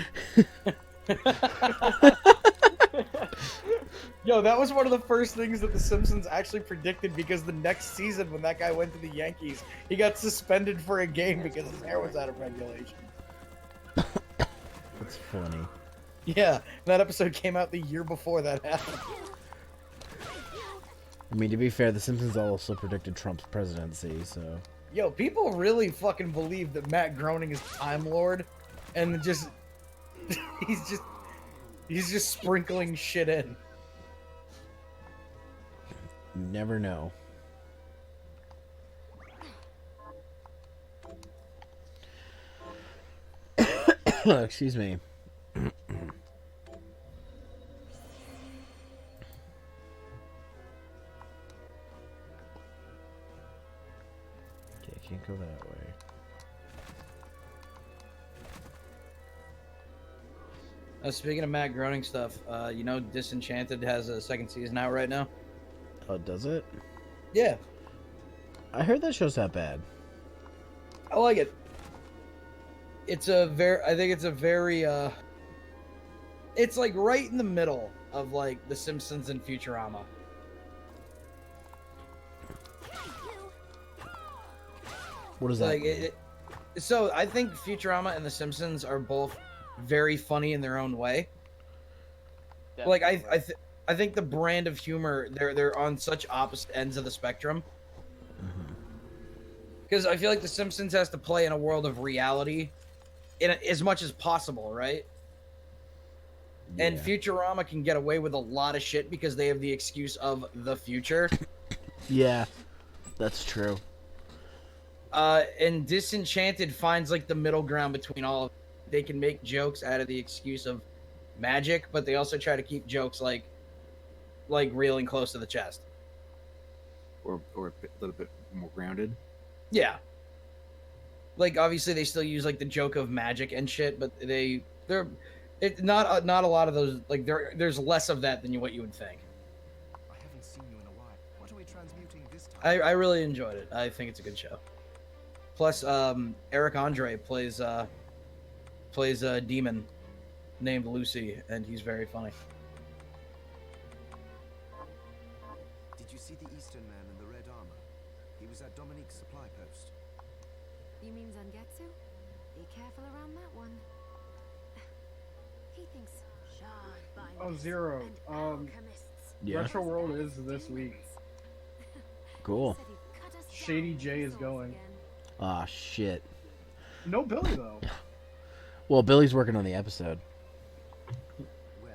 Yo, that was one of the first things that The Simpsons actually predicted, because the next season when that guy went to the Yankees, he got suspended for a game because his hair was out of regulation. That's funny. Yeah, that episode came out the year before that happened. I mean, to be fair, The Simpsons also predicted Trump's presidency, so... Yo, people really fucking believe that Matt Groening is Time Lord, and just he's just sprinkling shit in. You never know. Excuse me. Can't go that way. Speaking of Matt Groening stuff, you know Disenchanted has a second season out right now? Oh, does it? Yeah. I heard that show's not bad. I like it. It's a very, I think it's a very, it's like right in the middle of like The Simpsons and Futurama. What does that Like mean? so I think Futurama and The Simpsons are both very funny in their own way. Like I think the brand of humor, they're on such opposite ends of the spectrum. Because I feel like The Simpsons has to play in a world of reality, as much as possible, right? Yeah. And Futurama can get away with a lot of shit because they have the excuse of the future. Yeah, that's true. And Disenchanted finds like the middle ground between all of them. They can make jokes out of the excuse of magic, but they also try to keep jokes like reeling close to the chest. Or a little bit more grounded. Yeah. Like obviously they still use like the joke of magic and shit, but they're not a lot of those, like there's less of that than what you would think. I haven't seen you in a while. What are we transmuting this time? I really enjoyed it. I think it's a good show. Plus, Eric Andre plays a demon named Lucy, and he's very funny. Did you see the Eastern man in the red armor? He was at Dominique's supply post. You mean Zangetsu? Be careful around that one. He thinks shard Oh, Zero. and alchemists. Yeah. Retro World is this week. Cool. Said he'd cut us Shady down J is souls going. again. Ah, shit. No Billy though. Well, Billy's working on the episode. Well,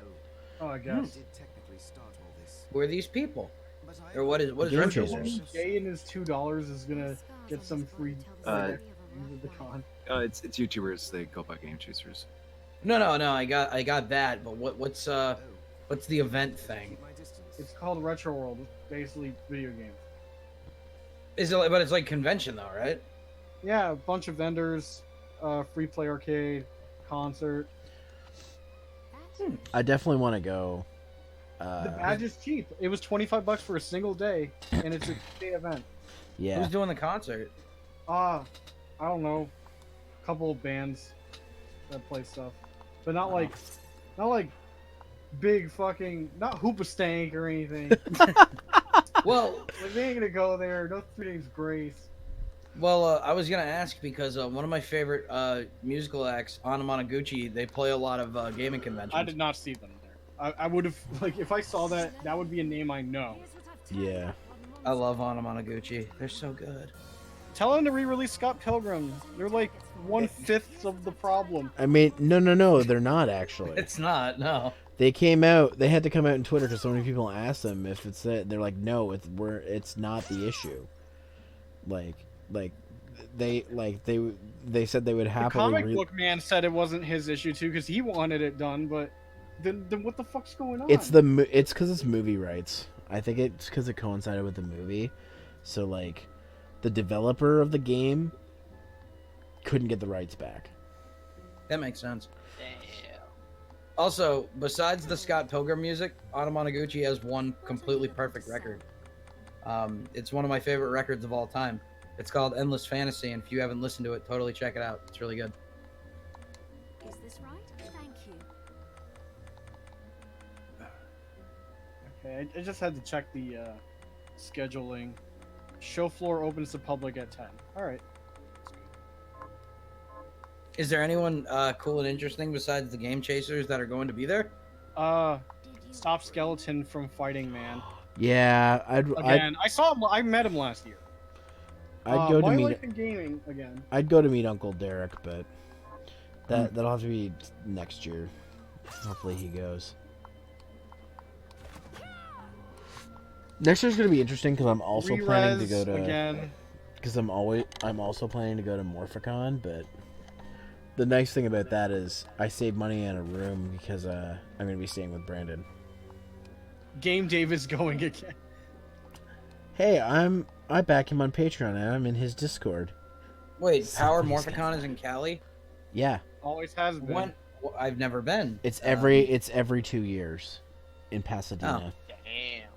Oh, I I guess. did technically start all this. Who are these people? But I Or what is Game Retro Chasers. Wars? Jay and his $2 is gonna Scars get on some his free body tell the uh, story of a with the rough con. life. It's YouTubers. They go by Game Chasers. No, I got that, but what's the event thing? keep my distance. It's called Retro World. It's basically video games. Is it? But it's like convention though, right? Yeah, a bunch of vendors, free play arcade, concert. I definitely want to go. The badge is cheap. It was $25 for a single day, and it's a 2-day event. Yeah. Who's doing the concert? I don't know, a couple of bands that play stuff, but not like big fucking not hoopastank or anything. Well, Like, they ain't gonna go there. No 3 days grace. well, I was gonna ask because one of my favorite musical acts, Anamanaguchi, they play a lot of gaming conventions. I did not see them there. I would have like if I saw that, that would be a name I know. Yeah. I love Anamanaguchi. They're so good. Tell them to re-release Scott Pilgrim. They're like 1/5 of the problem. I mean, no, they're not actually. It's not, no. They came out. They had to come out on Twitter because so many people asked them if it's that. They're like, no, it's not the issue. Like they said they would The happily. comic book man said it wasn't his issue too because he wanted it done, but then what the fuck's going on? It's because it's movie rights. I think it's because it coincided with the movie, so like, the developer of the game couldn't get the rights back. That makes sense. Damn. Also, besides the Scott Pilgrim music, Anamanaguchi has one completely perfect record. It's one of my favorite records of all time. It's called Endless Fantasy, and if you haven't listened to it, totally check it out. It's really good. Is this right? Thank you. Okay, I just had to check the scheduling. Show floor opens to public at 10. All right. Is there anyone cool and interesting besides the Game Chasers that are going to be there? Stop Skeleton from Fighting Man. Yeah, Again, I saw him. I met him last year. I'd go to My meet. Life in Gaming again. I'd go to meet Uncle Derek, but that'll have to be next year. Hopefully he goes. Next year's gonna be interesting because I'm also planning to go to. Again. Because I'm also planning to go to Morphicon, but the nice thing about that is I save money in a room because I'm gonna be staying with Brandon. Game Dave is going again. Hey, I back him on Patreon and I'm in his Discord. Wait, Power Somebody's Morphicon is in Cali? Yeah, Always has been. When? Well, I've never been. it's every 2 years in Pasadena. Damn.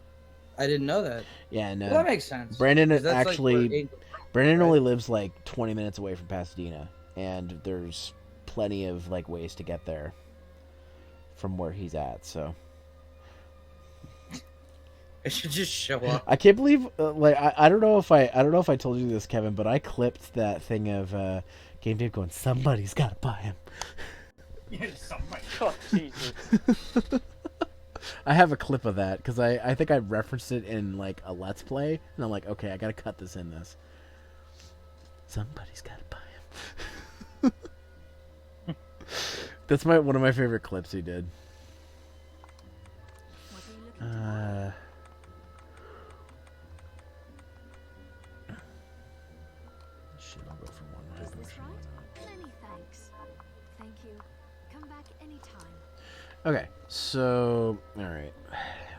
I didn't know that. Yeah, no. Well, that makes sense. Brandon 'Cause that's actually, like where Angel- Brandon right? only lives like 20 minutes away from Pasadena, and there's plenty of like ways to get there from where he's at. So I should just show up. I can't believe I don't know if I told you this, Kevin, but I clipped that thing of Game Dave going, somebody's got to buy him. Oh, Jesus. I have a clip of that because I think I referenced it in like a Let's Play, and I'm like, okay, I gotta cut this in this. Somebody's gotta buy him. That's one of my favorite clips he did. What are you looking for? Shit, I'll go for one. Is this Hypermotion, right? why not? Many thanks. Thank you. Come back anytime. Okay, so all right,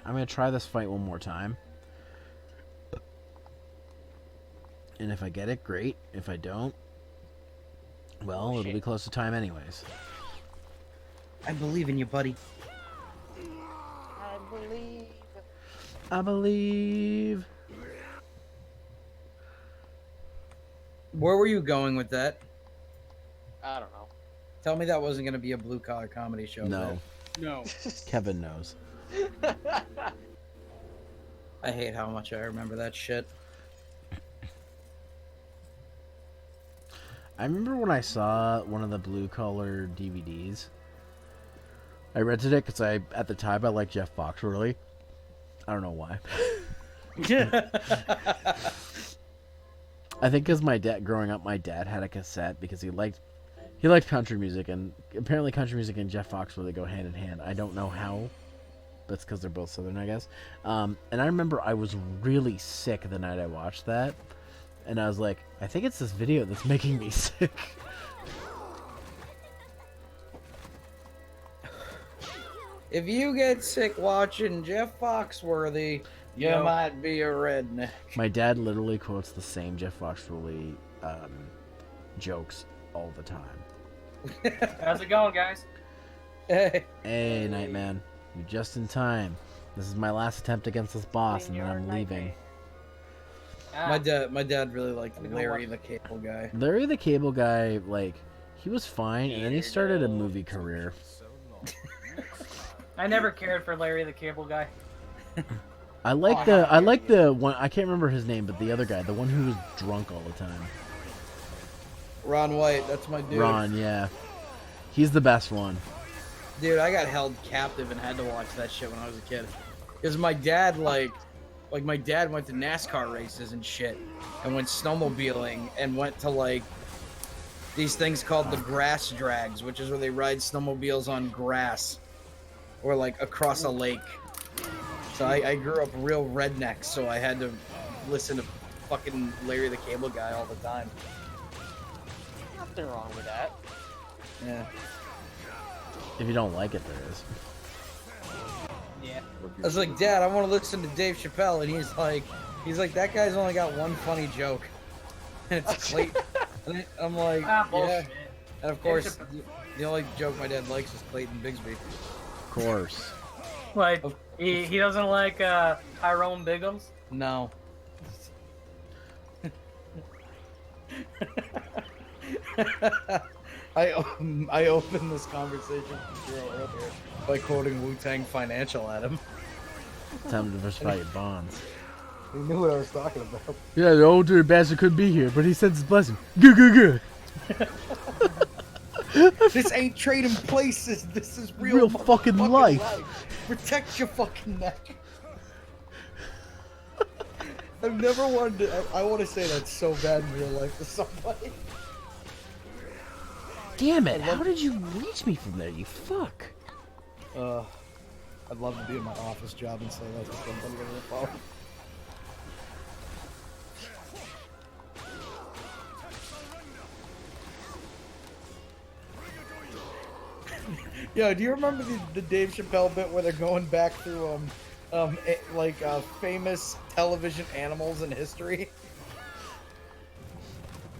I'm gonna try this fight one more time, and if I get it, great. If I don't, well, it'll be close to time anyways. I believe in you, buddy. I believe. I believe. Where were you going with that? I don't know. Tell me that wasn't going to be a blue-collar comedy show. No, No. Kevin knows. I hate how much I remember that shit. I remember when I saw one of the blue collar DVDs. I rented it because at the time I liked Jeff Foxworthy. I don't know why. I think because growing up, my dad had a cassette because he liked country music, and apparently country music and Jeff Foxworthy go hand in hand. I don't know how. That's because they're both Southern, I guess. And I remember I was really sick the night I watched that, and I was like, I think it's this video that's making me sick. If you get sick watching Jeff Foxworthy, you might be a redneck. My dad literally quotes the same Jeff Foxworthy jokes all the time. How's it going, guys? Hey, Hey, Nightman, you're just in time. This is my last attempt against this boss, and then I'm leaving. my dad really liked Let me go Larry watch- the Cable Guy. Larry the Cable Guy, like, he was fine, and then he started a movie career. So long. I never cared for Larry the Cable Guy. I like the one. I can't remember his name, but the other guy, the one who was drunk all the time. Ron White, that's my dude. Ron, yeah, he's the best one. Dude, I got held captive and had to watch that shit when I was a kid. Because my dad, like my dad went to NASCAR races and shit, and went snowmobiling, and went to, like, these things called the grass drags, which is where they ride snowmobiles on grass, or, like, across a lake. So I grew up real redneck, so I had to listen to fucking Larry the Cable Guy all the time. Nothing wrong with that. Yeah. If you don't like it, there is. Yeah. I was like, Dad, I want to listen to Dave Chappelle, and he's like, that guy's only got one funny joke, and it's Clayton. And I'm like, yeah. Bullshit. And of course, the only joke my dad likes is Clayton Bigsby. Of course. Like, he doesn't like Tyrone Biggums? No. I opened this conversation earlier by quoting Wu-Tang Financial at him. Time to diversify your bonds. He knew what I was talking about. Yeah, the old dirty bastard couldn't be here, but he sends his blessing. Good, good, good. This ain't trading places. This is Real fucking life. Protect your fucking neck. I've never wanted to. I want to say that so bad in real life to somebody. Damn it! How did you reach me from there, you fuck? I'd love to be in my office job and say that to somebody over the phone. Yo, do you remember the Dave Chappelle bit where they're going back through famous television animals in history?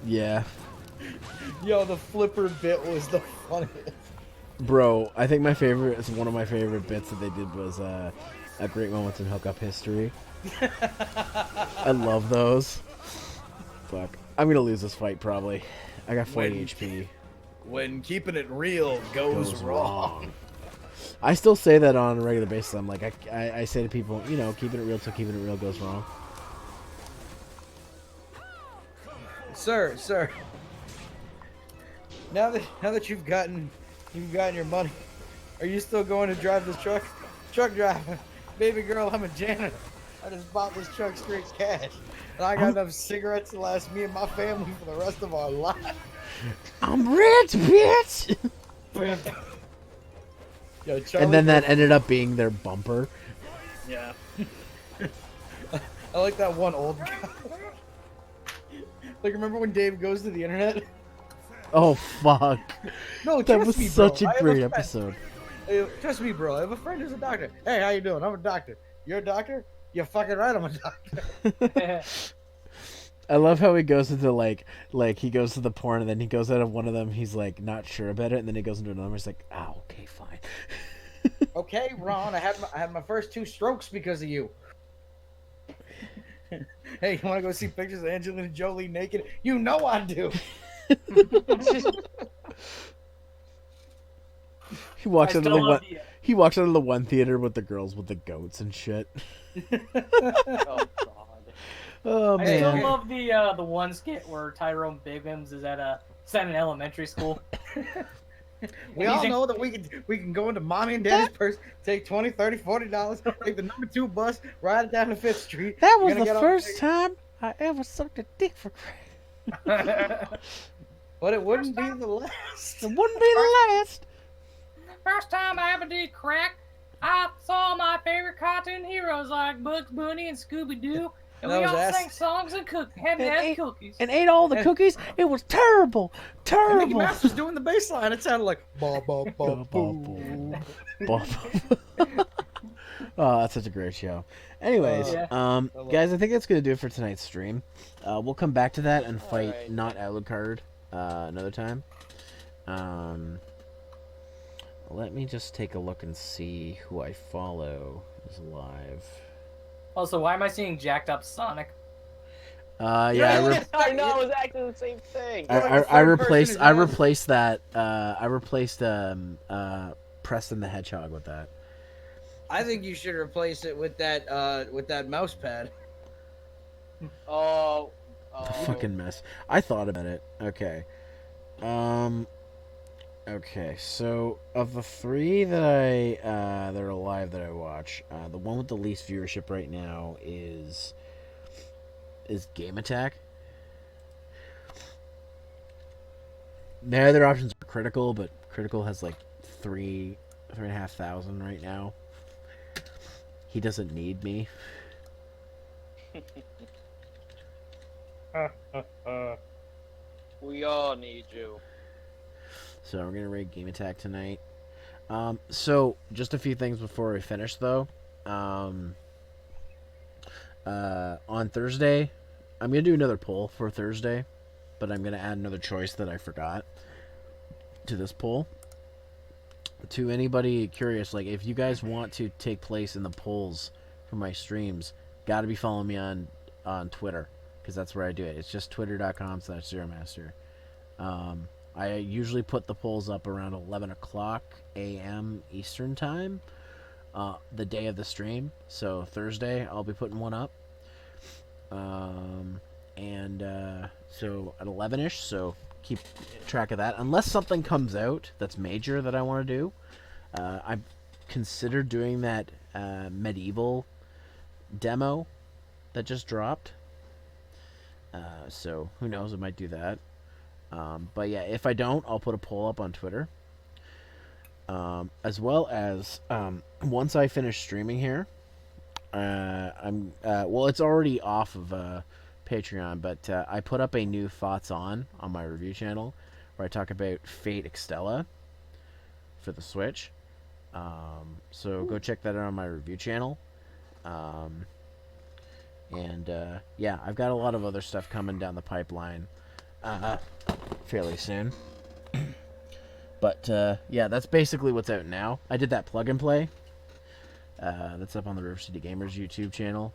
Yeah. Yo, the flipper bit was the funniest. Bro, I think one of my favorite bits that they did was a great moments in hookup history. I love those. Fuck. I'm gonna lose this fight probably. I got 40 HP. When keeping it real goes wrong. I still say that on a regular basis. I'm like, I say to people, you know, keeping it real till keeping it real goes wrong. Sir. Now that you've gotten your money, are you still going to drive this truck? Truck driver, baby girl, I'm a janitor. I just bought this truck straight cash, and I got enough cigarettes to last me and my family for the rest of our life. I'm rich, bitch. Yo, Charlie, and then that ended up being their bumper. Yeah. I like that one old guy. Like, remember when Dave goes to the internet? Oh fuck! No, that trust was me, bro. such a great episode. Hey, trust me, bro. I have a friend who's a doctor. Hey, how you doing? I'm a doctor. You're a doctor? You're fucking right. I'm a doctor. I love how he goes into like he goes to the porn and then he goes out of one of them. He's like not sure about it, and then he goes into another. He's like, "Oh, okay, fine." Okay, Ron. I had my first 2 strokes because of you. Hey, you want to go see pictures of Angelina Jolie naked? You know I do. He walks out of the one theater with the girls with the goats and shit. Oh god. Oh I man. still love the one skit where Tyrone Biggums is at an elementary school. We all know that we can go into mommy and daddy's purse, take $20, $30, $40, take the number 2 bus, ride it down to 5th Street. That was the first time I ever sucked a dick for crack. But it wouldn't be the last. It wouldn't be the last. First time I ever did crack, I saw my favorite cartoon heroes like Bugs Bunny and Scooby Doo, and we all sang songs and had cookies. And ate all the cookies. It was terrible, terrible. Mickey Mouse was doing the bass line. It sounded like ba ba ba boo. Oh, that's such a great show. Anyways, guys, I think that's gonna do it for tonight's stream. We'll come back to that and fight not Alucard another time. Let me just take a look and see who I follow is live. Also, why am I seeing jacked up Sonic? I know, it was actually the same thing. I replaced that. I replaced Preston the Hedgehog with that. I think you should replace it with that mouse pad. Oh, Fucking mess. I thought about it. Okay. Okay, so of the three that that are alive that I watch, the one with the least viewership right now is Game Attack. The other options are Critical, but Critical has like 3,500 right now. He doesn't need me. we all need you. So we're gonna raid Game Attack tonight. So just a few things before we finish, though. On Thursday, I'm gonna do another poll for Thursday, but I'm gonna add another choice that I forgot to this poll. To anybody curious, like if you guys want to take place in the polls for my streams, gotta be following me on Twitter, because that's where I do it. It's just twitter.com/Zeromaster. I usually put the polls up around 11 o'clock a.m. Eastern Time, the day of the stream. So Thursday, I'll be putting one up. So at 11-ish, so keep track of that. Unless something comes out that's major that I want to do. I've considered doing that medieval demo that just dropped. So who knows, I might do that. But yeah, if I don't, I'll put a poll up on Twitter. As well as once I finish streaming here, well, it's already off of Patreon, but I put up a new thoughts on my review channel where I talk about Fate Extella for the Switch. So go check that out on my review channel. Yeah, I've got a lot of other stuff coming down the pipeline fairly soon. But yeah, that's basically what's out now. I did that plug and play. That's up on the River City Gamers YouTube channel.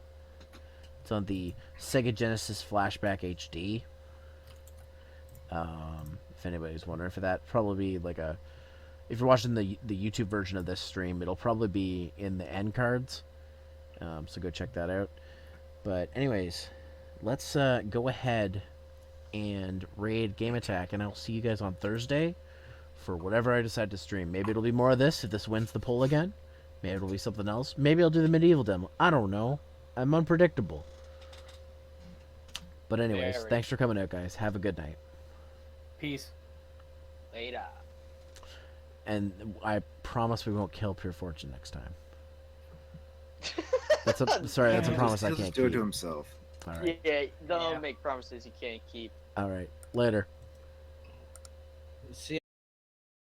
It's on the Sega Genesis Flashback HD. If anybody's wondering for that, probably like if you're watching the YouTube version of this stream, it'll probably be in the end cards. So go check that out. But anyways, let's go ahead and raid Game Attack, and I'll see you guys on Thursday for whatever I decide to stream. Maybe it'll be more of this if this wins the poll again. Maybe it'll be something else. Maybe I'll do the medieval demo. I don't know. I'm unpredictable. But anyways, thanks for coming out, guys. Have a good night. Peace. Later. And I promise we won't kill Pure Fortune next time. That's a promise I can't keep. Do it to himself. All right. Yeah, don't make promises you can't keep. All right. Later. See